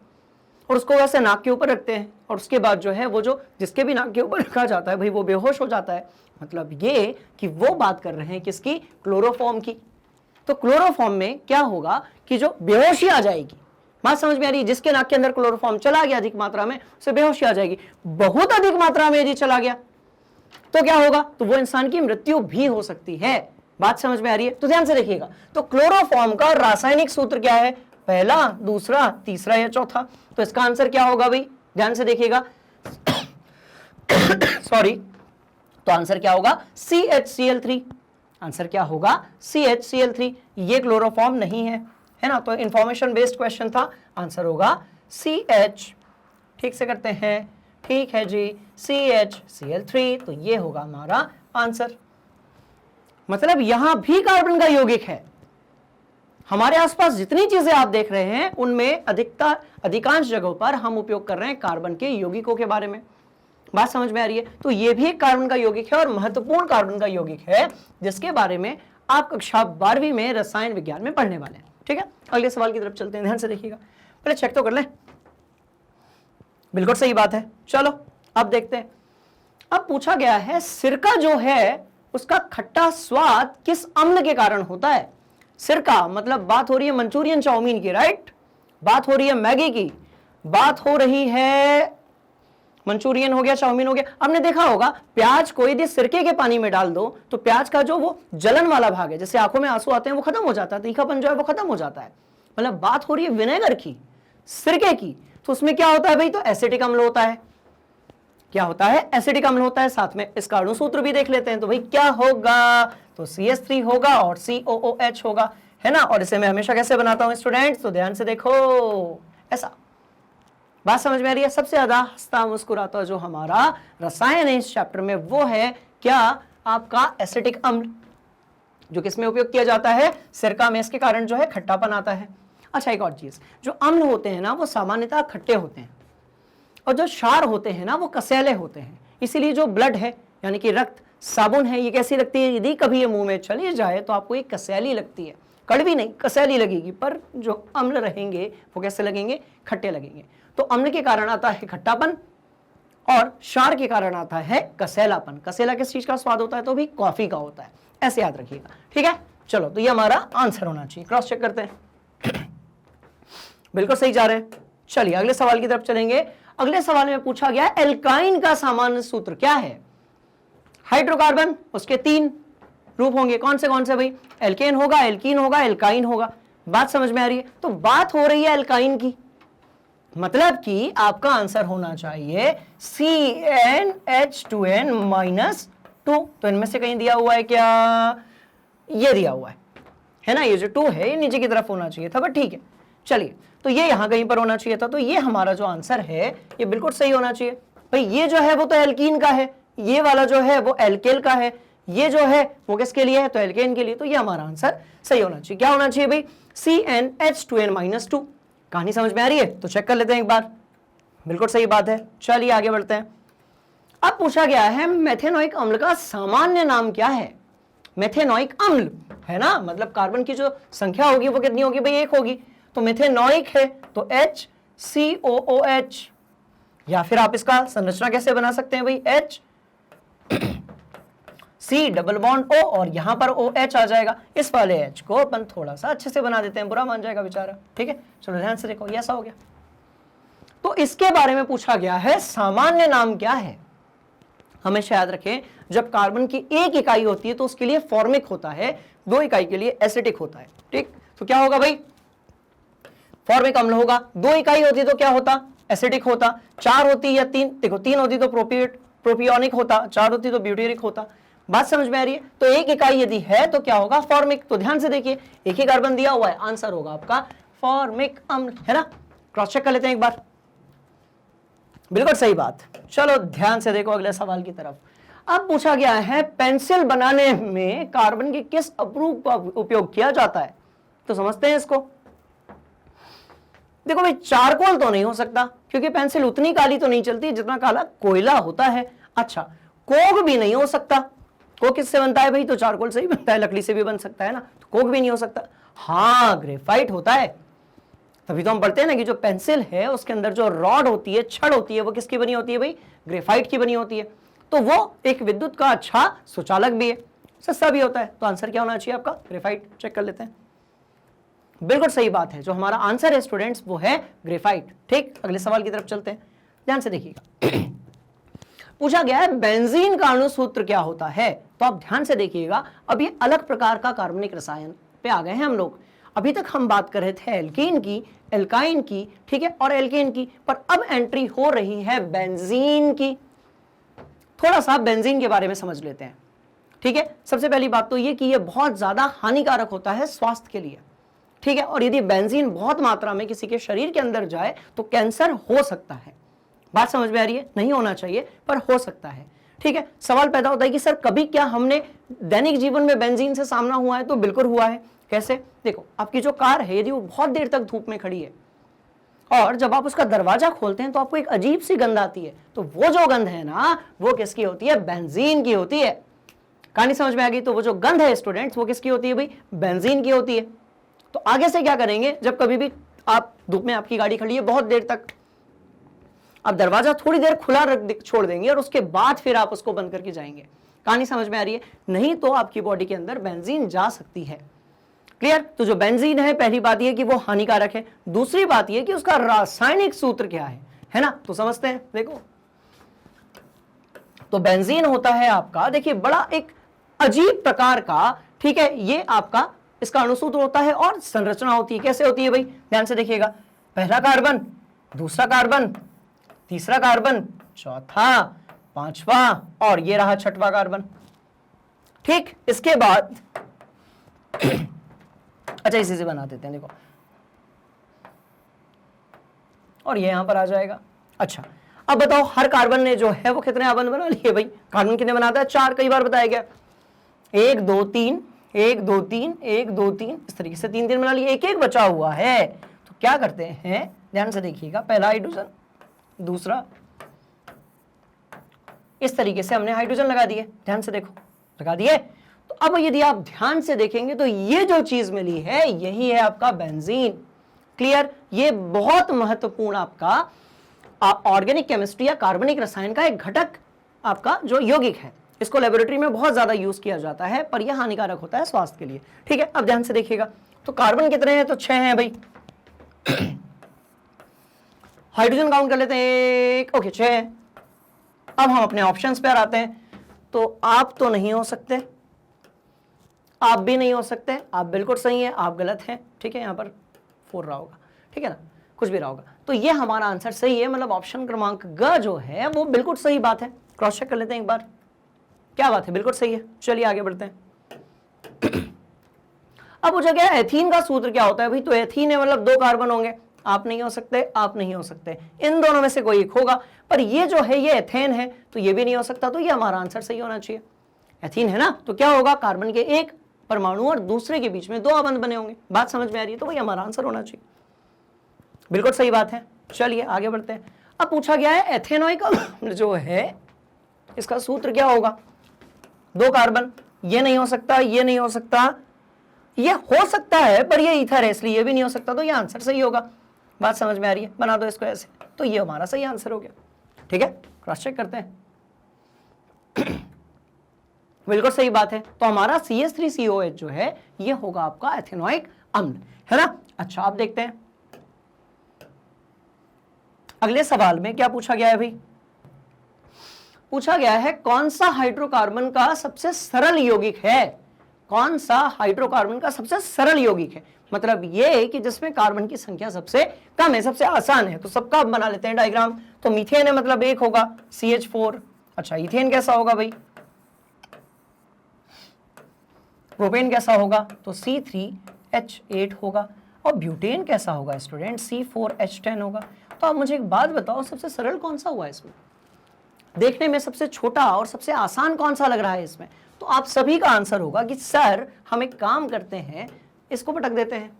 और उसको वैसे नाक के ऊपर रखते हैं, और उसके बाद जो है वो जो जिसके भी नाक के ऊपर रखा जाता है भाई वो बेहोश हो जाता है। मतलब ये कि वो बात कर रहे हैं किसकी? क्लोरोफॉर्म की। तो क्लोरोफॉर्म में क्या होगा कि जो बेहोशी आ जाएगी। बात समझ में आ रही है? जिसके नाक के अंदर क्लोरोफॉर्म चला गया अधिक मात्रा में, उसे बेहोशी आ जाएगी। बहुत अधिक मात्रा में यदि चला गया तो क्या होगा? तो वो इंसान की मृत्यु भी हो सकती है। बात समझ में आ रही है? तो ध्यान से देखिएगा। तो क्लोरोफॉर्म का रासायनिक सूत्र क्या है? पहला, दूसरा, तीसरा या चौथा? तो इसका आंसर क्या होगा भाई? ध्यान से देखिएगा। सॉरी, तो आंसर क्या होगा? CHCl3। आंसर क्या होगा? CHCl3। ये क्लोरोफॉर्म नहीं है ना। तो इंफॉर्मेशन बेस्ड क्वेश्चन था, आंसर होगा CH। ठीक से करते हैं, ठीक है जी, CHCl3। तो ये होगा हमारा आंसर। मतलब यहां भी कार्बन का यौगिक है। हमारे आसपास जितनी चीजें आप देख रहे हैं उनमें अधिकांश जगहों पर हम उपयोग कर रहे हैं कार्बन के यौगिकों के बारे में। बात समझ में आ रही है? तो ये भी एक कार्बन का यौगिक है और महत्वपूर्ण कार्बन का यौगिक है, जिसके बारे में आप कक्षा 12वीं में रसायन विज्ञान में पढ़ने वाले हैं। ठीक है, अगले सवाल की तरफ चलते हैं, ध्यान से देखिएगा। पहले चेक तो कर लें, बिल्कुल सही बात है। चलो अब देखते हैं। अब पूछा गया है सिरका जो है उसका खट्टा स्वाद किस अम्ल के कारण होता है। सिरका मतलब बात हो रही है मंचूरियन चाउमीन की, राइट, बात हो रही है मैगी की, बात हो रही है मंचूरियन हो गया, चाउमीन हो गया। आपने देखा होगा प्याज को यदि सिरके के पानी में डाल दो तो प्याज का जो वो जलन वाला भाग है, जैसे आंखों में आंसू आते हैं, वो खत्म हो जाता है, तीखापन जो है वो खत्म हो जाता है। मतलब बात हो रही है विनेगर की, सिरके की। तो उसमें क्या होता है भाई? तो एसिटिक अम्ल होता है। क्या होता है? एसिडिक अम्ल होता है। साथ में इसका अणुसूत्र भी देख लेते हैं। तो भाई क्या होगा? तो CH3 होगा और COOH होगा, है ना। और इसे मैं हमेशा कैसे बनाता हूं स्टूडेंट्स? तो ध्यान से देखो, ऐसा। बात समझ में आ रही है? सबसे ज्यादा हंसता मुस्कुराता जो हमारा रसायन है इस चैप्टर में वो है क्या? आपका एसिटिक अम्ल, जो किसमें उपयोग किया जाता है? सिरका में। इसके कारण जो है खट्टापन आता है। अच्छा, एक और चीज, जो अम्ल होते हैं ना वो सामान्यतः खट्टे होते हैं, और जो क्षार होते हैं ना वो कसैले होते हैं। इसीलिए जो ब्लड है यानी कि रक्त साबुन है, ये कैसी लगती है? यदि कभी ये मुंह में चली जाए तो आपको ये कसैली लगती है, कड़वी नहीं, कसैली लगेगी, पर जो अम्ल रहेंगे वो कैसे लगेंगे? खट्टे लगेंगे। तो अम्ल के कारण आता है खट्टापन और क्षार के कारण आता है कसेलापन। कसेला किस चीज का स्वाद होता है? तो भी कॉफी का होता है, ऐसे याद रखिएगा, ठीक है। चलो, तो ये हमारा आंसर होना चाहिए। क्रॉस चेक करते हैं, बिल्कुल सही जा रहे हैं। चलिए अगले सवाल की तरफ चलेंगे। अगले सवाल में पूछा गया एल्काइन का सामान्य सूत्र क्या है? हाइड्रोकार्बन, उसके 3 रूप होंगे, कौन से भाई? एल्केन होगा, एल्कीन होगा, एल्काइन होगा। बात समझ में आ रही है? तो बात हो रही है एल्काइन की, मतलब कि आपका आंसर होना चाहिए CnH2n-2। तो इनमें से कहीं दिया हुआ है क्या? ये दिया हुआ है ना, ये जो 2 है ये नीचे की तरफ होना चाहिए था, बट ठीक है। चलिए, तो ये यहां कहीं पर होना चाहिए था, तो ये हमारा जो आंसर है ये बिल्कुल सही होना चाहिए। भाई ये जो है वो तो एल्कीन का है, ये वाला जो है वो एल्केल का है, ये जो है वो किसके लिए है? तो एल्केन के लिए। तो ये हमारा आंसर सही होना चाहिए। क्या होना चाहिए भाई? CnH2n-2। कहानी समझ में आ रही है? तो चेक कर लेते हैं एक बार, बिल्कुल सही बात है। चलिए आगे बढ़ते हैं। अब पूछा गया है मेथेनोइक अम्ल का सामान्य नाम क्या है? मेथेनोइक अम्ल है ना, मतलब कार्बन की जो संख्या होगी वो कितनी होगी भाई? 1 होगी। तो मेथेनोइक है तो HCOOH, या फिर आप इसका संरचना कैसे बना सकते हैं भाई? H C double bond O और यहां पर OH आ जाएगा। इस वाले H को अपन थोड़ा सा अच्छे से बना देते हैं, बुरा मान जाएगा बेचारा, ठीक है। चलो ध्यान से देखो, ये ऐसा हो गया। तो इसके बारे में पूछा गया है सामान्य नाम क्या है? हमेशा याद रखें, जब कार्बन की 1 इकाई होती है तो उसके लिए फॉर्मिक होता है, 2 इकाई के लिए एसिटिक होता है, ठीक। तो क्या होगा भाई? फॉर्मिक अम्ल होगा। 2 इकाई होती तो क्या होता? एसिडिक होता। 4 होती या 3, देखो 3 होती तो प्रोपियोनिक होता, 4 होती तो ब्यूटेरिक होता। बात समझ में आ रही है? तो 1 इकाई यदि है तो क्या होगा? फॉर्मिक। तो ध्यान से देखिए, एक ही कार्बन दिया हुआ है, आंसर होगा आपका फॉर्मिक अम्ल, है ना। क्रॉस चेक कर लेते हैं एक बार, बिल्कुल सही बात। चलो ध्यान से देखो अगले सवाल की तरफ। अब पूछा गया है पेंसिल बनाने में कार्बन के किस अप्रूप का उपयोग किया जाता है? तो समझते हैं इसको। देखो भाई, चारकोल तो नहीं हो सकता, क्योंकि पेंसिल उतनी काली तो नहीं चलती जितना काला कोयला होता है। अच्छा, कोक भी नहीं हो सकता। कोक किससे बनता है भाई? तो चारकोल से ही बनता है, लकड़ी से भी बन सकता है ना, तो कोक भी नहीं हो सकता। हाँ, ग्रेफाइट होता है। तभी तो हम पढ़ते हैं ना कि जो पेंसिल है उसके अंदर जो रॉड होती है, छड़ होती है, वो किसकी बनी होती है भाई? ग्रेफाइट की बनी होती है। तो वो एक विद्युत का अच्छा सुचालक भी है, सस्ता भी होता है। तो आंसर क्या होना चाहिए आपका? ग्रेफाइट। चेक कर लेते हैं, बिल्कुल सही बात है। जो हमारा आंसर है स्टूडेंट्स वो है ग्रेफाइट, ठीक। अगले सवाल की तरफ चलते हैं, ध्यान से देखिएगा। पूछा गया है बेंजीन का अणुसूत्र क्या होता है? तो आप ध्यान से देखिएगा, अब ये अलग प्रकार का कार्बनिक रसायन पे आ गए हैं हम लोग। अभी तक हम बात कर रहे थे एल्कीन की, एल्काइन की, ठीक है, और एल्केन की, पर अब एंट्री हो रही है बेंजीन की। थोड़ा सा बेंजीन के बारे में समझ लेते हैं, ठीक है। सबसे पहली बात तो ये कि ये बहुत ज्यादा हानिकारक होता है स्वास्थ्य के लिए, ठीक है। और यदि बेंजीन बहुत मात्रा में किसी के शरीर के अंदर जाए तो कैंसर हो सकता है। बात समझ में आ रही है? नहीं होना चाहिए, पर हो सकता है, ठीक है। सवाल पैदा होता है कि सर कभी क्या हमने दैनिक जीवन में बेंजीन से सामना हुआ है? तो बिल्कुल हुआ है। कैसे? देखो, आपकी जो कार है यदि वो बहुत देर तक धूप में खड़ी है और जब आप उसका दरवाजा खोलते हैं तो आपको एक अजीब सी गंध आती है, तो वो जो गंध है ना, वो किसकी होती है? बेंजीन की होती है। कहानी समझ में आ गई? तो वो जो गंध है स्टूडेंट्स, वो किसकी होती है भाई? बेंजीन की होती है। तो आगे से क्या करेंगे? जब कभी भी आप धूप में आपकी गाड़ी खड़ी है बहुत देर तक, आप दरवाजा थोड़ी देर खुला छोड़ देंगे और उसके बाद फिर आप उसको बंद करके जाएंगे। कहानी समझ में आ रही है? नहीं तो आपकी बॉडी के अंदर बेंजीन जा सकती है। क्लियर? तो जो बेंजीन है, पहली बात यह कि वो हानिकारक है। दूसरी बात यह कि उसका रासायनिक सूत्र क्या है ना। तो समझते हैं, देखो। तो बेंजीन होता है आपका, देखिए, बड़ा एक अजीब प्रकार का, ठीक है, ये आपका इसका अणुसूत्र होता है और संरचना होती है। कैसे होती है भाई? ध्यान से देखिएगा, पहला कार्बन, दूसरा कार्बन, तीसरा कार्बन, चौथा, पांचवा और ये रहा छठवां कार्बन, ठीक। इसके बाद अच्छा, इसी से बना देते हैं, देखो, और ये यहां पर आ जाएगा। अच्छा, अब बताओ, हर कार्बन ने जो है वो कितने बंध बना लिए भाई? कार्बन कितने बनाता है? 4, कई बार बताया गया। 1 2 3 1 2 3 1 2 3, इस तरीके से 3 बना लिए। एक बचा हुआ है, तो क्या करते हैं? ध्यान से देखिएगा, पहला हाइड्रोजन, दूसरा, इस तरीके से हमने हाइड्रोजन लगा दिए, ध्यान से देखो, लगा दिए। तो अब यदि आप ध्यान से देखेंगे तो ये जो चीज मिली है यही है आपका बेंजीन। क्लियर? ये बहुत महत्वपूर्ण आपका ऑर्गेनिक केमिस्ट्री या कार्बनिक रसायन का एक घटक आपका जो यौगिक है। इसको लेबोरेटरी में बहुत ज्यादा यूज किया जाता है, पर यह हानिकारक होता है स्वास्थ्य के लिए। ठीक है, अब ध्यान से देखिएगा। तो कार्बन कितने हैं? तो 6 हैं भाई। हाइड्रोजन काउंट कर लेते हैं, 1, ओके 6 है। अब हम अपने ऑप्शंस पर आते हैं। तो आप तो नहीं हो सकते, आप भी नहीं हो सकते, आप बिल्कुल सही है, आप गलत हैं। ठीक है, यहां पर 4 रहा होगा, ठीक है ना, कुछ भी रहा होगा। तो ये हमारा आंसर सही है, मतलब ऑप्शन क्रमांक ग जो है वो बिल्कुल सही बात है। क्रॉस चेक कर लेते हैं एक बार, क्या बात है, बिल्कुल सही है। चलिए आगे बढ़ते हैं। अब पूछा गया एथीन का सूत्र क्या होता है भाई? तो एथीन है मतलब 2 कार्बन होंगे, आप नहीं हो सकते, आप नहीं हो सकते, इन दोनों में से कोई एक होगा। पर ये जो है ये एथेन है, तो ये भी नहीं हो सकता, तो ये हमारा आंसर सही होना चाहिए। एथीन है ना, तो क्या होगा? कार्बन के एक परमाणु और दूसरे के बीच में 2 आबंध बने होंगे। बात समझ में आ रही है? तो वही हमारा आंसर होना चाहिए, बिल्कुल सही बात है। चलिए आगे बढ़ते हैं। अब पूछा गया है एथेनॉइक जो है इसका सूत्र क्या होगा? 2 कार्बन, ये नहीं हो सकता, ये नहीं हो सकता, ये हो सकता है पर ये ईथर है इसलिए ये भी नहीं हो सकता, तो ये आंसर सही होगा। बात समझ में आ रही है? बना दो इसको ऐसे, तो ये हमारा सही आंसर हो गया। ठीक है, क्रॉस चेक करते हैं। बिल्कुल सही बात है, तो हमारा CH3COH जो है ये होगा आपका एथेनॉइक अम्ल, है ना। अच्छा, आप देखते हैं अगले सवाल में क्या पूछा गया है भाई? पूछा गया है कौन सा हाइड्रोकार्बन का सबसे सरल यौगिक है? कौन सा हाइड्रोकार्बन का सबसे सरल यौगिक है? मतलब ये कि जिसमें कार्बन की संख्या सबसे कम है, सबसे आसान है। तो सबका आप बना लेते हैं डायग्राम। तो मीथेन है मतलब 1 होगा, CH4। अच्छा, इथेन कैसा होगा भाई? प्रोपेन कैसा होगा? तो C3H8 होगा। और ब्यूटेन कैसा होगा स्टूडेंट? C4H10 होगा। तो आप मुझे एक बात बताओ, सबसे सरल कौन सा हुआ इसमें? देखने में सबसे छोटा और सबसे आसान कौन सा लग रहा है इसमें? तो आप सभी का आंसर होगा कि सर हम एक काम करते हैं, इसको पटक देते हैं।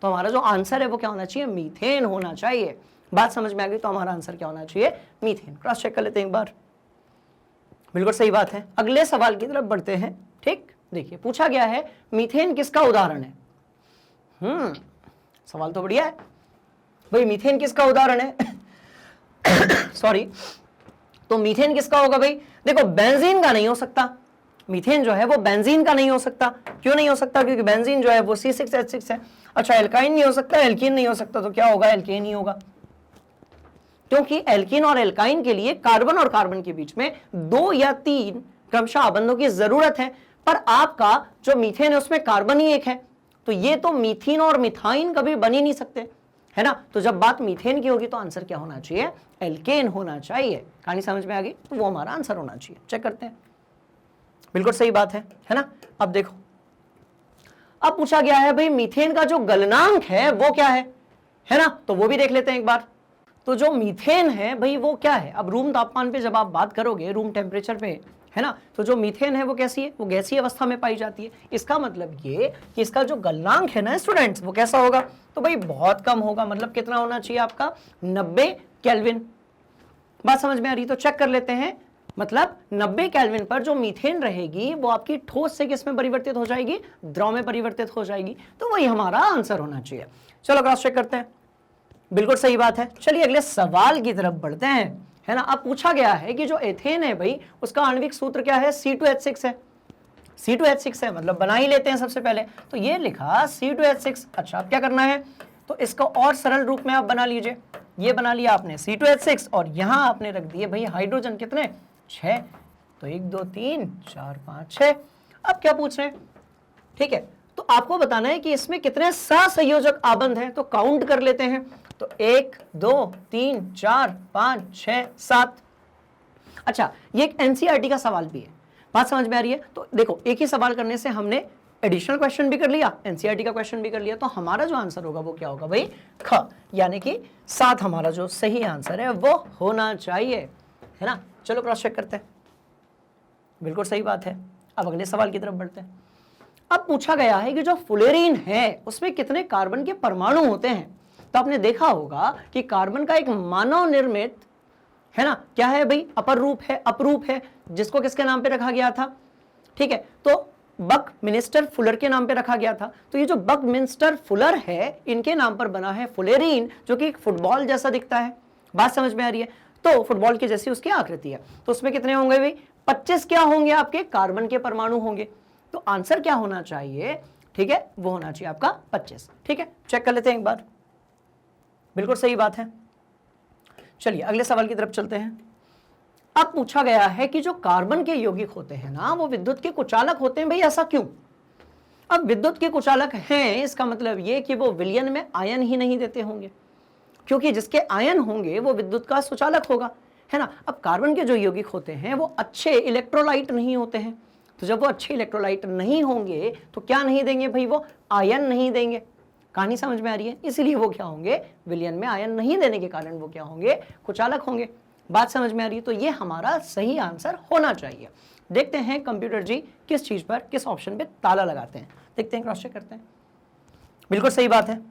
तो हमारा जो आंसर है वो क्या होना चाहिए? मीथेन होना चाहिए। बात समझ में आ गई? तो हमारा आंसर क्या होना चाहिए? मीथेन। क्रॉस चेक कर लेते हैं एक बार, बिल्कुल सही बात है। अगले सवाल की तरफ बढ़ते हैं। ठीक, देखिए पूछा गया है मीथेन किसका उदाहरण है? सवाल तो बढ़िया है भाई, मीथेन किसका उदाहरण है? सॉरी, तो मीथेन किसका होगा भाई? देखो, बेंजीन का नहीं हो सकता, मीथेन जो है वो बेंजीन का नहीं हो सकता। क्यों नहीं हो सकता? क्योंकि बेंजीन जो है वो C6H6 है। अच्छा, एल्काइन नहीं हो सकता, एल्कीन नहीं हो सकता, तो क्या होगा? एल्केन ही होगा, क्योंकि एल्कीन और एल्काइन के लिए कार्बन और कार्बन के बीच में 2 या 3 क्रमशः आबंधों की जरूरत है। पर आपका जो मीथेन है उसमें कार्बन ही 1 है, तो ये तो मीथीन और मिथाइन कभी बन ही नहीं सकते, है ना। तो जब बात मीथेन की होगी तो आंसर क्या होना चाहिए? एल्केन होना चाहिए। कहानी समझ में आ गई? तो वो हमारा आंसर होना चाहिए। चेक करते हैं, बिल्कुल सही बात है ना। अब देखो, अब पूछा गया है भाई मीथेन का जो गलनांक है वो क्या है ना, तो वो भी देख लेते हैं एक बार। तो जो मीथेन है भाई वो क्या है? अब रूम तापमान पे जब आप बात करोगे, रूम टेम्परेचर पे, है ना, तो जो मीथेन है वो कैसी है? वो गैसीय अवस्था में पाई जाती है। इसका मतलब ये कि इसका जो गलनांक है ना स्टूडेंट्स, वो कैसा होगा? तो भाई बहुत कम होगा। मतलब कितना होना चाहिए आपका? 90 केल्विन। बात समझ में आ रही? तो चेक कर लेते हैं। मतलब 90 केल्विन पर जो मीथेन रहेगी वो आपकी ठोस से किस में परिवर्तित हो जाएगी? द्रव में परिवर्तित हो जाएगी। तो वही हमारा आंसर होना चाहिए। चलो क्रॉस चेक करते हैं, बिल्कुल सही बात है। चलिए अगले सवाल की तरफ बढ़ते हैं, है ना। अब पूछा गया है कि जो एथेन है भाई उसका आणविक सूत्र क्या है? C2H6 है। C2H6 है, मतलब बना ही लेते हैं सबसे पहले। तो ये लिखा C2H6। अच्छा, अब क्या करना है? तो इसको और सरल रूप में आप बना लीजिए। ये बना लिया आपने C2H6 और यहां आपने रख दिए भाई हाइड्रोजन कितने? 6। तो 1 2 3 4 5 6। अब क्या पूछ रहे हैं? ठीक है, तो आपको बताना है कि इसमें कितने सहसंयोजक आबंध हैं। तो काउंट कर लेते हैं। तो 1 2 3 4 5 6 7। अच्छा, ये एक NCERT का सवाल भी है। बात समझ में आ रही है? तो देखो, एक ही सवाल करने से हमने एडिशनल क्वेश्चन भी कर लिया, NCERT का क्वेश्चन भी कर लिया। तो हमारा जो आंसर होगा वो क्या होगा भाई? ख, यानी कि 7 हमारा जो सही आंसर है वो होना चाहिए, है ना। चलो क्रॉस चेक करते हैं, बिल्कुल सही बात है। अब अगले सवाल की तरफ बढ़ते हैं। अब पूछा गया है कि जो फुलेरीन है उसमें कितने कार्बन के परमाणु होते हैं? तो आपने देखा होगा कि कार्बन का एक मानव निर्मित है ना, क्या है भाई, अपर रूप है, अपरूप है, जिसको किसके नाम पे रखा गया था, ठीक है, तो बकमिंस्टर फुलर के नाम पे रखा गया था। तो ये जो बकमिंस्टर फुलर है, इनके नाम पर बना है फुलेरीन, जो कि फुटबॉल जैसा दिखता है। बात समझ में आ रही है? तो फुटबॉल की जैसी उसकी आकृति है। तो उसमें कितने होंगे भाई, 25 क्या होंगे आपके कार्बन के परमाणु होंगे। तो आंसर क्या होना चाहिए, ठीक है, वो होना चाहिए आपका 25। ठीक है, चेक कर लेते हैं एक बार, बिल्कुल सही बात है। चलिए अगले सवाल की तरफ चलते हैं। अब पूछा गया है कि जो कार्बन के यौगिक होते हैं ना, वो विद्युत के कुचालक होते हैं। भाई ऐसा क्यों? अब विद्युत के कुचालक हैं, इसका मतलब ये कि वो विलयन में आयन ही नहीं देते होंगे, क्योंकि जिसके आयन होंगे वो विद्युत का सुचालक होगा, है ना। अब कार्बन के जो यौगिक होते हैं वो अच्छे इलेक्ट्रोलाइट नहीं होते हैं, तो जब वो अच्छे इलेक्ट्रोलाइट नहीं होंगे तो क्या नहीं देंगे भाई, वो आयन नहीं देंगे। कहानी समझ में आ रही है? इसीलिए वो क्या होंगे, विलयन में आयन नहीं देने के कारण वो क्या होंगे, कुचालक होंगे। बात समझ में आ रही है? तो ये हमारा सही आंसर होना चाहिए। देखते हैं कंप्यूटर जी किस चीज पर, किस ऑप्शन पे ताला लगाते हैं, देखते हैं, क्रॉस चेक करते हैं। बिल्कुल सही बात है।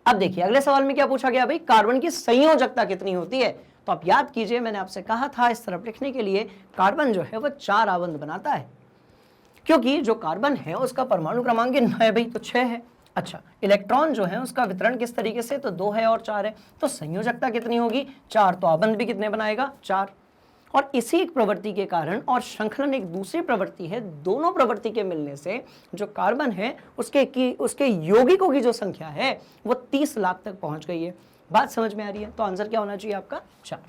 अब देखिए अगले सवाल में क्या पूछा गया भाई, कार्बन की संयोजकता कितनी होती है। तो आप याद कीजिए, मैंने आपसे कहा था इस तरफ लिखने के लिए, कार्बन जो है वो 4 आवंत बनाता है, क्योंकि जो कार्बन है उसका परमाणु क्रमांक है भाई, तो 6 है। अच्छा, इलेक्ट्रॉन जो है उसका वितरण किस तरीके से, तो 2 है और 4 है, तो संयोजकता कितनी होगी, 4। तो आवंत भी कितने बनाएगा, 4। और इसी एक प्रवृत्ति के कारण, और श्रृंखलन एक दूसरी प्रवृत्ति है, दोनों प्रवृत्ति के मिलने से जो कार्बन है उसके यौगिकों की जो संख्या है वो 30 लाख तक पहुंच गई है। बात समझ में आ रही है? तो आंसर क्या होना चाहिए आपका, 4।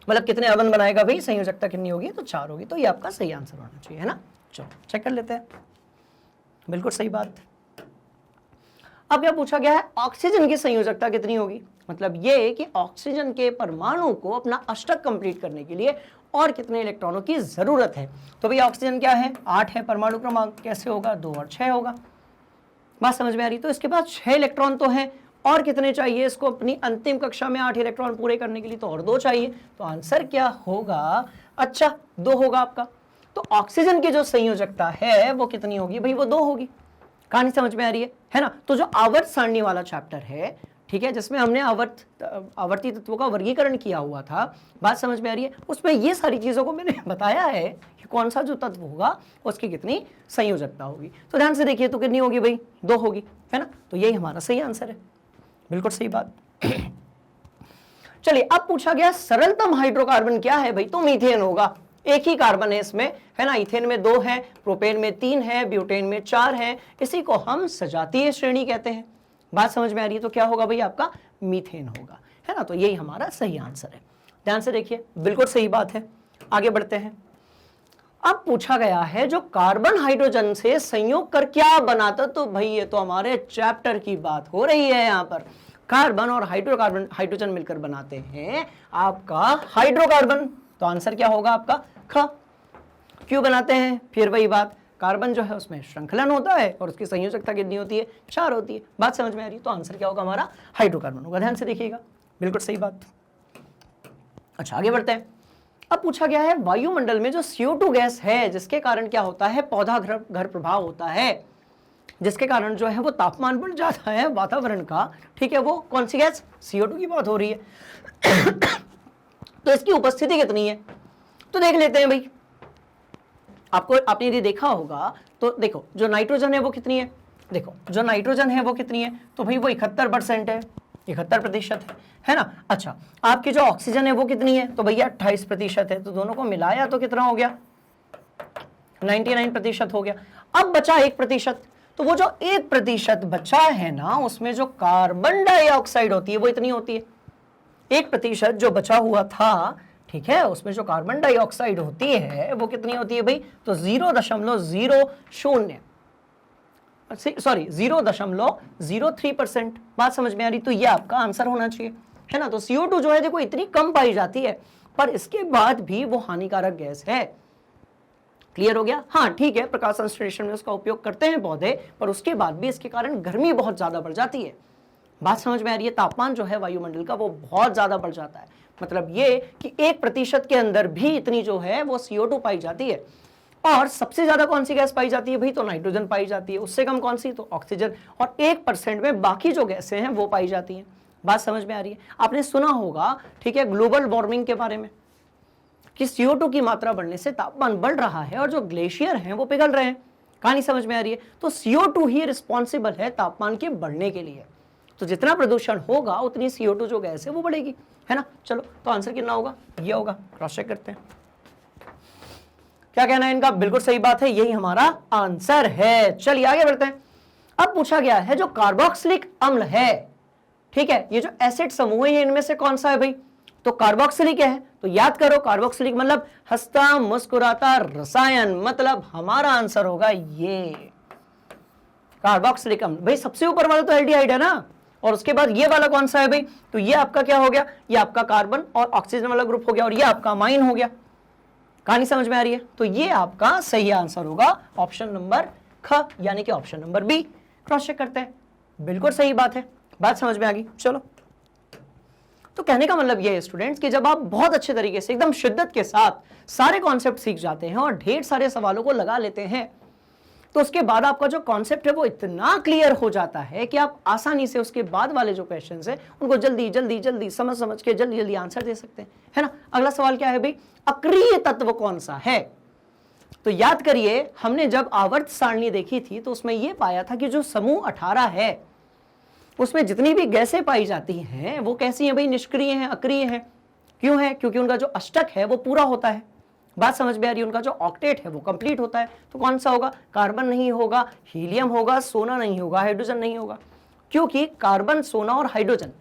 मतलब कितने आवंत बनाएगा भाई, संयोजकता कितनी होगी, तो 4 होगी। तो ये आपका सही आंसर होना चाहिए, है ना। चलो चेक कर लेते हैं, बिल्कुल सही बात। अब यह पूछा गया है ऑक्सीजन की संयोजकता कितनी होगी, मतलब ये कि ऑक्सीजन के परमाणु को अपना अष्टक कंप्लीट करने के लिए और कितने इलेक्ट्रॉनों की जरूरत है। तो भाई ऑक्सीजन क्या है, 8 है परमाणु क्रमांक, कैसे होगा, 2 और 6 होगा। बात समझ में आ रही? तो इसके पास 6 इलेक्ट्रॉन तो है, और कितने चाहिए इसको अपनी अंतिम कक्षा में 8 इलेक्ट्रॉन पूरे करने के लिए, तो और 2 चाहिए। तो आंसर क्या होगा, अच्छा 2 होगा आपका। तो ऑक्सीजन की जो संयोजकता है वो कितनी होगी भाई, वो 2 होगी। कहानी समझ में आ रही है ना। तो जो आवर्त सारणी वाला चैप्टर है, ठीक है, जिसमें हमने आवर्ती तत्वों का वर्गीकरण किया हुआ था, बात समझ में आ रही है, उसमें ये सारी चीजों को मैंने बताया है कि कौन सा जो तत्व होगा उसकी कितनी संयोजकता होगी। तो ध्यान से देखिए, तो कितनी होगी भाई, 2 होगी, है ना। तो यही हमारा सही आंसर है, बिल्कुल सही बात। चलिए अब पूछा गया सरलतम हाइड्रोकार्बन क्या है भाई, तो मीथेन होगा। एक ही कार्बन है इसमें, है ना। इथेन में 2 है, प्रोपेन में 3 है, ब्यूटेन में 4 है। इसी को हम सजातीय श्रेणी कहते हैं। बात समझ में आ रही है? तो क्या होगा भाई आपका, मीथेन होगा, है ना। तो यही हमारा सही आंसर है। ध्यान से देखिए, बिल्कुल सही बात है। आगे बढ़ते हैं। अब पूछा गया है जो कार्बन हाइड्रोजन से संयोग कर क्या बनाता, तो भाई ये तो हमारे चैप्टर की बात हो रही है। यहाँ पर कार्बन और हाइड्रोजन मिलकर बनाते हैं आपका हाइड्रोकार्बन। तो आंसर क्या होगा आपका, ख। क्यों बनाते हैं, फिर वही बात, कार्बन जो है उसमें श्रृंखलन होता है और उसकी संयोजकता कितनी होती है, 4 होती है। बात समझ में आ रही है? तो आंसर क्या होगा हमारा, हाइड्रोकार्बन होगा। ध्यान से देखिएगा, बिल्कुल सही बात। अच्छा आगे बढ़ते हैं। अब पूछा गया है वायुमंडल में जो CO2 गैस है, जिसके कारण क्या होता है, पौधा घर प्रभाव होता है, जिसके कारण जो है वो तापमान बढ़ जाता है वातावरण का, ठीक है, वो कौन सी गैस, CO2 की बात हो रही है। तो इसकी उपस्थिति कितनी है, तो देख लेते हैं भाई। आपने यदि देखा होगा तो देखो, जो नाइट्रोजन है वो कितनी है, देखो जो नाइट्रोजन है वो कितनी है, तो भाई वो 71% है, 71% है ना। अच्छा, आपकी जो ऑक्सीजन है वो कितनी है, तो भैया 28% है। तो दोनों को मिलाया तो कितना हो गया, 99% हो गया। अब बचा 1%, तो वो जो 1% बचा है ना, उसमें जो कार्बन डाइऑक्साइड होती है वो इतनी होती है। 1% जो बचा हुआ था, ठीक है, उसमें जो कार्बन डाइऑक्साइड होती है वो कितनी होती है भाई, तो 0.03%। बात समझ में आ रही? तो ये आपका आंसर होना चाहिए, है ना। तो CO2 जो है देखो इतनी कम पाई जाती है, पर इसके बाद भी वो हानिकारक गैस है। क्लियर हो गया? हाँ ठीक है, प्रकाश संश्लेषण में उसका उपयोग करते हैं पौधे, पर उसके बाद भी इसके कारण गर्मी बहुत ज्यादा बढ़ जाती है। बात समझ में आ रही है? तापमान जो है वायुमंडल का वो बहुत ज्यादा बढ़ जाता है। मतलब ये कि 1% के अंदर भी इतनी जो है वो CO2 पाई जाती है। और सबसे ज्यादा कौन सी गैस पाई जाती है भाई, तो नाइट्रोजन पाई जाती है। उससे कम कौन सी, तो ऑक्सीजन। और 1% में बाकी जो गैसें हैं वो पाई जाती हैं। बात समझ में आ रही है? आपने सुना होगा, ठीक है, ग्लोबल वार्मिंग के बारे में कि CO2 की मात्रा बढ़ने से तापमान बढ़ रहा है और जो ग्लेशियर हैं वो पिघल रहे हैं। कहानी समझ में आ रही है? तो CO2 ही रिस्पॉन्सिबल है तापमान के बढ़ने के लिए। तो जितना प्रदूषण होगा उतनी CO2 जो गैस है वो बढ़ेगी, है ना। चलो, तो आंसर कितना होगा? ये होगा। क्रॉस चेक करते हैं क्या कहना है इनका। बिल्कुल सही बात है, यही हमारा आंसर है। चलिए आगे बढ़ते हैं। अब पूछा गया है जो कार्बोक्सिलिक अम्ल है, ठीक है, ये जो एसिड समूह है इनमें से कौन सा है भाई? तो कार्बोक्सिलिक है। तो याद करो, कार्बोक्सिलिक मतलब हंसता मुस्कुराता रसायन, मतलब हमारा आंसर होगा ये कार्बोक्सिलिक अम्ल। भाई सबसे ऊपर वाला तो एल्डिहाइड है ना, और उसके बाद ये वाला कौन सा है भाई? तो ये आपका क्या हो गया? ये आपका कार्बन और ऑक्सीजन वाला ग्रुप हो गया, और ये आपका अमाइन हो गया। कहानी समझ में आ रही है? तो ये आपका सही आंसर होगा ऑप्शन नंबर ख, यानी कि option number B. Cross check करते हैं, बिल्कुल सही बात है। बात समझ में आ गई। चलो, तो कहने का मतलब ये है स्टूडेंट्स कि जब आप बहुत अच्छे तरीके से एकदम शिद्दत के साथ सारे कॉन्सेप्ट सीख जाते हैं और ढेर सारे सवालों को लगा लेते हैं, तो उसके बाद आपका जो कॉन्सेप्ट है वो इतना क्लियर हो जाता है कि आप आसानी से उसके बाद वाले जो क्वेश्चंस हैं उनको जल्दी जल्दी जल्दी समझ के जल्दी जल्दी आंसर दे सकते हैं, है ना। अगला सवाल क्या है भाई? अक्रिय तत्व कौन सा है? तो याद करिए, हमने जब आवर्त सारणी देखी थी तो उसमें यह पाया था कि जो समूह 18 है उसमें जितनी भी गैसें पाई जाती हैं वो कैसी हैं भाई? निष्क्रिय हैं, अक्रिय हैं। क्यों है? क्योंकि उनका जो अष्टक है वो पूरा होता है। बात समझ में आ रही है? उनका जो ऑक्टेट है वो कंप्लीट होता है। तो कौन सा होगा? कार्बन नहीं होगा, हीलियम होगा, सोना नहीं होगा, हाइड्रोजन नहीं होगा, क्योंकि कार्बन, सोना और हाइड्रोजन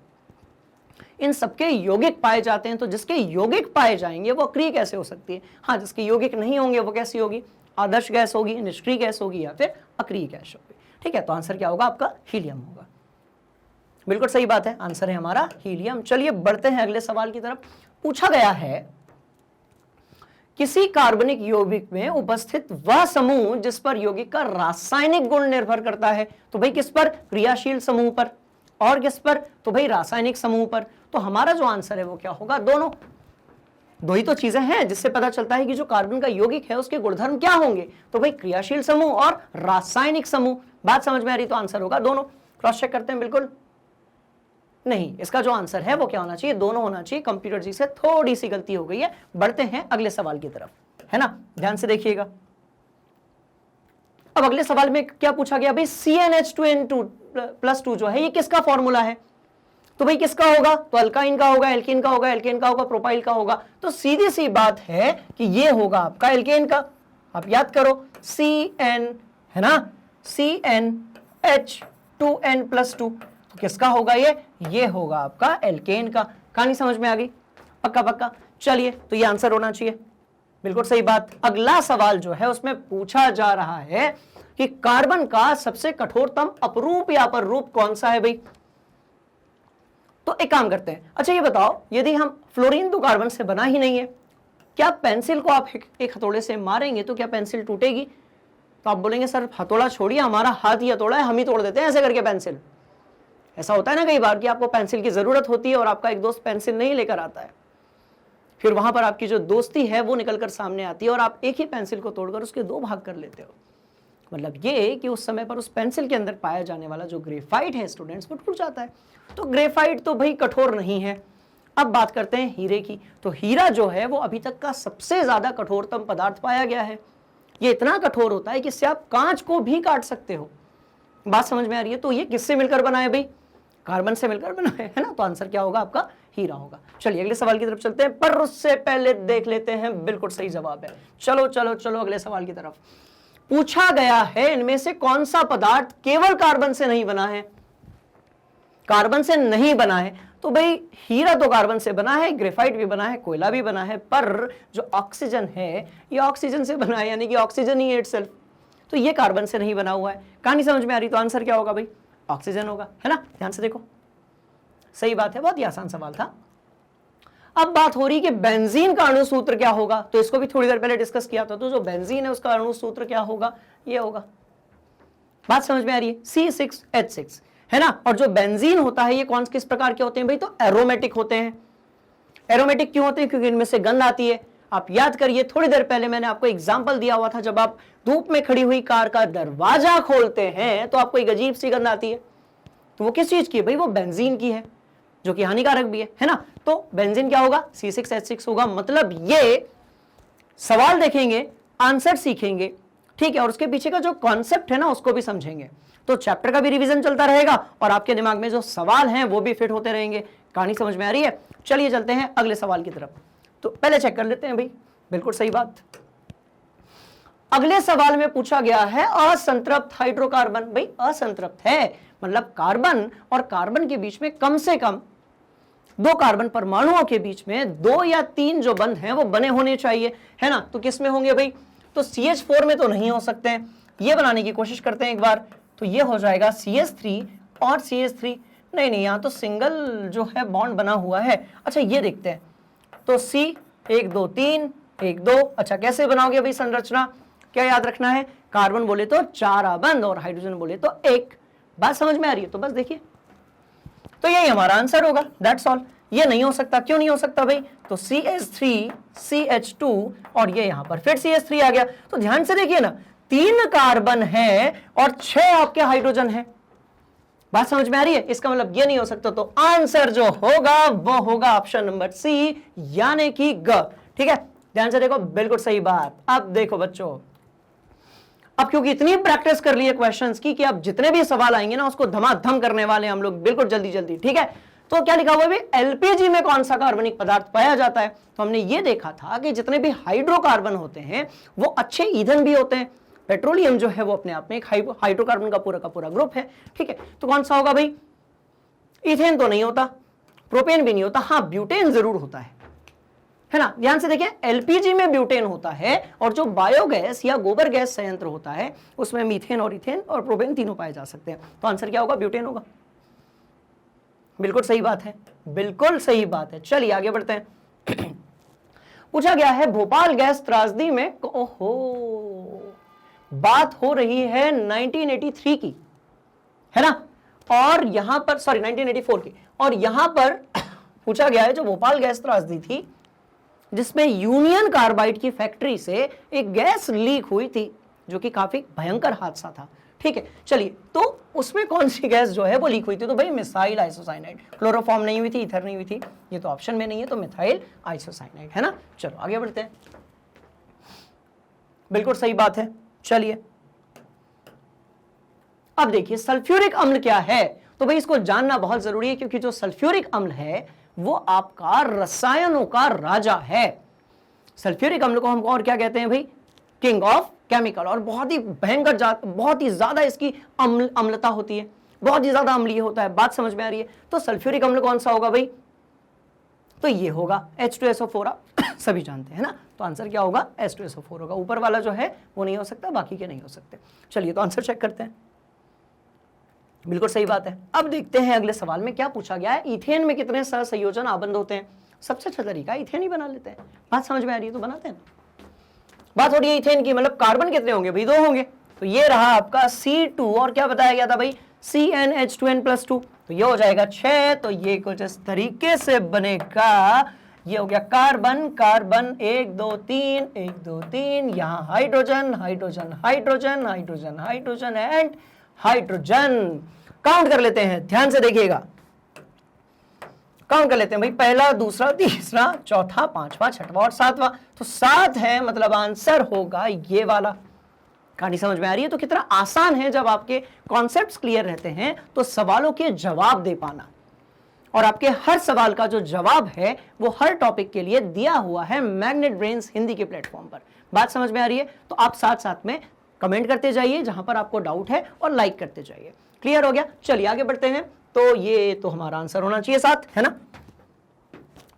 इन सबके यौगिक पाए जाते हैं। तो जिसके यौगिक पाए जाएंगे वो अक्रिय कैसे हो सकती है? हाँ, जिसके यौगिक नहीं होंगे वो कैसी होगी? आदर्श गैस होगी, निष्क्रिय गैस होगी, या फिर अक्रिय गैस होगी। ठीक है, तो आंसर क्या होगा आपका? हीलियम होगा। बिल्कुल सही बात है, आंसर है हमारा हीलियम। चलिए बढ़ते हैं अगले सवाल की तरफ। पूछा गया है किसी कार्बनिक यौगिक में उपस्थित वह समूह जिस पर यौगिक का रासायनिक गुण निर्भर करता है। तो भाई किस पर? क्रियाशील समूह पर। और किस पर? तो भाई रासायनिक समूह पर। तो हमारा जो आंसर है वो क्या होगा? दोनों। दो ही तो चीजें हैं जिससे पता चलता है कि जो कार्बन का यौगिक है उसके गुणधर्म क्या होंगे। तो भाई क्रियाशील समूह और रासायनिक समूह। बात समझ में आ रही? तो आंसर होगा दोनों। क्रॉस चेक करते हैं। बिल्कुल नहीं, इसका जो आंसर है वो क्या होना चाहिए? दोनों होना चाहिए। कंप्यूटर जी से थोड़ी सी गलती हो गई है। बढ़ते हैं अगले सवाल की तरफ, है ना, ध्यान से देखिएगा। अब अगले सवाल में क्या पूछा गया भाई? CnH2n2+2 जो है ये किसका फॉर्मूला है? तो भाई किसका होगा? तो अल्काइन का होगा, एल्केन का होगा, एल्केन का होगा, प्रोपाइल का होगा। तो सीधी सी बात है कि ये होगा आपका एल्केन का। आप याद करो, Cn है ना, CnH2n+2, तो किसका होगा ये होगा आपका एल्केन का। कहानी समझ में आ गई? पक्का पक्का। चलिए, तो ये आंसर होना चाहिए। बिल्कुल सही बात। अगला सवाल जो है उसमें पूछा जा रहा है कि कार्बन का सबसे कठोरतम अपरूप या अपरूप कौन सा है भाई? तो एक काम करते हैं, अच्छा ये बताओ, यदि हम फ्लोरीन तो कार्बन से बना ही नहीं है, क्या पेंसिल को आप एक हथौड़े से मारेंगे तो क्या पेंसिल टूटेगी? तो आप बोलेंगे सर हथौड़ा छोड़िए, हमारा हाथ ही हथौड़ा है, हम ही तोड़ देते हैं ऐसे करके पेंसिल। ऐसा होता है ना कई बार कि आपको पेंसिल की जरूरत होती है और आपका एक दोस्त पेंसिल नहीं लेकर आता है, फिर वहां पर आपकी जो दोस्ती है वो निकलकर सामने आती है और आप एक ही पेंसिल को तोड़कर उसके दो भाग कर लेते हो। मतलब ये कि उस समय पर उस पेंसिल के अंदर पाया जाने वाला जो ग्रेफाइट है स्टूडेंट्स वो टूट जाता है। तो ग्रेफाइट तो भाई कठोर नहीं है। अब बात करते हैं हीरे की। तो हीरा जो है वो अभी तक का सबसे ज्यादा कठोरतम पदार्थ पाया गया है। ये इतना कठोर होता है कि इससे आप कांच को भी काट सकते हो। बात समझ में आ रही है? तो ये किससे मिलकर बना है भाई? कार्बन से मिलकर बना है ना। तो आंसर क्या होगा आपका? हीरा होगा। चलिए अगले सवाल की तरफ चलते हैं, पर उससे पहले देख लेते हैं बिल्कुल सही जवाब है। चलो चलो चलो अगले सवाल की तरफ। पूछा गया है इनमें से कौन सा पदार्थ केवल कार्बन से नहीं बना है? कार्बन से नहीं बना है तो भाई हीरा तो कार्बन से बना है, ग्रेफाइट भी बना है, कोयला भी बना है, पर जो ऑक्सीजन है ये ऑक्सीजन से बना है, यानी कि ऑक्सीजन ही है इटसेल्फ। तो ये कार्बन से नहीं बना हुआ है। कहानी समझ में आ रही? तो आंसर क्या होगा भाई? ऑक्सीजन होगा, है ना। ध्यान से देखो, सही बात है, बहुत ही आसान सवाल था। अब बात हो रही कि बेंजीन का अणु सूत्र क्या होगा, तो इसको भी थोड़ी देर पहले डिस्कस किया था। तो जो बेंजीन है उसका अणु सूत्र क्या होगा? ये होगा। बात समझ में आ रही है? C6H6, है ना। और जो बेंजीन होता है ये कौन किस प्रकार के होते हैं भाई? तो एरोमेटिक होते हैं। एरोमेटिक क्यों होते हैं? क्योंकि इनमें से गंध आती है। आप याद करिए, थोड़ी देर पहले मैंने आपको एग्जाम्पल दिया हुआ था, जब आप धूप में खड़ी हुई कार का दरवाजा खोलते हैं तो आपको एक अजीब सी गंध आती है। तो वो किस चीज की है भाई? वो बेंजीन की है। जो कि हानिकारक भी है ना। तो बेंजीन क्या होगा, C6H6 होगा। मतलब ये सवाल देखेंगे, आंसर सीखेंगे, ठीक है, और उसके पीछे का जो कॉन्सेप्ट है ना उसको भी समझेंगे, तो चैप्टर का भी रिवीजन चलता रहेगा और आपके दिमाग में जो सवाल हैं वो भी फिट होते रहेंगे। कहानी समझ में आ रही है? चलिए चलते हैं अगले सवाल की तरफ। तो पहले चेक कर लेते हैं भाई, बिल्कुल सही बात। अगले सवाल में पूछा गया है असंतृप्त हाइड्रोकार्बन। भाई असंतृप्त है मतलब कार्बन और कार्बन के बीच में कम से कम दो कार्बन परमाणुओं के बीच में 2 या 3 जो बंध हैं वो बने होने चाहिए, है ना। तो किस में होंगे भाई, तो CH4 में तो नहीं हो सकते हैं। ये बनाने की कोशिश करते हैं एक बार, तो ये हो जाएगा CH3 और CH3। नहीं नहीं, यहां तो सिंगल जो है बॉन्ड बना हुआ है। अच्छा ये देखते हैं, तो C 1 2 3 1 2। अच्छा कैसे बनाओगे भाई संरचना, क्या याद रखना है, कार्बन बोले तो 4 आबंध और हाइड्रोजन बोले तो 1। बात समझ में आ रही है? तो बस देखिए, तो यही हमारा आंसर होगा, दैट्स ऑल। ये नहीं हो सकता, क्यों नहीं हो सकता भाई, तो CH3 CH2 और ये यहां पर फिर CH3 आ गया। तो ध्यान से देखिए ना, 3 कार्बन है और 6 आपके हाइड्रोजन है। बात समझ में आ रही है? इसका मतलब ये नहीं हो सकता, तो आंसर जो होगा वो होगा ऑप्शन नंबर C यानी कि ग। ठीक है, ध्यान से देखो, बिल्कुल सही बात। अब देखो बच्चों, अब क्योंकि इतनी प्रैक्टिस कर ली है क्वेश्चंस की कि अब जितने भी सवाल आएंगे ना उसको धमाधम करने वाले हैं हम लोग, बिल्कुल जल्दी जल्दी। ठीक है, तो क्या लिखा हुआ है, एलपीजी में कौन सा कार्बनिक पदार्थ पाया जाता है? तो हमने ये देखा था कि जितने भी हाइड्रोकार्बन होते हैं वो अच्छे ईंधन भी होते हैं। पेट्रोलियम जो है वो अपने आप में एक हाइड्रोकार्बन का पूरा ग्रुप है। ठीक है, तो कौन सा होगा भाई, इथेन तो नहीं होता, प्रोपेन भी नहीं होता, हाँ ब्यूटेन जरूर होता है ना। ध्यान से देखिए, एलपीजी में ब्यूटेन होता है और जो बायोगैस या गोबर गैस संयंत्र होता है उसमें मीथेन और इथेन और प्रोपेन तीनों पाए जा सकते हैं। तो आंसर क्या होगा, ब्यूटेन होगा। बिल्कुल सही बात है, बिल्कुल सही बात है। चलिए आगे बढ़ते हैं। पूछा गया है भोपाल गैस त्रासदी में, ओहो बात हो रही है 1983 की, है ना, और यहां पर सॉरी 1984 की, और यहां पर पूछा गया है जो भोपाल गैस त्रासदी थी जिसमें यूनियन कार्बाइड की फैक्ट्री से एक गैस लीक हुई थी जो कि काफी भयंकर हादसा था। ठीक है, चलिए, तो उसमें कौन सी गैस जो है वो लीक हुई थी, तो भाई मिथाइल आइसोसाइनाइड। क्लोरोफॉर्म नहीं हुई थी, ईथर नहीं हुई थी, ये तो ऑप्शन में नहीं है, तो मिथाइल आइसोसाइनाइड, है ना। चलो आगे बढ़ते हैं, बिल्कुल सही बात है। चलिए अब देखिए सल्फ्यूरिक अम्ल क्या है, तो भाई इसको जानना बहुत जरूरी है क्योंकि जो सल्फ्यूरिक अम्ल है वो आपका रसायनों का राजा है। सल्फ्यूरिक अम्ल को हम और क्या कहते हैं भाई, किंग ऑफ केमिकल। और बहुत ही भयंकर, बहुत ही ज्यादा इसकी अम्लता होती है, बहुत ही ज्यादा अम्लीय होता है। बात समझ में आ रही है? तो सल्फ्यूरिक अम्ल कौन सा होगा भाई, तो ये होगा H2SO4, आप सभी जानते हैं ना। तो आंसर क्या होगा, H2SO4 होगा। ऊपर वाला जो है वो नहीं हो सकता, बाकी के नहीं हो सकते। चलिए तो आंसर चेक करते हैं, बिल्कुल सही बात है। अब देखते हैं अगले सवाल में क्या पूछा गया है, इथेन में कितने सहसंयोजन आबंध होते हैं? सबसे अच्छा तरीका इथेन ही बना लेते हैं। बात समझ में आ रही है तो बनाते हैं ना। बात हो रही है इथेन की, मतलब कार्बन कितने होंगे भाई, 2 होंगे। तो ये रहा आपका C2 और क्या बताया गया था भाई, CnH2n+2, तो ये हो जाएगा 6। तो ये कुछ इस तरीके से बनेगा, ये हो गया कार्बन कार्बन 1 2 3 1 2 3, यहां hydrogen hydrogen hydrogen hydrogen hydrogen and hydrogen. Count कर लेते हैं, ध्यान से देखिएगा, काउंट कर लेते हैं भाई, पहला दूसरा तीसरा चौथा पांचवा छठवां और सातवां। तो 7 है, मतलब आंसर होगा ये वाला। कहानी समझ में आ रही है? तो कितना आसान है जब आपके कॉन्सेप्ट्स क्लियर रहते हैं तो सवालों के जवाब दे पाना। और आपके हर सवाल का जो जवाब है वो हर टॉपिक के लिए दिया हुआ है मैग्नेट ब्रेन्स हिंदी के प्लेटफॉर्म पर। बात समझ में आ रही है? तो आप साथ साथ में कमेंट करते जाइए जहां पर आपको डाउट है और लाइक करते जाइए। क्लियर हो गया? चलिए आगे बढ़ते हैं। तो ये तो हमारा आंसर होना चाहिए 7, है ना।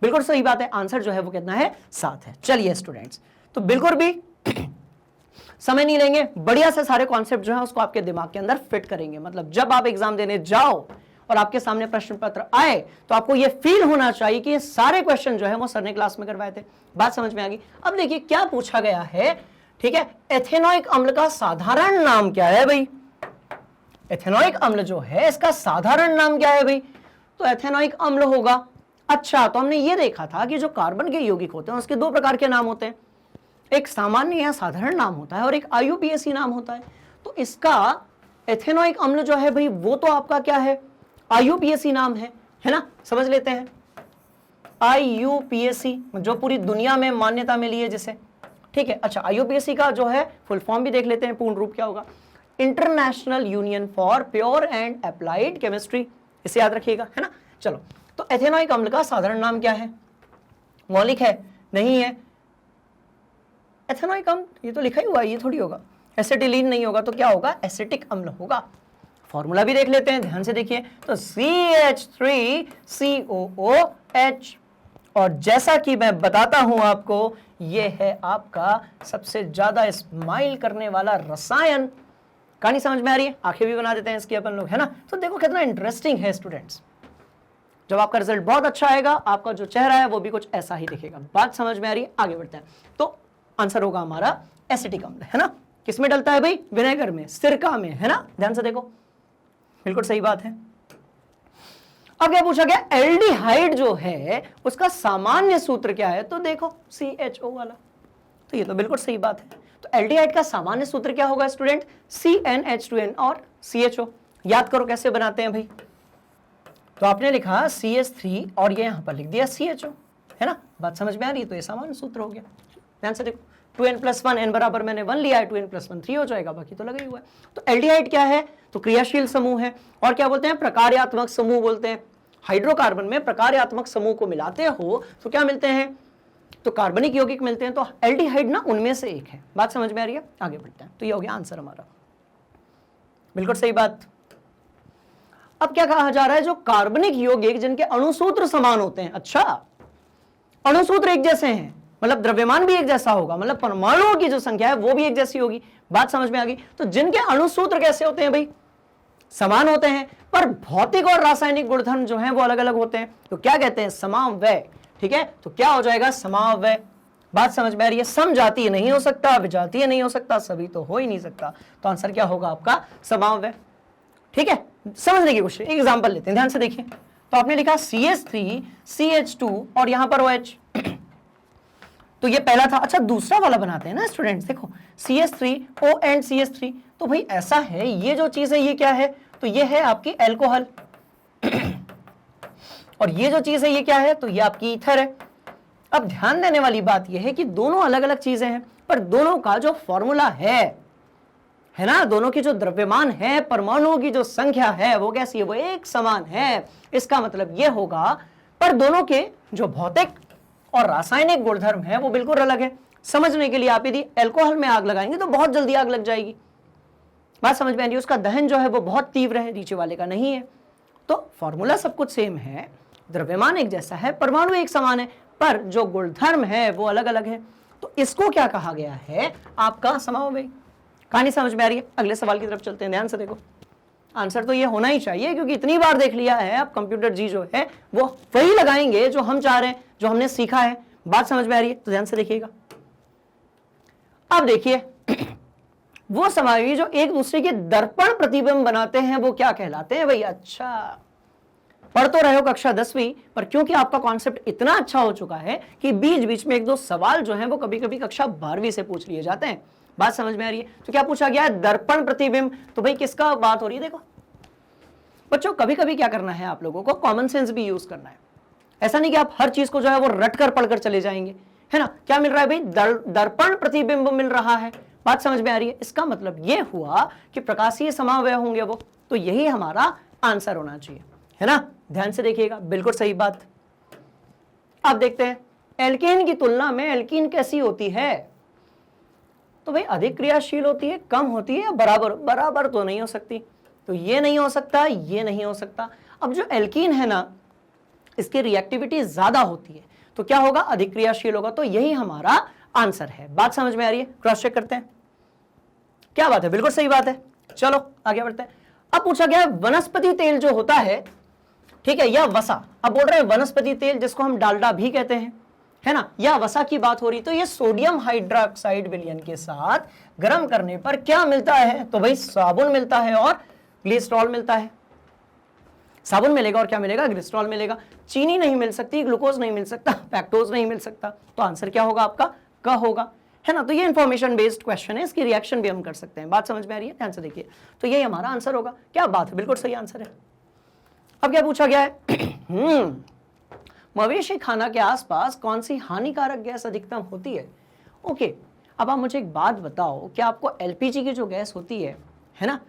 बिल्कुल सही बात है, आंसर जो है वो कितना है, 7 है। चलिए स्टूडेंट्स, तो बिल्कुल भी समय नहीं लेंगे, बढ़िया से सारे कॉन्सेप्ट जो है उसको आपके दिमाग के अंदर फिट करेंगे। मतलब जब आप एग्जाम देने जाओ और आपके सामने प्रश्न पत्र आए तो आपको यह फील होना चाहिए कि ये सारे क्वेश्चन जो है वो सर ने क्लास में करवाए थे। बात समझ में आ गई? अब देखिए क्या पूछा गया है, ठीक है, एथेनोइक अम्ल का साधारण नाम क्या है भाई? एथेनोइक अम्ल जो है इसका साधारण नाम क्या है भाई? तो एथेनोइक अम्ल होगा। अच्छा, तो हमने ये देखा था कि जो कार्बन के यौगिक होते हैं उसके 2 प्रकार के नाम होते हैं, एक सामान्य या साधारण नाम होता है और एक IUPAC नाम होता है। तो इसका एथेनोइक अम्ल जो है भाई वो तो आपका क्या है, IUPAC नाम है। है ना, समझ लेते हैं। IUPAC जो पूरी दुनिया में मान्यता मिली है जिसे, ठीक है। अच्छा, IUPAC का जो है फुल फॉर्म भी देख लेते हैं, पूर्ण रूप क्या होगा, international union for pure and applied chemistry, इसे याद रखिएगा, है ना। चलो, तो एथेनॉइक अम्ल का साधारण नाम क्या है, मौलिक है, नहीं है, एथेनॉइक अम्ल ये तो लिखा ही हुआ है, ये थोड़ी होगा, एसिटिलीन नहीं होगा तो क्या होगा, एसिटिक अम्ल होगा। फॉर्मूला भी देख लेते हैं, ध्यान से देखिए, तो CH3COOH, और जैसा कि मैं बताता हूं आपको, ये है आपका सबसे ज्यादा स्माइल करने वाला रसायन। कहानी समझ में आ रही है, आंखें भी बना देते हैं इसकी अपन लोग, है ना। तो देखो कितना इंटरेस्टिंग है स्टूडेंट्स, जब आपका रिजल्ट बहुत अच्छा आएगा, आपका जो चेहरा है वो भी कुछ ऐसा ही दिखेगा। बात समझ में आ रही है, आगे बढ़ते हैं। तो आंसर होगा हमारा एसिटिक अम्ल, है ना। किसमें डलता है भाई, विनेगर में, सिरका में, है ना, ध्यान से देखो, बिल्कुल सही बात है। अब क्या पूछा गया, एल्डिहाइड जो है उसका सामान्य सूत्र क्या है, तो देखो CHO वाला, तो ये तो बिल्कुल सही बात है। तो एल्डिहाइड का सामान्य सूत्र क्या होगा स्टूडेंट, CnH2n और CHO। याद करो कैसे बनाते हैं भाई, तो आपने लिखा CH3 और ये यहां पर लिख दिया CHO, है ना, बात समझ में आ रही है। तो ये सामान्य सूत्र हो गया, ध्यान से देखो, 2n+1, n बराबर मैंने 1 लिया है, 2n+1 3 हो जाएगा, बाकी तो लगा ही हुआ है। तो एल्डिहाइड क्या है, तो क्रियाशील समूह है, और क्या बोलते हैं, प्रकार्यात्मक समूह बोलते हैं। हाइड्रोकार्बन में प्रकार्यात्मक समूह को मिलाते हो तो क्या मिलते हैं, तो कार्बनिक यौगिक मिलते हैं। तो एल्डिहाइड ना उनमें से एक है, बात समझ में आ रही है, आगे बढ़ते हैं। तो ये हो गया आंसर हमारा, बिल्कुल सही बात। अब क्या कहा जा रहा है, जो कार्बनिक यौगिक जिनके अणुसूत्र समान होते हैं, अच्छा अणुसूत्र एक जैसे हैं, मतलब द्रव्यमान भी एक जैसा होगा, मतलब परमाणुओं की जो संख्या है वो भी एक जैसी होगी, बात समझ में आ गई। तो जिनके अणुसूत्र कैसे होते हैं भाई, समान होते हैं, पर भौतिक और रासायनिक गुणधर्म जो हैं वो अलग अलग होते हैं, तो क्या कहते हैं, समव्यय, ठीक है। तो क्या हो जाएगा, समव्यय, बात समझ में आ रही है। समजातीय नहीं हो सकता, विजातीय नहीं हो सकता, सभी तो हो ही नहीं सकता, तो आंसर क्या होगा आपका, समव्यय, ठीक है। समझने की कोशिश, एक एग्जांपल लेते हैं, ध्यान से देखिए। तो आपने लिखा CH3 CH2 और यहां पर OH, तो ये पहला था। अच्छा, दूसरा वाला बनाते हैं ना स्टूडेंट्स, देखो CH3 O एंड CH3, तो भाई ऐसा है, ये जो चीज है ये क्या है, तो ये है आपकी एल्कोहल, और ये जो चीज है ये क्या है, तो ये आपकी ईथर है। अब ध्यान देने वाली बात ये है कि दोनों अलग अलग चीजें हैं, पर दोनों का जो फॉर्मूला है ना, दोनों की जो द्रव्यमान है, परमाणुओं की जो संख्या है वो कैसी है, वो एक समान है। इसका मतलब ये होगा, पर दोनों के जो भौतिक और रासायनिक गुणधर्म है वो बिल्कुल अलग है। समझने के लिए आप यदि अल्कोहल में आग लगाएंगे तो बहुत जल्दी आग लग जाएगी, बात समझ में आ रही है, उसका दहन जो है वो बहुत तीव्र है, नीचे वाले का नहीं है। तो फॉर्मूला सब कुछ सेम है, द्रव्यमान एक जैसा है, परमाणु एक समान है, पर जो गुणधर्म है वो अलग अलग है। तो इसको क्या कहा गया है, आपका समव्यय। कहानी समझ में आ रही है, अगले सवाल की तरफ चलते हैं, ध्यान से देखो। आंसर तो ये होना ही चाहिए, क्योंकि इतनी बार देख लिया है, अब कंप्यूटर जी जो है वो वही लगाएंगे जो हम चाह रहे हैं, जो हमने सीखा है, बात समझ में आ रही है, तो ध्यान से देखिएगा। अब देखिए, वो समव्ययी जो एक दूसरे के दर्पण प्रतिबिंब बनाते हैं वो क्या कहलाते हैं भाई। अच्छा, पढ़ तो रहे हो कक्षा 10वीं, पर क्योंकि आपका कॉन्सेप्ट इतना अच्छा हो चुका है कि बीच बीच में एक दो सवाल जो हैं वो कभी कभी कक्षा 12वीं से पूछ लिए जाते हैं, बात समझ में आ रही है। तो क्या पूछा गया है, दर्पण प्रतिबिंब, तो भाई किसका बात हो रही है। देखो बच्चों, कभी कभी क्या करना है, आप लोगों को कॉमन सेंस भी यूज करना है। ऐसा नहीं कि आप हर चीज को जो है वो रट कर पढ़कर चले जाएंगे, है ना। क्या मिल रहा है भाई, दर्पण प्रतिबिंब मिल रहा है, बात समझ में आ रही है। इसका मतलब यह हुआ कि प्रकाशीय समव्यय होंगे वो, तो यही हमारा आंसर होना चाहिए, है ना। ध्यान से देखिएगा, बिल्कुल सही बात। अब देखते हैं, एल्केन की तुलना में एल्कीन कैसी होती है, तो भाई अधिक क्रियाशील होती है, कम होती है, या बराबर। बराबर तो नहीं हो सकती, तो ये नहीं हो सकता, ये नहीं हो सकता। अब जो एल्कीन है ना, इसकी रिएक्टिविटी ज्यादा होती है, तो क्या होगा, अधिक क्रियाशील होगा, तो यही हमारा आंसर है। बात समझ में आ रही है, क्रॉस चेक करते हैं, क्या बात है, बिल्कुल सही बात है। चलो आगे बढ़ते हैं। अब पूछा गया वनस्पति तेल जो होता है, ठीक है, या वसा, अब बोल रहे हैं वनस्पति तेल जिसको हम डालडा भी कहते हैं, है ना, या वसा की बात हो रही, तो ये सोडियम हाइड्रोक्साइड विलयन के साथ गर्म करने पर क्या मिलता है, तो भाई साबुन मिलता है और ग्लिसरॉल मिलता है। साबुन मिलेगा और क्या मिलेगा, ग्लिसरॉल मिलेगा। चीनी नहीं मिल सकती, ग्लूकोज नहीं मिल सकता, पैक्टोज नहीं मिल सकता, तो आंसर क्या होगा आपका, क होगा, है ना। तो ये इंफॉर्मेशन बेस्ड क्वेश्चन है, इसकी रिएक्शन भी हम कर सकते हैं, बात समझ में आ रही है, ध्यान से देखिए। तो ये हमारा आंसर होगा, क्या बात है, बिल्कुल सही आंसर है। अब क्या पूछा गया है? मवेशी खाना के आसपास कौन सी हानिकारक गैस अधिकतम होती है? ओके, अब आप मुझे एक बात बताओ, क्या आपको एलपीजी की जो गैस होती है ना,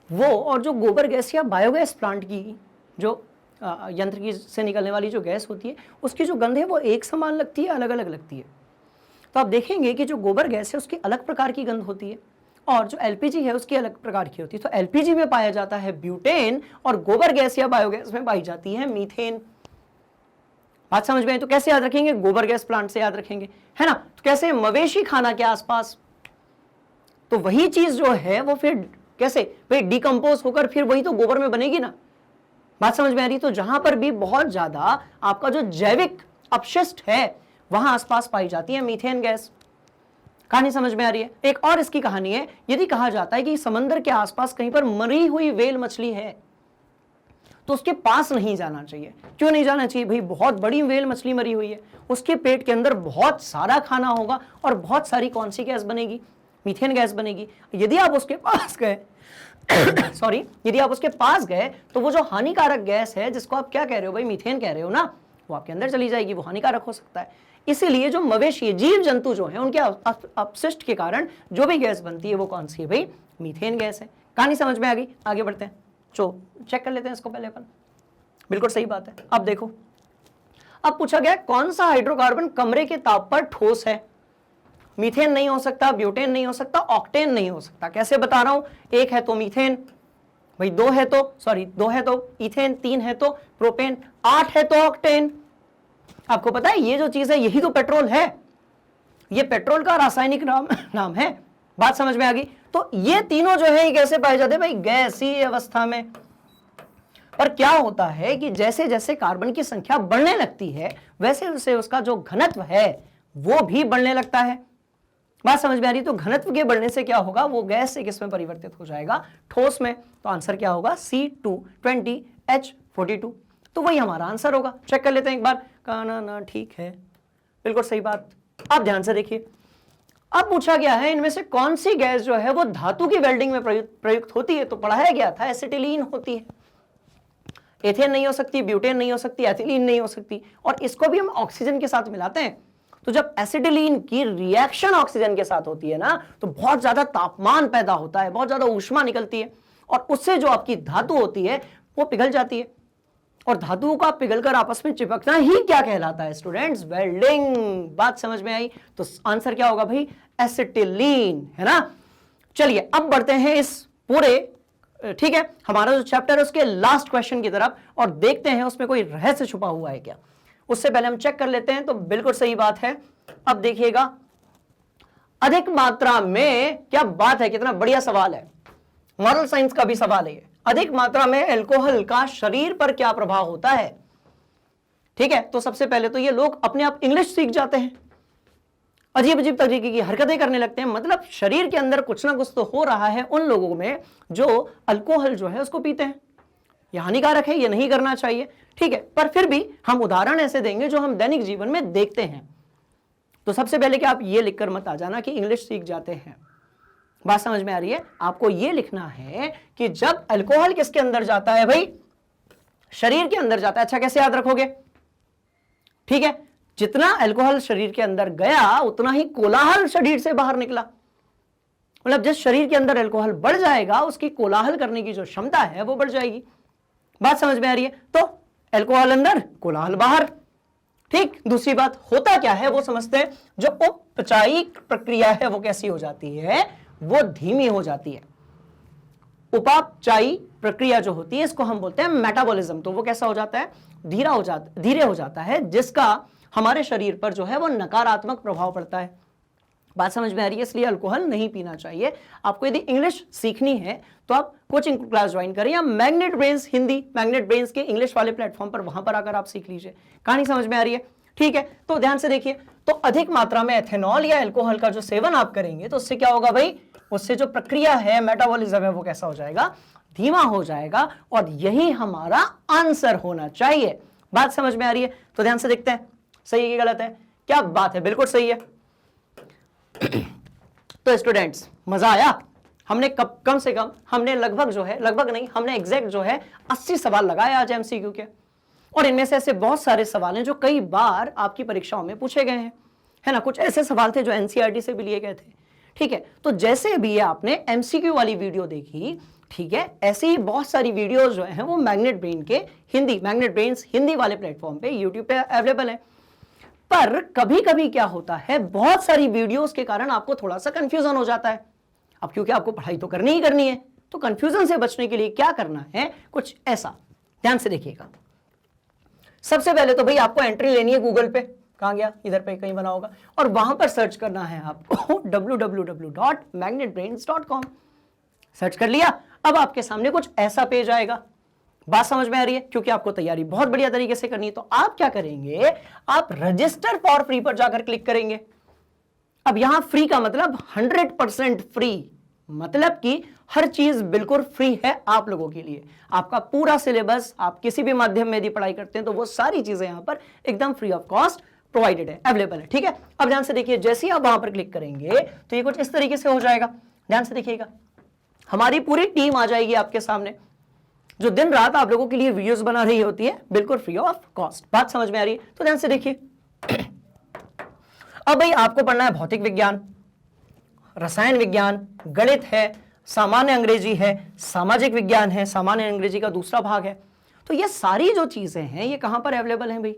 वो और जो गोबर गैस या बायोगैस प्लांट की जो यंत्र की से निकलने वाली जो गैस होती है, उसकी जो गंध है वो एक समान लगती है, अलग अलग लगती है? तो आप देखेंगे कि जो गोबर गैस है उसकी अलग प्रकार की गंध होती है और जो एलपीजी है उसकी अलग प्रकार की होती है। तो एलपीजी में पाया जाता है ब्यूटेन और गोबर गैस या बायोगैस में पाई जाती है मीथेन। बात समझ में आई? तो कैसे याद रखेंगे? गोबर गैस प्लांट से याद रखेंगे, है ना। तो कैसे? मवेशी खाना के आसपास, तो वही चीज जो है वो फिर कैसे भाई डिकम्पोज होकर फिर वही तो गोबर में बनेगी ना। बात समझ में आ रही? तो जहां पर भी बहुत ज्यादा आपका जो जैविक अपशिष्ट है वहां आसपास पाई जाती है मीथेन गैस। कहानी समझ में आ रही है? एक और इसकी कहानी है, यदि कहा जाता है कि समंदर के आसपास कहीं पर मरी हुई व्हेल मछली है तो उसके पास नहीं जाना चाहिए। क्यों नहीं जाना चाहिए भाई? बहुत बड़ी व्हेल मछली मरी हुई है, उसके पेट के अंदर बहुत सारा खाना होगा और बहुत सारी कौन सी गैस बनेगी? मीथेन गैस बनेगी। यदि आप उसके पास गए सॉरी, यदि आप उसके पास गए तो वो जो हानिकारक गैस है जिसको आप क्या कह रहे हो भाई? मीथेन कह रहे हो ना, वो आपके अंदर चली जाएगी, वो हानिकारक हो सकता है। इसीलिए जो मवेशी जीव जंतु जो है उनके अपशिष्ट के कारण जो भी गैस बनती है वो कौन सी है भाई? मीथेन गैस है। कहानी समझ में आ गई? आगे बढ़ते हैं, चेक कर लेते हैं इसको पहले अपन। बिल्कुल सही बात है। अब देखो, अब पूछा गया कौन सा हाइड्रोकार्बन कमरे के ताप पर ठोस है? मीथेन नहीं हो सकता, ब्यूटेन नहीं हो सकता, ऑक्टेन नहीं हो सकता। कैसे बता रहा हूं? एक है तो मीथेन भाई, दो है तो इथेन, तीन है तो प्रोपेन, 8 है तो ऑक्टेन। आपको पता है ये जो चीज है यही तो पेट्रोल है, ये पेट्रोल का रासायनिक नाम है। बात समझ में आ गई? तो ये तीनों जो है ये कैसे पाए जाते हैं भाई? गैसीय अवस्था में। पर क्या होता है कि जैसे जैसे कार्बन की संख्या बढ़ने लगती है वैसे वैसे उसका जो घनत्व है वो भी बढ़ने लगता है। बात समझ में आ रही? तो घनत्व के बढ़ने से क्या होगा? वो गैस से किसमें परिवर्तित हो जाएगा? ठोस में। तो आंसर क्या होगा? C220H42। तो वही हमारा आंसर होगा। चेक कर लेते हैं एक बार। ना ठीक है, बिल्कुल सही बात। आप ध्यान से देखिए, अब पूछा गया है इनमें से कौन सी गैस जो है वो धातु की वेल्डिंग में प्रयुक्त होती है? तो पढ़ाया गया था एसिटिलीन होती है। एथेन नहीं हो सकती, ब्यूटेन नहीं हो सकती, एथिलीन नहीं हो सकती, और इसको भी हम ऑक्सीजन के साथ मिलाते हैं। तो जब एसिटिलीन की रिएक्शन ऑक्सीजन के साथ होती है ना तो बहुत ज्यादा तापमान पैदा होता है, बहुत ज्यादा ऊष्मा निकलती है और उससे जो आपकी धातु होती है वो पिघल जाती है। और धातुओं का पिघलकर आपस में चिपकना ही क्या कहलाता है स्टूडेंट्स? वेल्डिंग। बात समझ में आई? तो आंसर क्या होगा भाई? एसिटिलीन, है ना। चलिए अब बढ़ते हैं इस पूरे, ठीक है, हमारा जो चैप्टर है उसके लास्ट क्वेश्चन की तरफ और देखते हैं उसमें कोई रहस्य छुपा हुआ है क्या। उससे पहले हम चेक कर लेते हैं। तो बिल्कुल सही बात है। अब देखिएगा, अधिक मात्रा में, क्या बात है, कितना बढ़िया सवाल है, मॉरल साइंस का भी सवाल है। अधिक मात्रा में अल्कोहल का शरीर पर क्या प्रभाव होता है? ठीक है, तो सबसे पहले तो ये लोग अपने आप इंग्लिश सीख जाते हैं, अजीब अजीब तरीके की हरकतें करने लगते हैं। मतलब शरीर के अंदर कुछ ना कुछ तो हो रहा है उन लोगों में जो अल्कोहल जो है उसको पीते हैं। यह हानिकारक है, यह नहीं करना चाहिए, ठीक है, पर फिर भी हम उदाहरण ऐसे देंगे जो हम दैनिक जीवन में देखते हैं। तो सबसे पहले क्या आप ये लिखकर मत आ जाना कि इंग्लिश सीख जाते हैं। बात समझ में आ रही है? आपको यह लिखना है कि जब अल्कोहल किसके अंदर जाता है भाई? शरीर के अंदर जाता है। अच्छा, कैसे याद रखोगे? ठीक है, जितना अल्कोहल शरीर के अंदर गया उतना ही कोलाहल शरीर से बाहर निकला। मतलब जिस शरीर के अंदर अल्कोहल बढ़ जाएगा उसकी कोलाहल करने की जो क्षमता है वो बढ़ जाएगी। बात समझ में आ रही है? तो अल्कोहल अंदर, कोलाहल बाहर। ठीक, दूसरी बात, होता क्या है वो समझते हैं। जो उपचायिक प्रक्रिया है वो कैसी हो जाती है? वो धीमी हो जाती है। उपापचायी प्रक्रिया जो होती है इसको हम बोलते हैं मेटाबॉलिज्म। तो वो कैसा हो जाता है? धीरे हो जाता है, जिसका हमारे शरीर पर जो है वो नकारात्मक प्रभाव पड़ता है। बात समझ में आ रही है? इसलिए अल्कोहल नहीं पीना चाहिए। आपको यदि इंग्लिश सीखनी है तो आप कोचिंग क्लास ज्वाइन करें या magnet brains Hindi, magnet brains के इंग्लिश वाले प्लेटफॉर्म पर, वहां पर आकर आप सीख लीजिए। कहानी समझ में आ रही है? ठीक है, तो ध्यान से देखिए। तो अधिक मात्रा में एथेनॉल या अल्कोहल का जो सेवन आप करेंगे तो उससे क्या होगा भाई? उससे जो प्रक्रिया है, मेटाबॉलिज्म है, वो कैसा हो जाएगा? धीमा हो जाएगा। और यही हमारा आंसर होना चाहिए। बात समझ में आ रही है? तो ध्यान से देखते हैं, सही है कि गलत है? क्या बात है, बिल्कुल सही है। तो स्टूडेंट्स, मजा आया? हमने कम से कम हमने लगभग जो है, लगभग नहीं, हमने एग्जैक्ट जो है 80 सवाल लगाए आज एमसीक्यू के, और इनमें से ऐसे बहुत सारे सवाल हैं जो कई बार आपकी परीक्षाओं में पूछे गए हैं, है ना। कुछ ऐसे सवाल थे जो एनसीईआरटी से भी लिए गए थे, ठीक है। तो जैसे भी आपने एमसीक्यू वाली वीडियो देखी, ठीक है, ऐसी ही बहुत सारी वीडियोस जो हैं वो मैग्नेट ब्रेन के हिंदी, मैग्नेट ब्रेन्स हिंदी वाले प्लेटफॉर्म पे यूट्यूब पे अवेलेबल है। पर कभी कभी क्या होता है, बहुत सारी वीडियोस के कारण आपको थोड़ा सा कंफ्यूजन हो जाता है। अब क्योंकि आपको पढ़ाई तो करनी ही करनी है, तो कंफ्यूजन से बचने के लिए क्या करना है, कुछ ऐसा, ध्यान से देखिएगा। सबसे पहले तो भाई आपको एंट्री लेनी है गूगल पे, कहां गया, इधर पे कहीं बना होगा, और वहां पर सर्च करना है आपको www.magnetbrains.com। सर्च कर लिया, अब आपके सामने कुछ ऐसा पेज आएगा। बात समझ में आ रही है, क्योंकि आपको तैयारी बहुत बढ़िया तरीके से करनी है, तो आप क्या करेंगे, आप रजिस्टर फॉर फ्री पर जाकर क्लिक करेंगे। अब यहां फ्री का मतलब 100% फ्री, मतलब कि हर चीज बिल्कुल फ्री है आप लोगों के लिए। आपका पूरा सिलेबस, आप किसी भी माध्यम में यदि पढ़ाई करते हैं तो वो सारी चीजें यहां पर एकदम फ्री ऑफ कॉस्ट प्रोवाइडेड है, अवेलेबल है, ठीक है। अब ध्यान से देखिए, जैसे ही आप वहां पर क्लिक करेंगे तो ये कुछ इस तरीके से हो जाएगा। ध्यान से देखिएगा, हमारी पूरी टीम आ जाएगी आपके सामने, जो दिन रात आप लोगों के लिए वीडियोस बना रही होती है, बिल्कुल फ्री ऑफ कॉस्ट। बात समझ में आ रही है, तो ध्यान से देखिए। अब भाई आपको पढ़ना है भौतिक विज्ञान, रसायन विज्ञान, गणित है, सामान्य अंग्रेजी है, सामाजिक विज्ञान है, सामान्य अंग्रेजी का दूसरा भाग है। तो ये सारी जो चीजें हैं ये कहां पर अवेलेबल हैं भाई,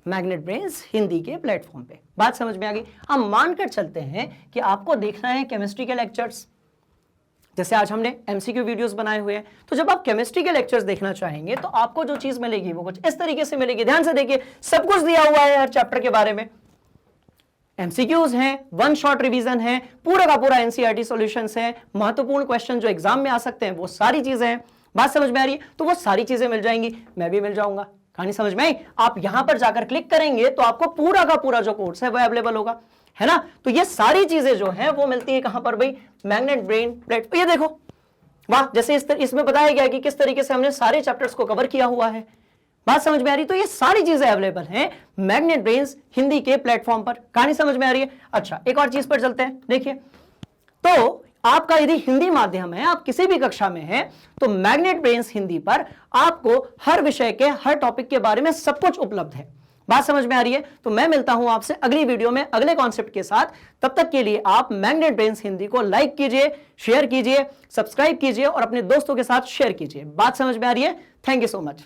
मैग्नेट ब्रेन्स हिंदी के प्लेटफॉर्म पे। बात समझ में आ गई। हम मानकर चलते हैं कि आपको देखना है केमिस्ट्री के लेक्चर्स, जैसे आज हमने एमसीक्यू वीडियोस बनाए हुए हैं, तो जब आप केमिस्ट्री के लेक्चर्स देखना चाहेंगे तो आपको जो चीज मिलेगी वो कुछ इस तरीके से मिलेगी। ध्यान से देखिए, सब कुछ दिया हुआ है हर चैप्टर के बारे में, एमसीक्यूज हैं, वन शॉट रिवीजन है, पूरा का पूरा एनसीईआरटी सॉल्यूशंस है, महत्वपूर्ण क्वेश्चन जो एग्जाम में आ सकते हैं वो सारी चीजें हैं। बात समझ में आ रही है, तो वो सारी चीजें मिल जाएंगी, मैं भी मिल जाऊंगा। कहानी समझ में आई। आप यहां पर जाकर क्लिक करेंगे तो आपको पूरा का पूरा जो कोर्स है वो अवेलेबल होगा, है ना। तो ये सारी चीजें जो है वो मिलती है कहां पर भाई, मैग्नेट ब्रेन प्लेटफॉर्म। ये देखो, वाह, जैसे इसमें बताया गया कि किस तरीके से हमने सारे चैप्टर्स को कवर किया हुआ है। बात समझ में आ रही, तो ये सारी चीजें अवेलेबल हैं मैग्नेट ब्रेन्स हिंदी के प्लेटफॉर्म पर। कहानी समझ में आ रही है। अच्छा, एक और चीज पर चलते हैं। देखिए, तो आपका यदि हिंदी माध्यम है, आप किसी भी कक्षा में हैं, तो मैग्नेट ब्रेन्स हिंदी पर आपको हर विषय के हर टॉपिक के बारे में सब कुछ उपलब्ध है। बात समझ में आ रही है। तो मैं मिलता हूं आपसे अगली वीडियो में अगले कॉन्सेप्ट के साथ। तब तक के लिए आप मैग्नेट ब्रेन्स हिंदी को लाइक कीजिए, शेयर कीजिए, सब्सक्राइब कीजिए और अपने दोस्तों के साथ शेयर कीजिए। बात समझ में आ रही है। Thank you so much.